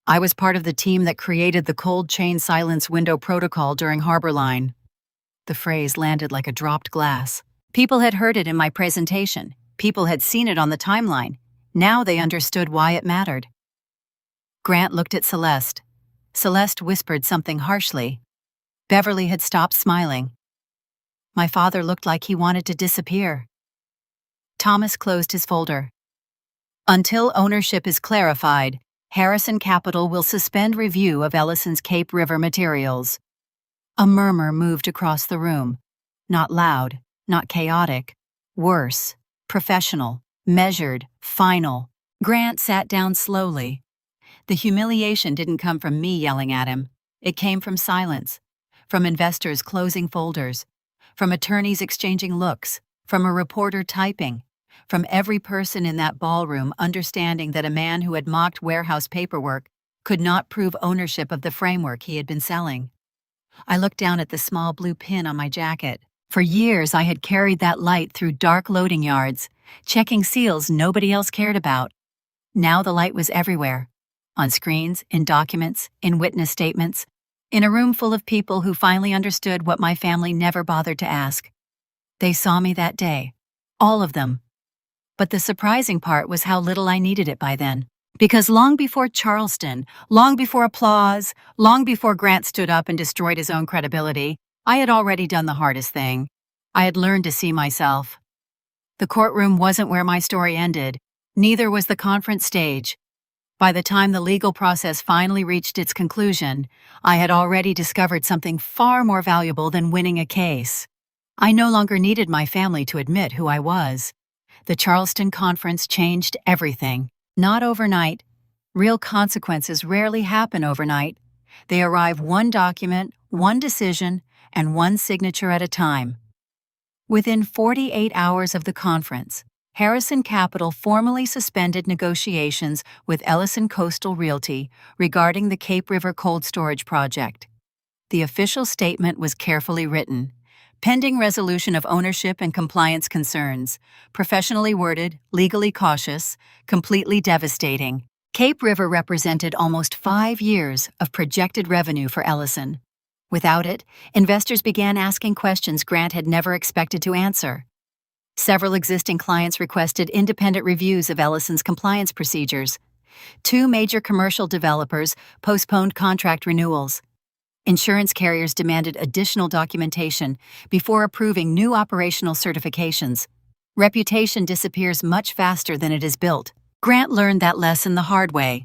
I was part of the team that created the cold chain silence window protocol during Harbor Line. The phrase landed like a dropped glass. People had heard it in my presentation. People had seen it on the timeline. Now they understood why it mattered. Grant looked at Celeste. Celeste whispered something harshly. Beverly had stopped smiling. My father looked like he wanted to disappear. Thomas closed his folder. Until ownership is clarified, Harrison Capital will suspend review of Ellison's Cape River materials. A murmur moved across the room. Not loud, not chaotic. Worse, professional, measured, final. Grant sat down slowly. The humiliation didn't come from me yelling at him. It came from silence, from investors closing folders, from attorneys exchanging looks, from a reporter typing, from every person in that ballroom understanding that a man who had mocked warehouse paperwork could not prove ownership of the framework he had been selling. I looked down at the small blue pin on my jacket. For years I had carried that light through dark loading yards, checking seals nobody else cared about. Now the light was everywhere. On screens, in documents, in witness statements, in a room full of people who finally understood what my family never bothered to ask. They saw me that day. All of them. But the surprising part was how little I needed it by then. Because long before Charleston, long before applause, long before Grant stood up and destroyed his own credibility, I had already done the hardest thing. I had learned to see myself. The courtroom wasn't where my story ended. Neither was the conference stage. By the time the legal process finally reached its conclusion, I had already discovered something far more valuable than winning a case. I no longer needed my family to admit who I was. The Charleston Conference changed everything. Not overnight. Real consequences rarely happen overnight. They arrive one document, one decision, and one signature at a time. Within 48 hours of the conference, Harrison Capital formally suspended negotiations with Ellison Coastal Realty regarding the Cape River Cold Storage Project. The official statement was carefully written. Pending resolution of ownership and compliance concerns, professionally worded, legally cautious, completely devastating. Cape River represented almost 5 years of projected revenue for Ellison. Without it, investors began asking questions Grant had never expected to answer. Several existing clients requested independent reviews of Ellison's compliance procedures. 2 major commercial developers postponed contract renewals. Insurance carriers demanded additional documentation before approving new operational certifications. Reputation disappears much faster than it is built. Grant learned that lesson the hard way.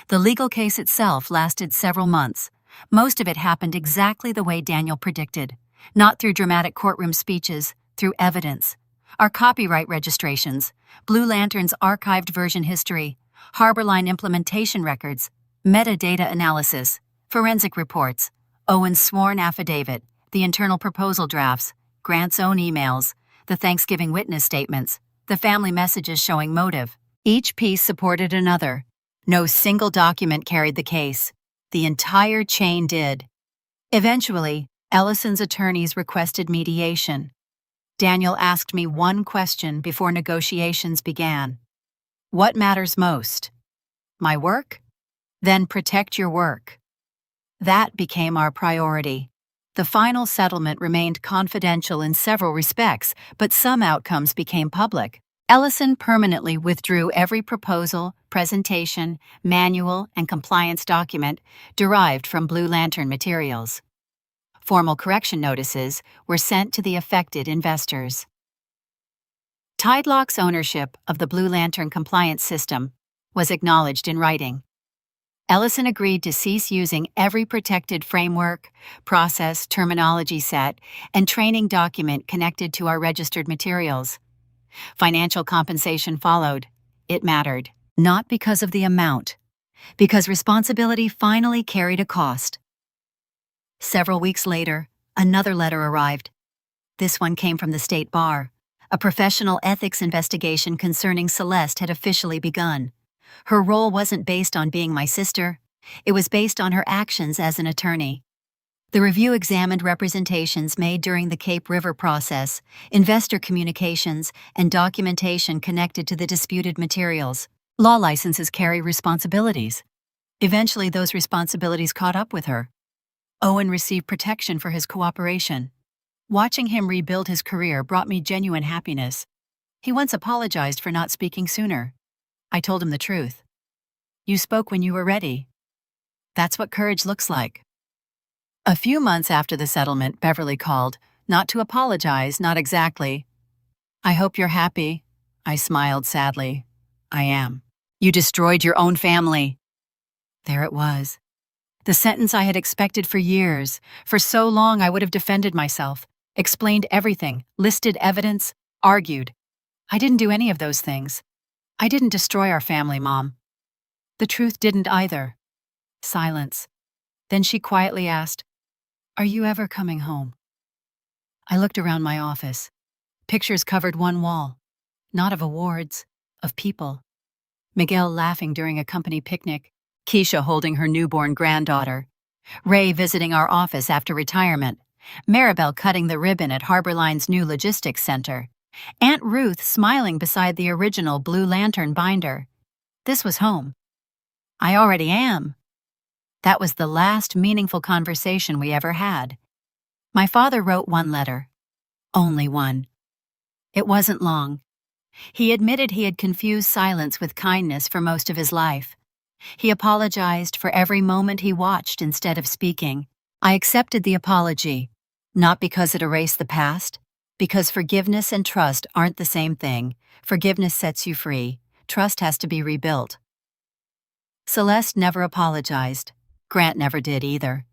The legal case itself lasted several months. Most of it happened exactly the way Daniel predicted, not through dramatic courtroom speeches, through evidence. Our copyright registrations, Blue Lantern's archived version history, Harborline implementation records, metadata analysis, forensic reports, Owen's sworn affidavit, the internal proposal drafts, Grant's own emails, the Thanksgiving witness statements, the family messages showing motive. Each piece supported another. No single document carried the case. The entire chain did. Eventually, Ellison's attorneys requested mediation. Daniel asked me one question before negotiations began. What matters most? My work? Then protect your work. That became our priority. The final settlement remained confidential in several respects, but some outcomes became public. Ellison permanently withdrew every proposal, presentation, manual, and compliance document derived from Blue Lantern materials. Formal correction notices were sent to the affected investors. Tidelock's ownership of the Blue Lantern compliance system was acknowledged in writing. Ellison agreed to cease using every protected framework, process, terminology set, and training document connected to our registered materials. Financial compensation followed. It mattered, not because of the amount, because responsibility finally carried a cost. Several weeks later, another letter arrived. This one came from the State Bar. A professional ethics investigation concerning Celeste had officially begun. Her role wasn't based on being my sister. It was based on her actions as an attorney. The review examined representations made during the Cape River process, investor communications, and documentation connected to the disputed materials. Law licenses carry responsibilities. Eventually, those responsibilities caught up with her. Owen received protection for his cooperation. Watching him rebuild his career brought me genuine happiness. He once apologized for not speaking sooner. I told him the truth. You spoke when you were ready. That's what courage looks like. A few months after the settlement, Beverly called, not to apologize, not exactly. I hope you're happy. I smiled sadly. I am. You destroyed your own family. There it was. The sentence I had expected for years. For so long I would have defended myself, explained everything, listed evidence, argued. I didn't do any of those things. I didn't destroy our family, Mom. The truth didn't either. Silence. Then she quietly asked, "Are you ever coming home?" I looked around my office. Pictures covered one wall. Not of awards, of people. Miguel laughing during a company picnic. Keisha holding her newborn granddaughter. Ray visiting our office after retirement. Maribel cutting the ribbon at Harborline's new logistics center. Aunt Ruth smiling beside the original Blue Lantern binder. This was home. I already am. That was the last meaningful conversation we ever had. My father wrote one letter. Only one. It wasn't long. He admitted he had confused silence with kindness for most of his life. He apologized for every moment he watched instead of speaking. I accepted the apology, not because it erased the past, because forgiveness and trust aren't the same thing. Forgiveness sets you free. Trust has to be rebuilt. Celeste never apologized. Grant never did either.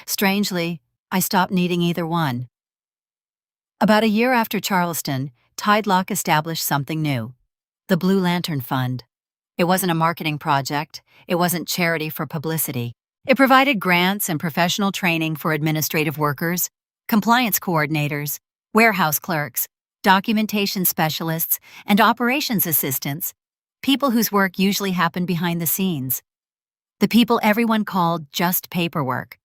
Strangely, I stopped needing either one. About a year after Charleston, Tidelock established something new. The Blue Lantern Fund. It wasn't a marketing project. It wasn't charity for publicity. It provided grants and professional training for administrative workers, compliance coordinators, warehouse clerks, documentation specialists, and operations assistants, people whose work usually happened behind the scenes. The people everyone called just paperwork.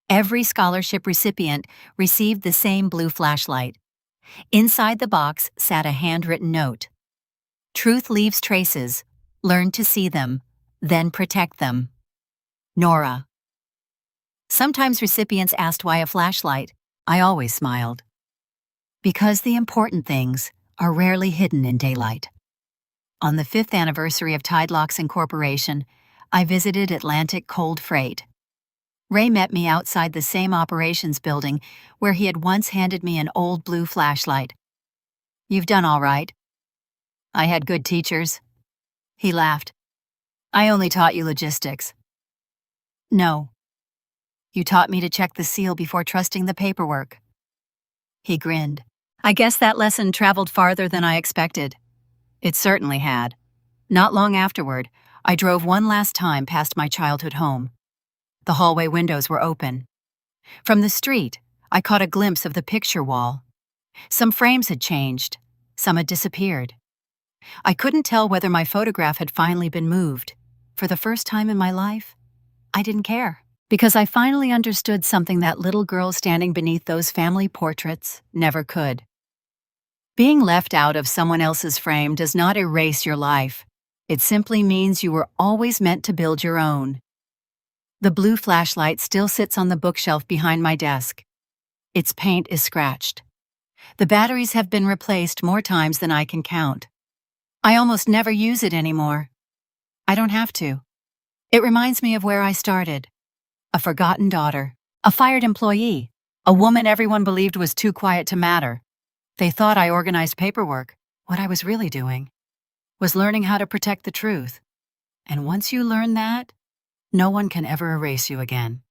Every scholarship recipient received the same blue flashlight. Inside the box sat a handwritten note. Truth leaves traces. Learn to see them, then protect them. Nora. Sometimes recipients asked why a flashlight. I always smiled. Because the important things are rarely hidden in daylight. On the 5th anniversary of Tidelock's incorporation, I visited Atlantic Cold Freight. Ray met me outside the same operations building where he had once handed me an old blue flashlight. You've done all right. I had good teachers. He laughed. I only taught you logistics. No. You taught me to check the seal before trusting the paperwork. He grinned. I guess that lesson traveled farther than I expected. It certainly had. Not long afterward, I drove one last time past my childhood home. The hallway windows were open. From the street, I caught a glimpse of the picture wall. Some frames had changed. Some had disappeared. I couldn't tell whether my photograph had finally been moved. For the first time in my life, I didn't care. Because I finally understood something that little girl standing beneath those family portraits never could. Being left out of someone else's frame does not erase your life. It simply means you were always meant to build your own. The blue flashlight still sits on the bookshelf behind my desk. Its paint is scratched. The batteries have been replaced more times than I can count. I almost never use it anymore. I don't have to. It reminds me of where I started. A forgotten daughter, a fired employee, a woman everyone believed was too quiet to matter. They thought I organized paperwork. What I was really doing was learning how to protect the truth. And once you learn that, no one can ever erase you again.